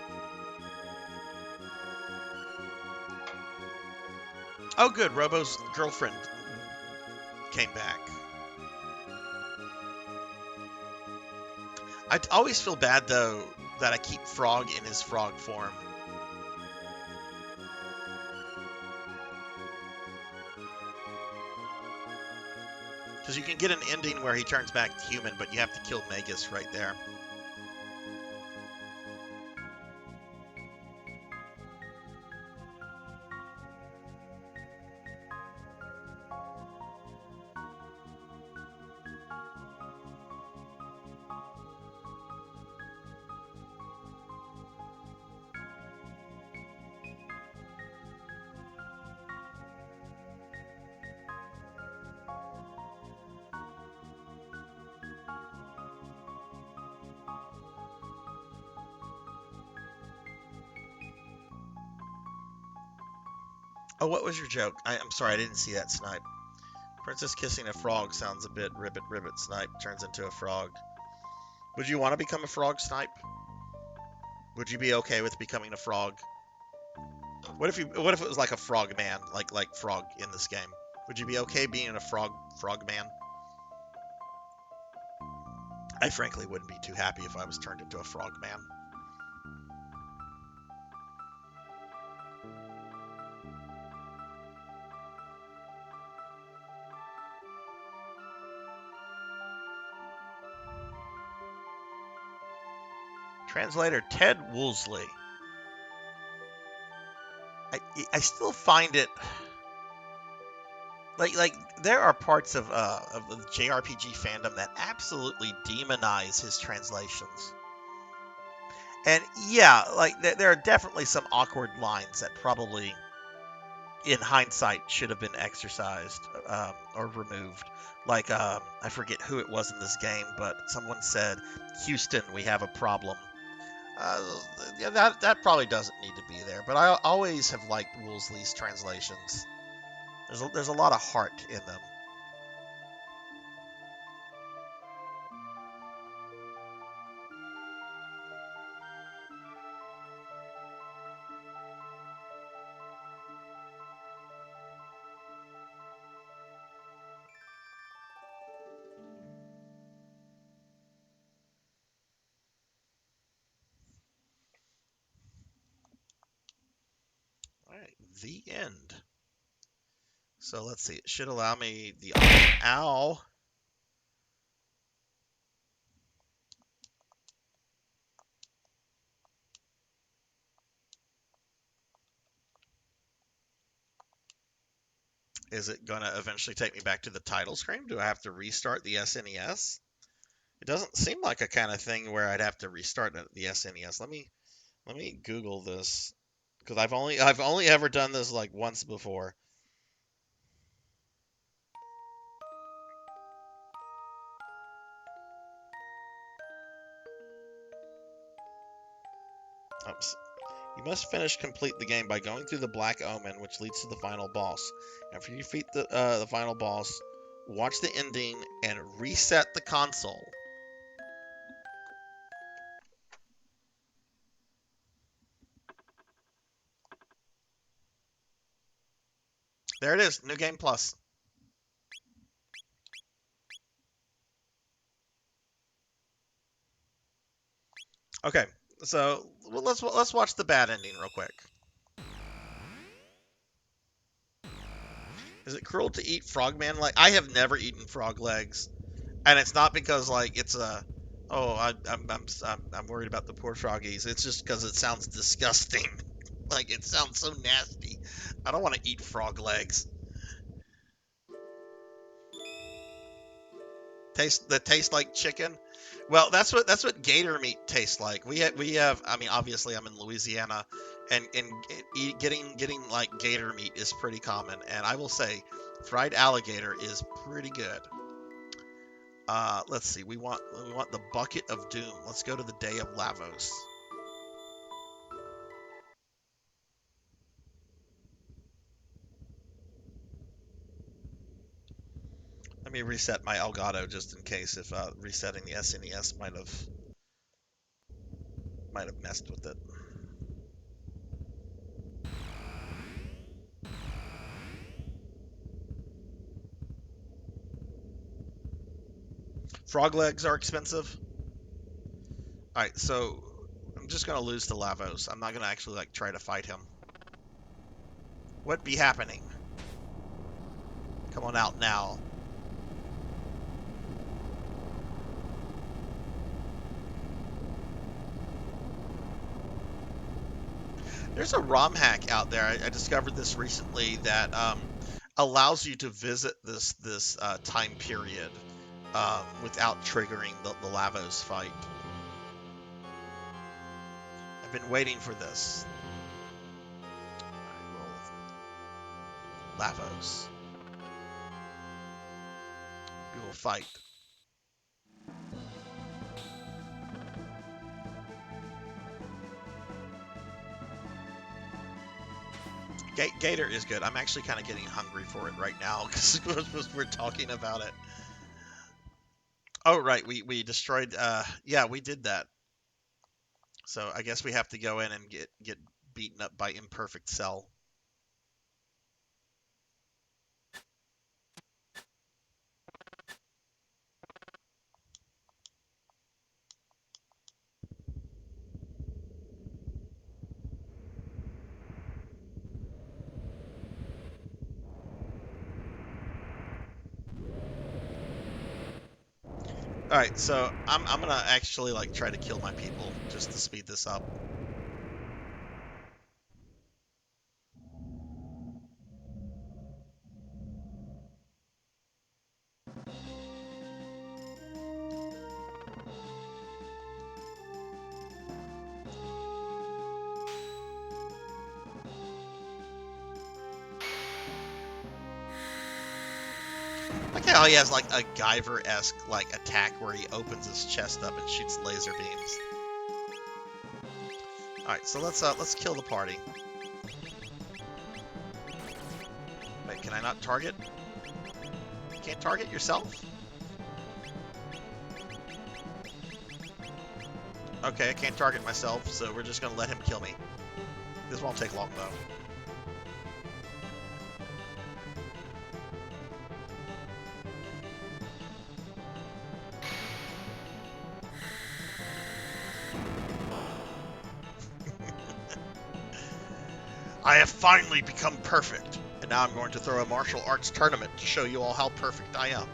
Oh, good. Robo's girlfriend came back. I always feel bad though that I keep Frog in his frog form. Because you can get an ending where he turns back human, but you have to kill Magus right there. Oh, what was your joke? I'm sorry, I didn't see that, Snipe. Princess kissing a frog sounds a bit ribbit. Snipe turns into a frog. Would you want to become a frog, Snipe? Would you be okay with becoming a frog? What if it was like a frog man, like Frog in this game? Would you be okay being a frog man? I frankly wouldn't be too happy if I was turned into a frog man. Translator Ted Woolsey. I still find it like there are parts of the JRPG fandom that absolutely demonize his translations. And yeah, like there are definitely some awkward lines that probably in hindsight should have been exercised or removed. Like I forget who it was in this game, but someone said, "Houston, we have a problem." Yeah, that probably doesn't need to be there. But I always have liked Woolsey's translations. There's a lot of heart in them. All right, the end. So let's see. It should allow me the ow. Is it going to eventually take me back to the title screen? Do I have to restart the SNES? It doesn't seem like a kind of thing where I'd have to restart the SNES. Let me Google this because I've only ever done this like once before. Oops. You must complete the game by going through the Black Omen, which leads to the final boss. After you defeat the final boss, watch the ending and reset the console. There it is, New Game Plus. Okay, so let's watch the bad ending real quick. Is it cruel to eat frogman leg? I have never eaten frog legs, and it's not because like it's a I'm worried about the poor froggies. It's just because it sounds disgusting. Like it sounds so nasty. I don't want to eat frog legs. Taste like chicken. Well, that's what gator meat tastes like. We have I mean obviously I'm in Louisiana and getting like gator meat is pretty common. And I will say, fried alligator is pretty good. Let's see. We want the bucket of doom. Let's go to the day of Lavos. Let me reset my Elgato just in case if resetting the SNES might have messed with it. Frog legs are expensive. Alright, so I'm just gonna lose to Lavos. I'm not gonna actually like try to fight him. What be happening? Come on out now. There's a ROM hack out there. I discovered this recently that allows you to visit this time period without triggering the Lavos fight. I've been waiting for this. Lavos. We will fight. Gator is good. I'm actually kind of getting hungry for it right now because we're talking about it. Oh, right. We destroyed... yeah, we did that. So I guess we have to go in and get beaten up by Imperfect Cell. Alright, so I'm gonna actually like try to kill my people just to speed this up. I like how he has like a Guyver-esque like attack where he opens his chest up and shoots laser beams. Alright, so let's kill the party. Wait, can I not target? You can't target yourself? Okay, I can't target myself, so we're just gonna let him kill me. This won't take long though. I have finally become perfect, and now I'm going to throw a martial arts tournament to show you all how perfect I am.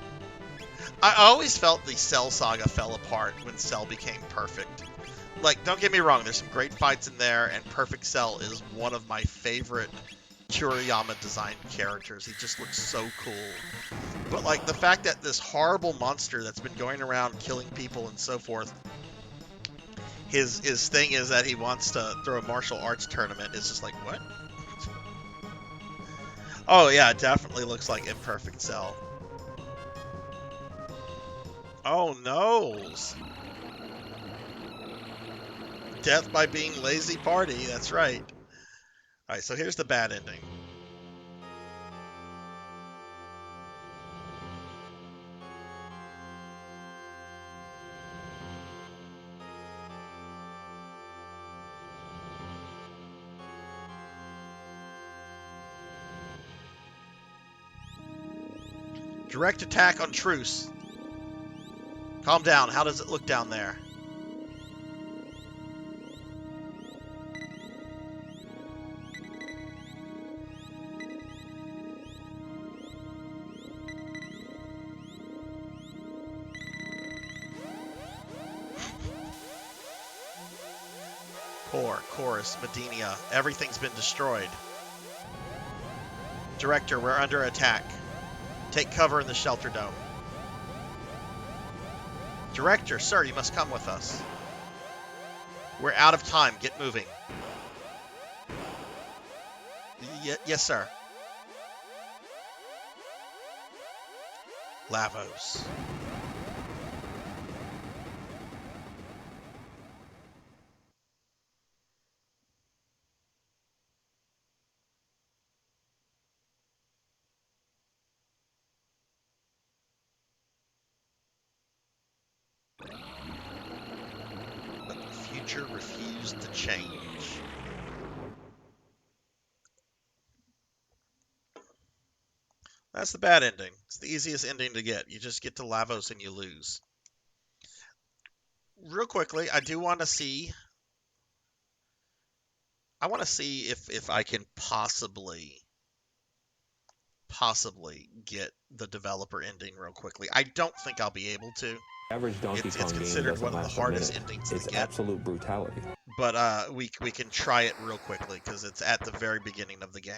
I always felt the Cell saga fell apart when Cell became perfect. Like, don't get me wrong, there's some great fights in there, and Perfect Cell is one of my favorite Kuriyama designed characters. He just looks so cool. But like, the fact that this horrible monster that's been going around killing people and so forth, his thing is that he wants to throw a martial arts tournament, is just like, what? Oh yeah, it definitely looks like Imperfect Cell. Oh no! Death by being lazy party, that's right. Alright, so here's the bad ending. Direct attack on truce. Calm down. How does it look down there? Chorus, Medina. Everything's been destroyed. Director, we're under attack. Take cover in the shelter dome. Director, sir, you must come with us. We're out of time. Get moving. Yes, sir. Lavos. But the future refused to change. That's the bad ending. It's the easiest ending to get. You just get to Lavos and you lose. Real quickly, I do want to see. I want to see if I can possibly get the developer ending real quickly. I don't think I'll be able to. Average Donkey It's Kong game considered doesn't one of the last a hardest minute. endings to It's get. absolute brutality. But we can try it real quickly because it's at the very beginning of the game.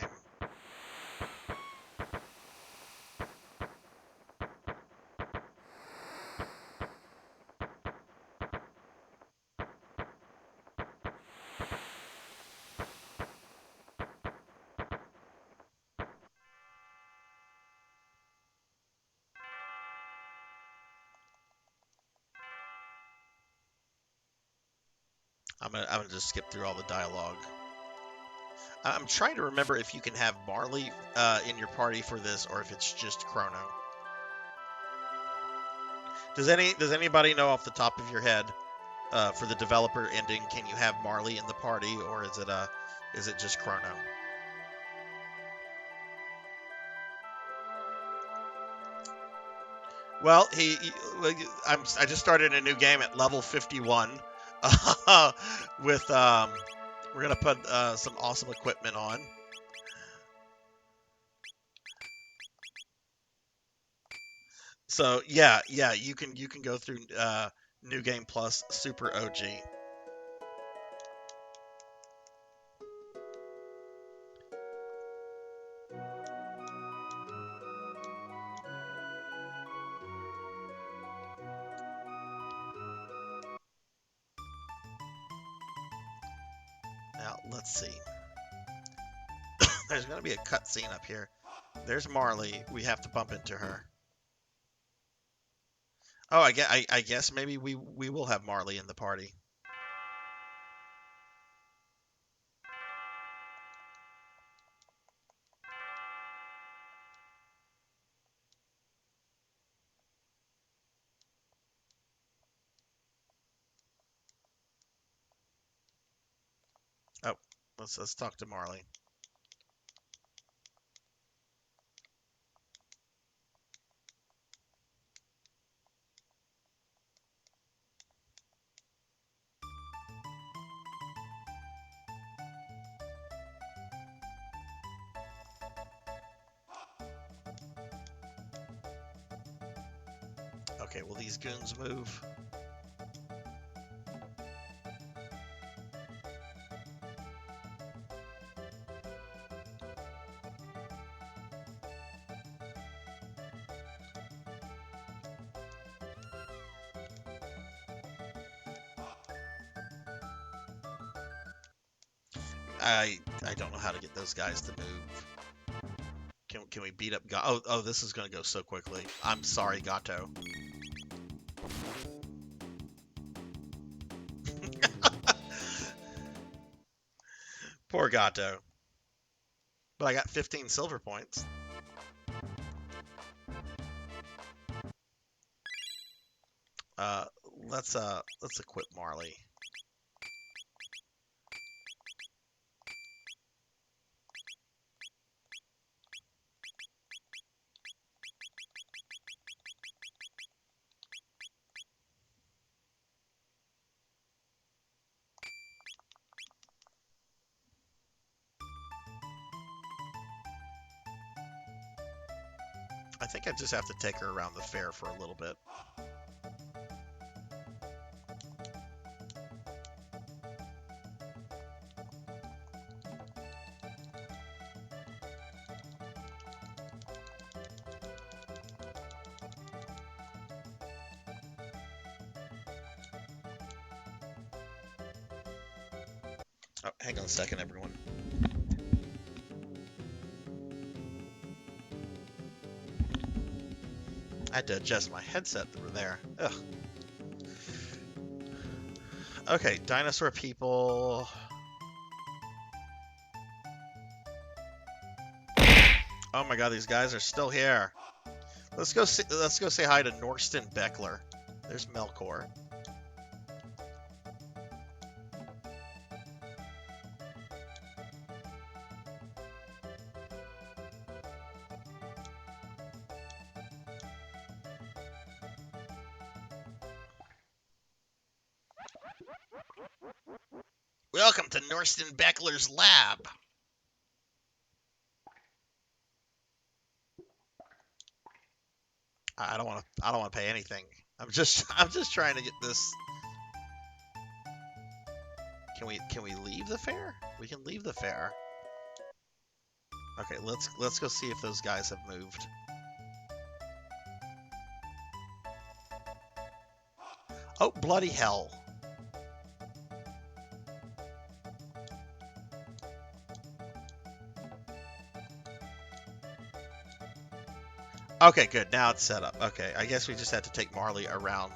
I'm gonna just skip through all the dialogue. I'm trying to remember if you can have Marley in your party for this or if it's just Chrono. Does anybody know off the top of your head for the developer ending? Can you have Marley in the party or is it just Chrono? Well, I just started a new game at level 51 with we're gonna put some awesome equipment on. So yeah, you can go through New Game Plus Super OG. Now let's see. There's gonna be a cutscene up here. There's Marley. We have to bump into her. Oh, I guess maybe we will have Marley in the party. Oh, let's talk to Marley. Okay, will these goons move? I don't know how to get those guys to move. Can we beat up oh, this is gonna go so quickly. I'm sorry, Gato. Poor Gato. But I got 15 silver points. Uh, let's equip Marley. I think I just have to take her around the fair for a little bit. Oh, hang on a second, everyone. I had to adjust my headset through there. Ugh. Okay, dinosaur people. Oh my god, these guys are still here. Let's go say hi to Norston Beckler. There's Melkor. Welcome to Norston Beckler's lab. I don't want to pay anything. I'm just trying to get this. Can we leave the fair? We can leave the fair. Okay, let's go see if those guys have moved. Oh, bloody hell. Okay, good. Now it's set up. Okay, I guess we just had to take Marley around.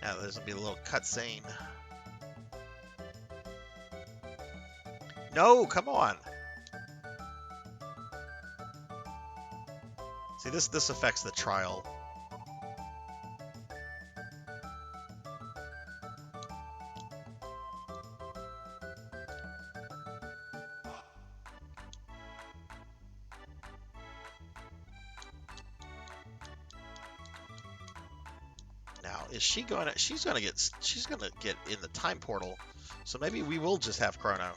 Now there's gonna be a little cutscene. No, come on. See, this affects the trial. Now, is she going to? She's gonna get in the time portal. So maybe we will just have Chrono.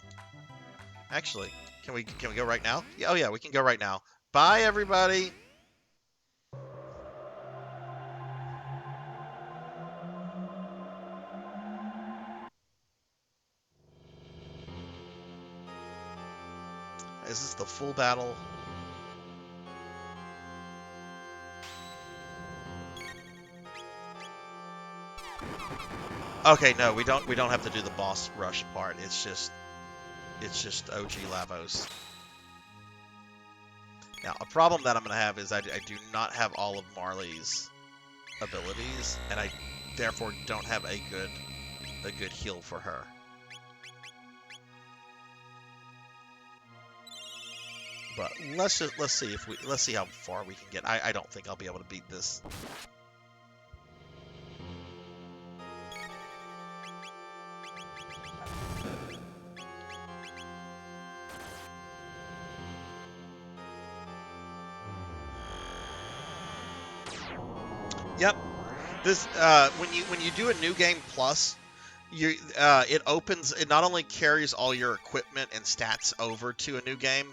Actually, can we go right now? Yeah, oh yeah, we can go right now. Bye, everybody. Is this the full battle? Okay, no, we don't have to do the boss rush part. It's just OG Lavos. Now, a problem that I'm going to have is I do not have all of Marley's abilities, and I therefore don't have a good heal for her. But let's see how far we can get. I don't think I'll be able to beat this. Yep. This when you do a new game plus, it not only carries all your equipment and stats over to a new game,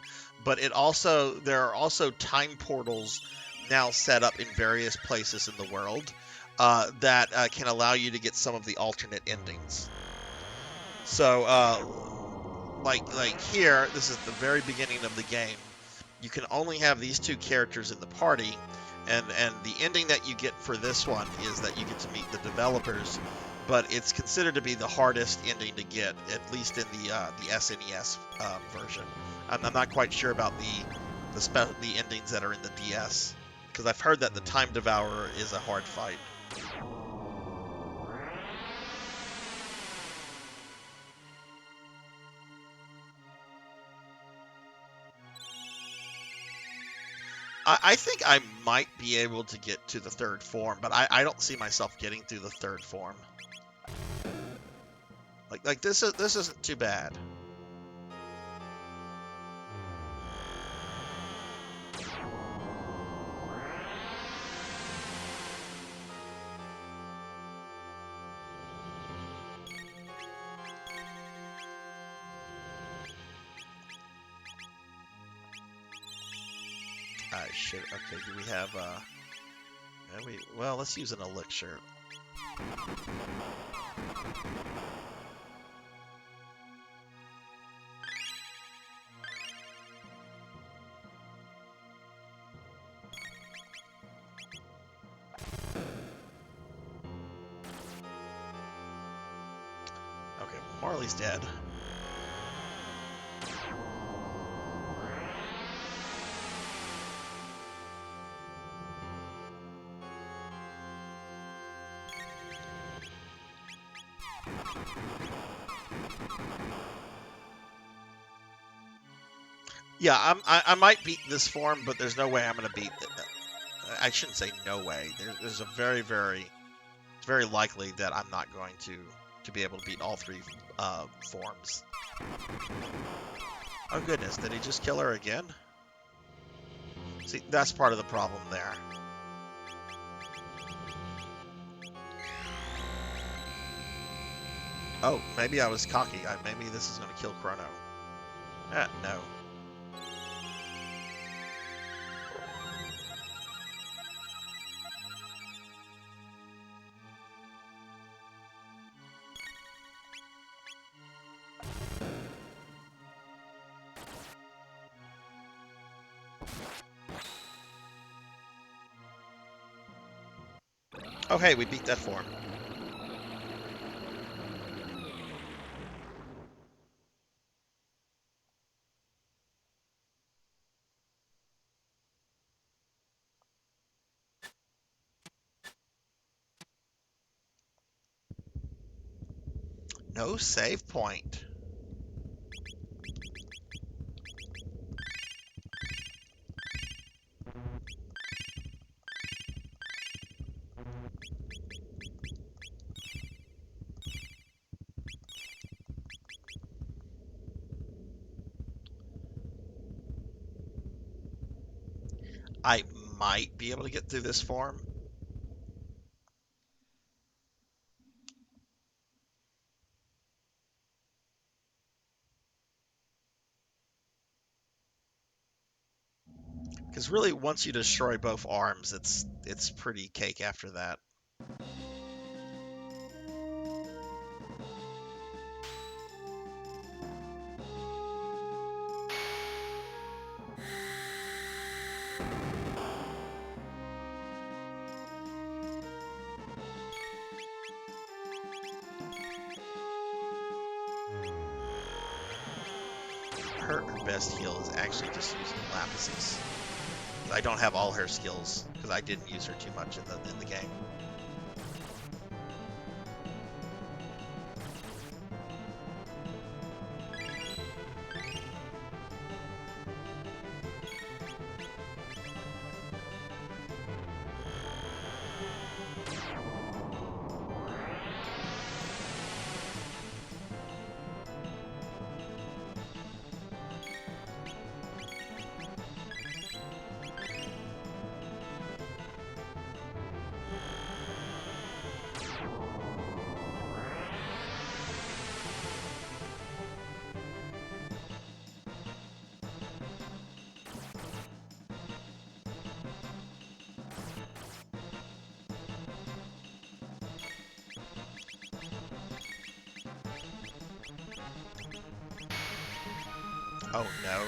but there are also time portals now set up in various places in the world that can allow you to get some of the alternate endings. So like here, this is the very beginning of the game. You can only have these two characters in the party. And the ending that you get for this one is that you get to meet the developers, but it's considered to be the hardest ending to get, at least in the SNES version. I'm not quite sure about the endings that are in the DS, because I've heard that the Time Devourer is a hard fight. I think I might be able to get to the third form, but I don't see myself getting through the third form. Like this isn't too bad. Okay, do we have well, let's use an elixir. Okay, Marley's dead. Yeah, I might beat this form, but there's no way I'm going to beat it. I shouldn't say no way. There's a it's very likely that I'm not going to be able to beat all three forms. Oh goodness, did he just kill her again? See, that's part of the problem there. Oh, maybe I was cocky. Maybe this is going to kill Chrono. No. Oh, hey, we beat that form. No save point. I might be able to get through this form. Because really, once you destroy both arms, it's pretty cake after that. Her best heal is actually just using Lapises. I don't have all her skills because I didn't use her too much in the game. Oh no.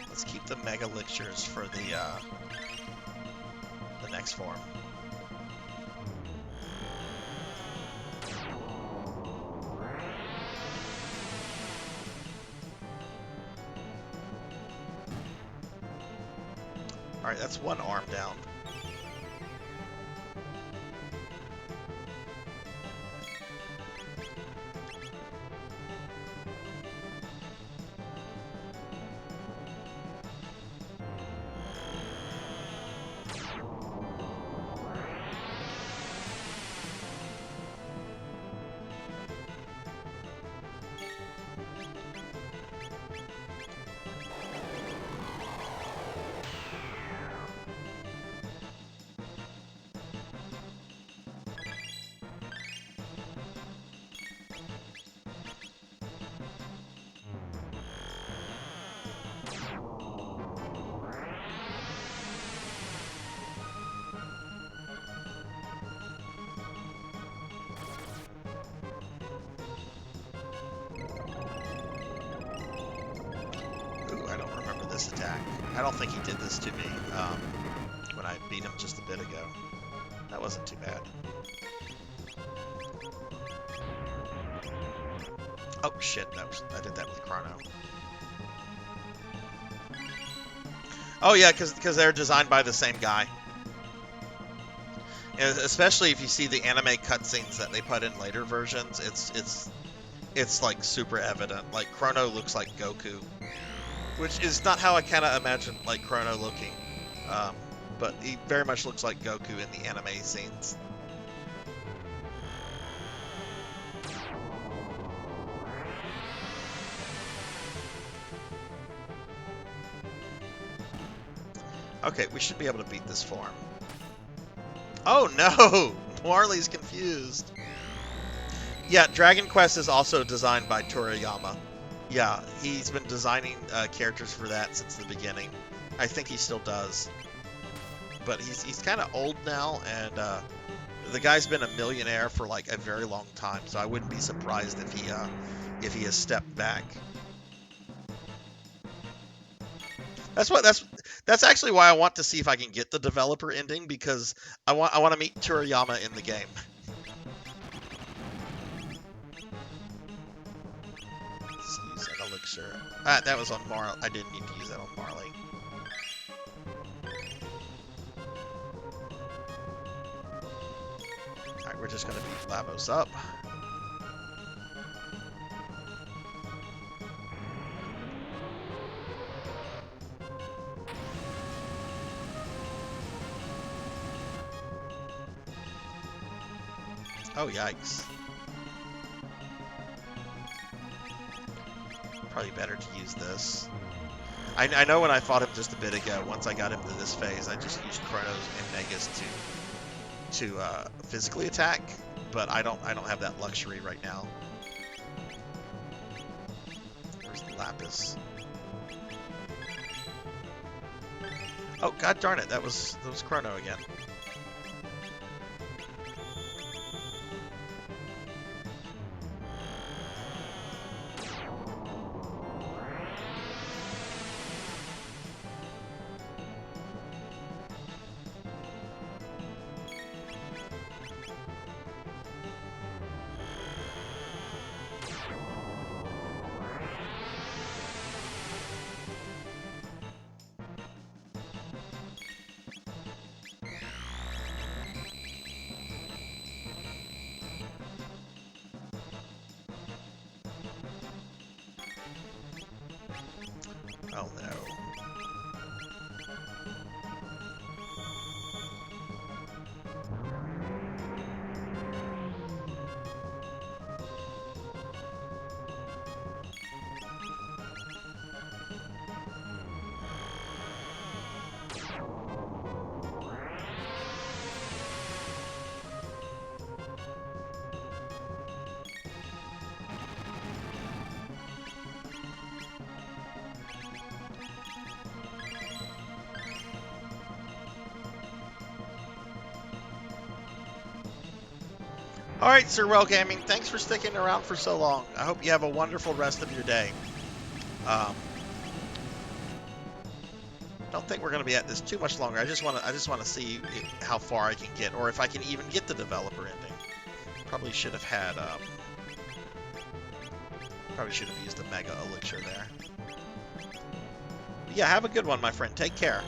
Let's keep the Mega Elixirs for the next form. Alright, that's one arm down. this attack. I don't think he did this to me when I beat him just a bit ago. That wasn't too bad. Oh shit, I did that with Chrono. Oh yeah, because they're designed by the same guy. And especially if you see the anime cutscenes that they put in later versions, it's like super evident. Like Chrono looks like Goku, which is not how I kind of imagine like Chrono looking, but he very much looks like Goku in the anime scenes. Okay, we should be able to beat this form. Oh no! Marley's confused. Yeah, Dragon Quest is also designed by Toriyama. Yeah, he's been designing characters for that since the beginning. I think he still does. But he's kind of old now, and the guy's been a millionaire for like a very long time, so I wouldn't be surprised if he has stepped back. That's actually why I want to see if I can get the developer ending, because I want to meet Toriyama in the game. Let's use that elixir. That was on Marley. I didn't need to use that on Marley. Alright, we're just gonna beat Lavos up. Oh, yikes. Probably better to use this. I know when I fought him just a bit ago, once I got him to this phase, I just used Chronos and Megas to physically attack, but I don't have that luxury right now. Where's the Lapis? Oh, god darn it, that was Chrono again. Oh no. Alright, Sir Well Gaming, thanks for sticking around for so long. I hope you have a wonderful rest of your day. Don't think we're going to be at this too much longer. I just want to see how far I can get, or if I can even get the developer ending. Probably should have had probably should have used the Mega Elixir there. But yeah, have a good one, my friend. Take care.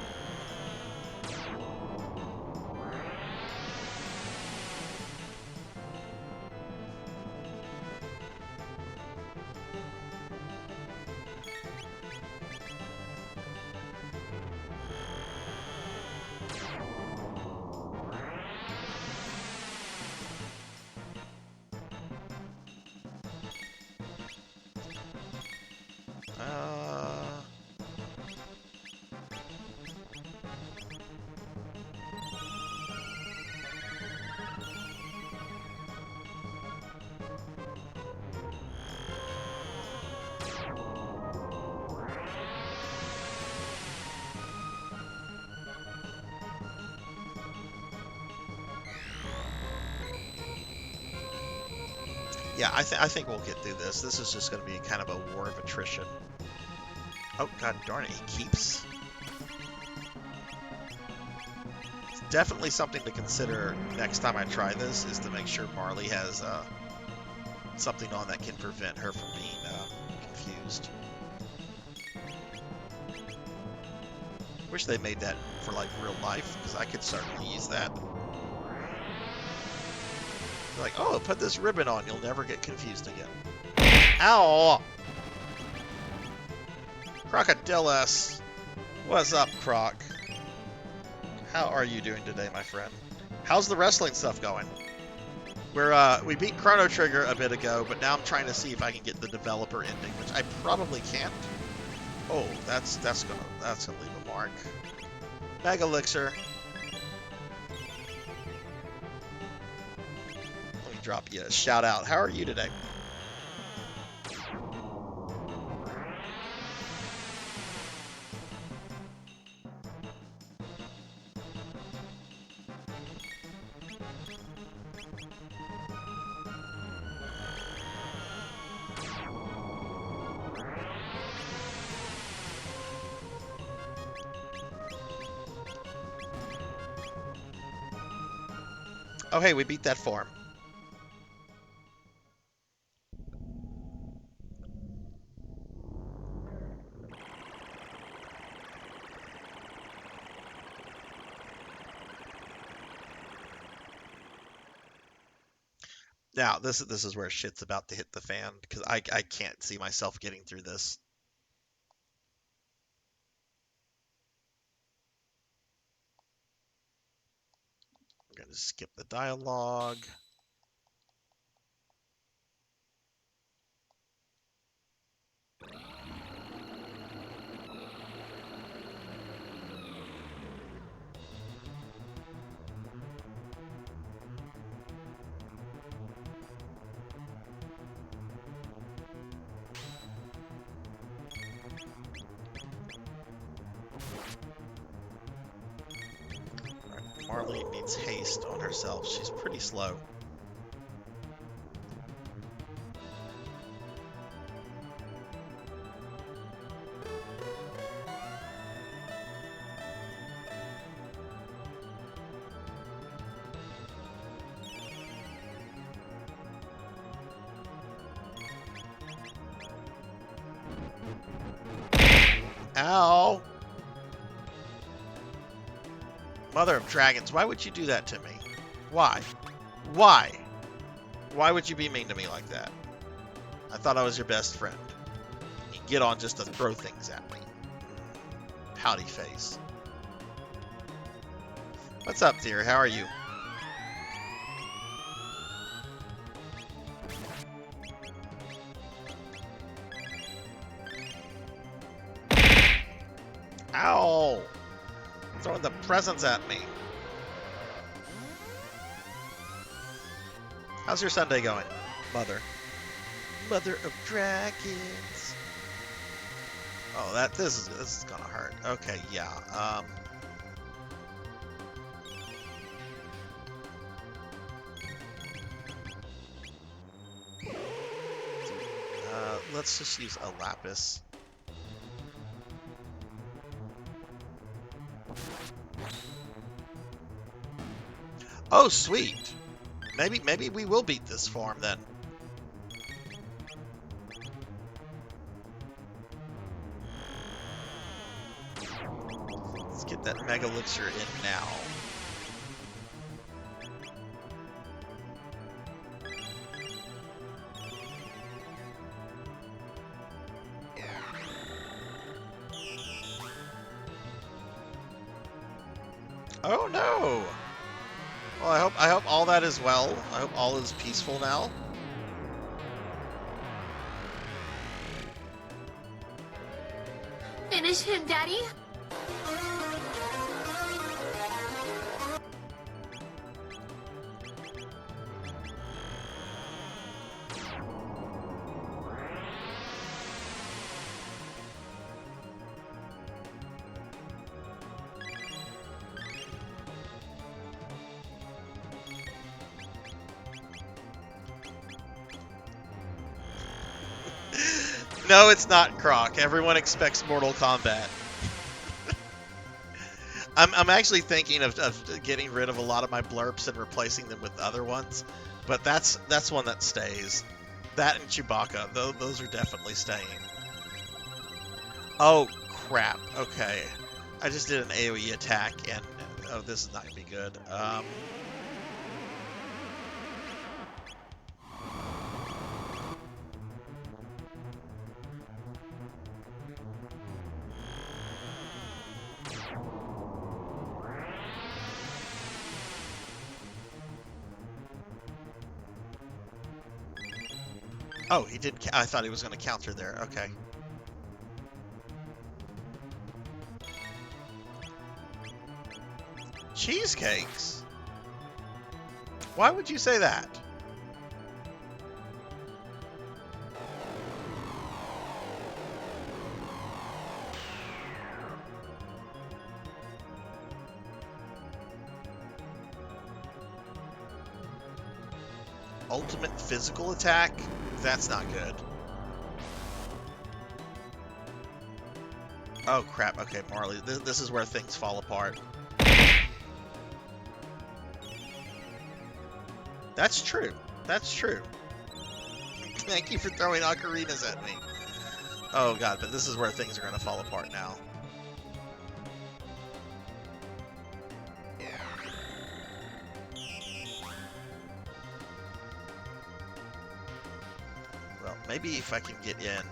Yeah, I think we'll get through this. This is just going to be kind of a war of attrition. Oh, god darn it, he keeps. It's definitely something to consider next time I try this, is to make sure Marley has something on that can prevent her from being confused. Wish they made that for like real life, because I could certainly use that. Like, oh, put this ribbon on, you'll never get confused again. Ow! Crocodilus! What's up, Croc? How are you doing today, my friend? How's the wrestling stuff going? We beat Chrono Trigger a bit ago, but now I'm trying to see if I can get the developer ending, which I probably can't. Oh, that's gonna leave a mark. Mega Elixir. Let me drop you a shout out. How are you today? Oh, hey, we beat that form. Now, this is where shit's about to hit the fan, because I can't see myself getting through this. I'm going to skip the dialogue. Marley needs haste on herself. She's pretty slow. Ow! Mother of Dragons, why would you do that to me? Why? Why? Why would you be mean to me like that? I thought I was your best friend. You get on just to throw things at me. Pouty face. What's up, dear? How are you? Ow! Throwing the presents at me. How's your Sunday going, Mother? Mother of Dragons. Oh, this is gonna hurt. Okay, yeah. Let's just use a lapis. Oh, sweet. Maybe we will beat this form then. Let's get that Mega Elixir in now. Oh no! Well, I hope all that is well. I hope all is peaceful now. Finish him, Daddy. No, it's not Croc. Everyone expects Mortal Kombat. I'm actually thinking of getting rid of a lot of my blurps and replacing them with other ones, but that's one that stays. That and Chewbacca, those are definitely staying. Oh crap! Okay, I just did an AOE attack, and oh, this is not gonna be good. Oh, he did. I thought he was going to counter there. Okay. Cheesecakes? Why would you say that? Ultimate physical attack? That's not good. Oh crap, okay, Marley, this is where things fall apart. That's true. That's true. Thank you for throwing ocarinas at me. Oh god, but this is where things are going to fall apart now. Well, maybe if I can get in.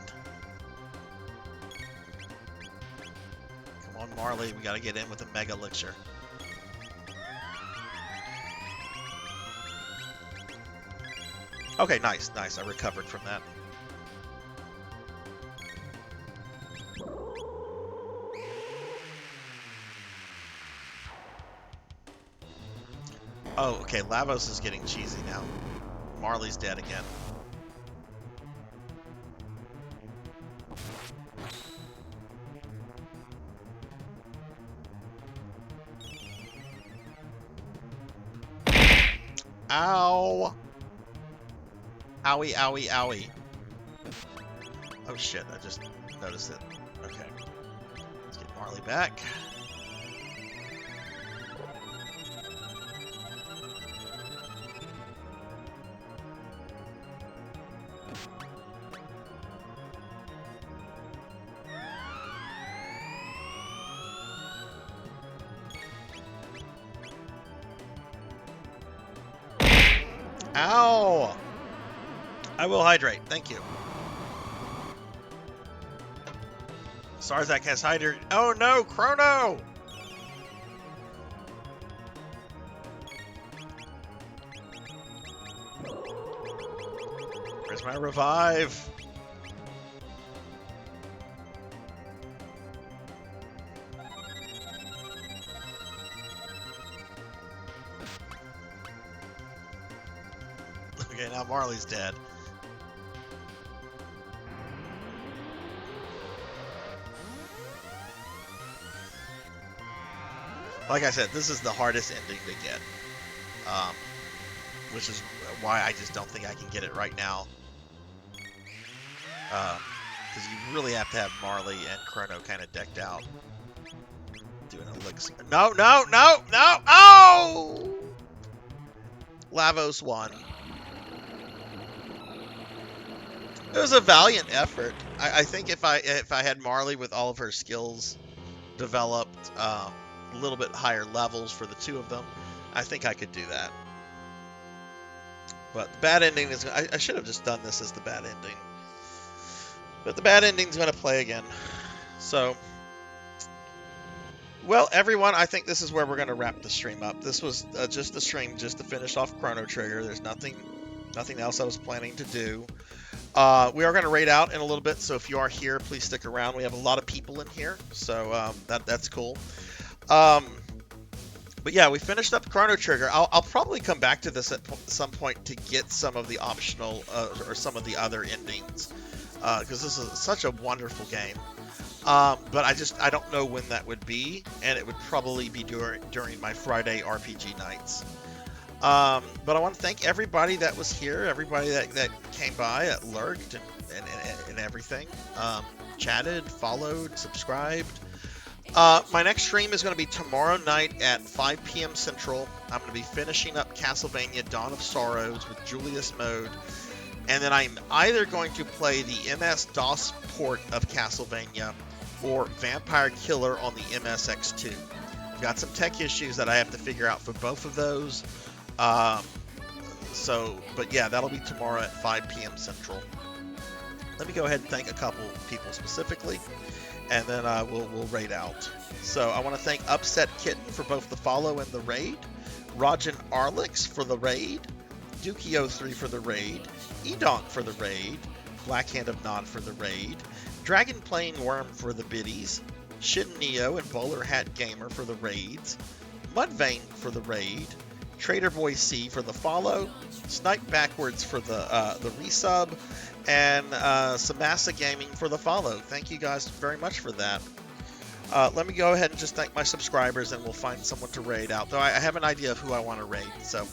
Come on, Marley, we got to get in with a Mega Elixir. Okay, nice, nice. I recovered from that. Oh, okay, Lavos is getting cheesy now. Marley's dead again. Ow! Owie, owie, owie. Oh shit, I just noticed it. Okay. Let's get Marley back. Ow! I will hydrate, thank you. Sarzac has hydrate. Oh no, Chrono! Where's my revive? Okay, now Marley's dead. Like I said, this is the hardest ending to get, which is why I just don't think I can get it right now. Because you really have to have Marley and Chrono kind of decked out. Doing an elixir. No, no, no, no! Oh! Lavos won. It was a valiant effort. I think if I had Marley with all of her skills developed, a little bit higher levels for the two of them, I think I could do that. But the bad ending is... I should have just done this as the bad ending. But the bad ending's going to play again. So... Well, everyone, I think this is where we're going to wrap the stream up. This was just the stream just to finish off Chrono Trigger. There's nothing else I was planning to do. We are going to raid out in a little bit, so if you are here, please stick around. We have a lot of people in here, so that's cool. But yeah, we finished up Chrono Trigger. I'll probably come back to this at some point to get some of the optional or some of the other endings, because this is such a wonderful game. But I don't know when that would be, and it would probably be during my Friday RPG nights. But I want to thank everybody that was here, everybody that came by, that lurked, and and everything. Chatted, followed, subscribed. My next stream is going to be tomorrow night at 5 p.m. Central. I'm going to be finishing up Castlevania Dawn of Sorrows with Julius mode. And then I'm either going to play the MS-DOS port of Castlevania or Vampire Killer on the MSX2. I've got some tech issues that I have to figure out for both of those. But yeah, that'll be tomorrow at 5 p.m. Central. Let me go ahead and thank a couple people specifically, and then we'll raid out. So I want to thank Upset Kitten for both the follow and the raid, Rajan Arlix for the raid, Dukio3 for the raid, Edonk for the raid, Blackhand of Nod for the raid, Dragon Playing Worm for the biddies, Shin Neo and Bowler Hat Gamer for the raids, Mudvayne for the raid, Trader Boy C for the follow, Snipe Backwards for the resub, and Samasa Gaming for the follow. Thank you guys very much for that. Let me go ahead and just thank my subscribers, and we'll find someone to raid out. Though I have an idea of who I want to raid. So,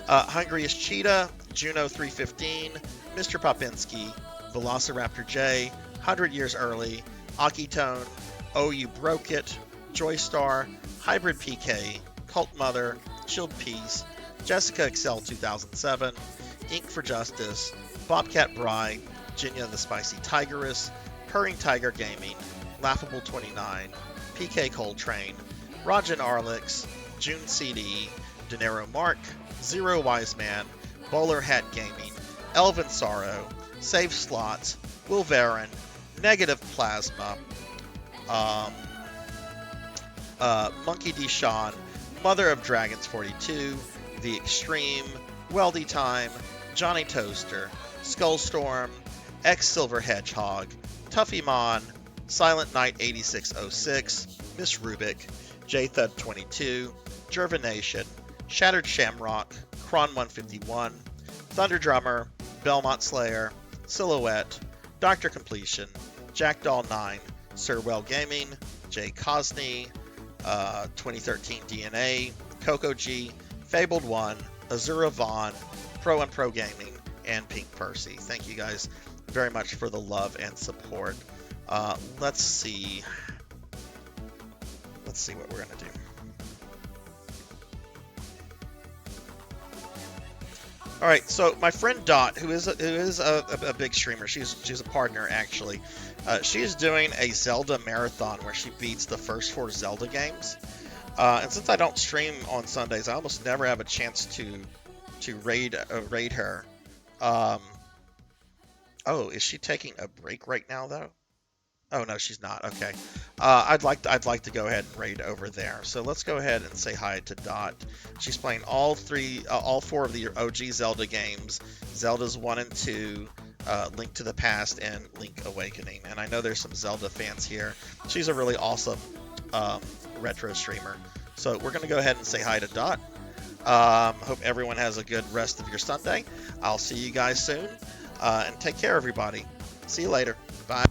Hungriest Cheetah, Juno315, Mr. Popinski, Velociraptor J, 100 Years Early, Akitone, Oh You Broke It, Joystar, Hybrid PK, Cult Mother, Chilled Peace, Jessica Excel 2007, Ink for Justice, Bobcat Bry, Jinya the Spicy Tigeress, Purring Tiger Gaming, Laughable 29, PK Coltrane, Rajan Arlix, June CD, Dinero Mark, Zero Wise Man, Bowler Hat Gaming, Elvin Sorrow, Save Slots, Will Varon, Negative Plasma, Monkey D. Sean, Mother of Dragons 42, The Extreme, Weldy Time, Johnny Toaster, Skullstorm, X Silver Hedgehog, Tuffy Mon, Silent Knight 8606, Miss Rubik, J Thud 22, Jervination, Shattered Shamrock, Kron 151, Thunder Drummer, Belmont Slayer, Silhouette, Dr. Completion, Jackdaw 9, Sirwell Gaming, Jay Cosney, 2013 DNA, Coco G, Fabled 1, Azura Vaughn, Pro and Pro Gaming, and Pink Percy. Thank you guys very much for the love and support. Let's see what we're gonna do. All right, so my friend Dot, who is a big streamer, she's a partner actually. She's doing a Zelda marathon where she beats the first 4 Zelda games. And since I don't stream on Sundays, I almost never have a chance to raid her. Oh, is she taking a break right now though? Oh no, she's not. Okay. I'd like to go ahead and raid over there. So let's go ahead and say hi to Dot. She's playing all 4 of the OG Zelda games, Zelda's 1 and 2, Link to the Past, and Link Awakening. And I know there's some Zelda fans here. She's a really awesome retro streamer. So we're gonna go ahead and say hi to Dot. Hope everyone has a good rest of your Sunday. I'll see you guys soon. And take care, everybody. See you later. Bye.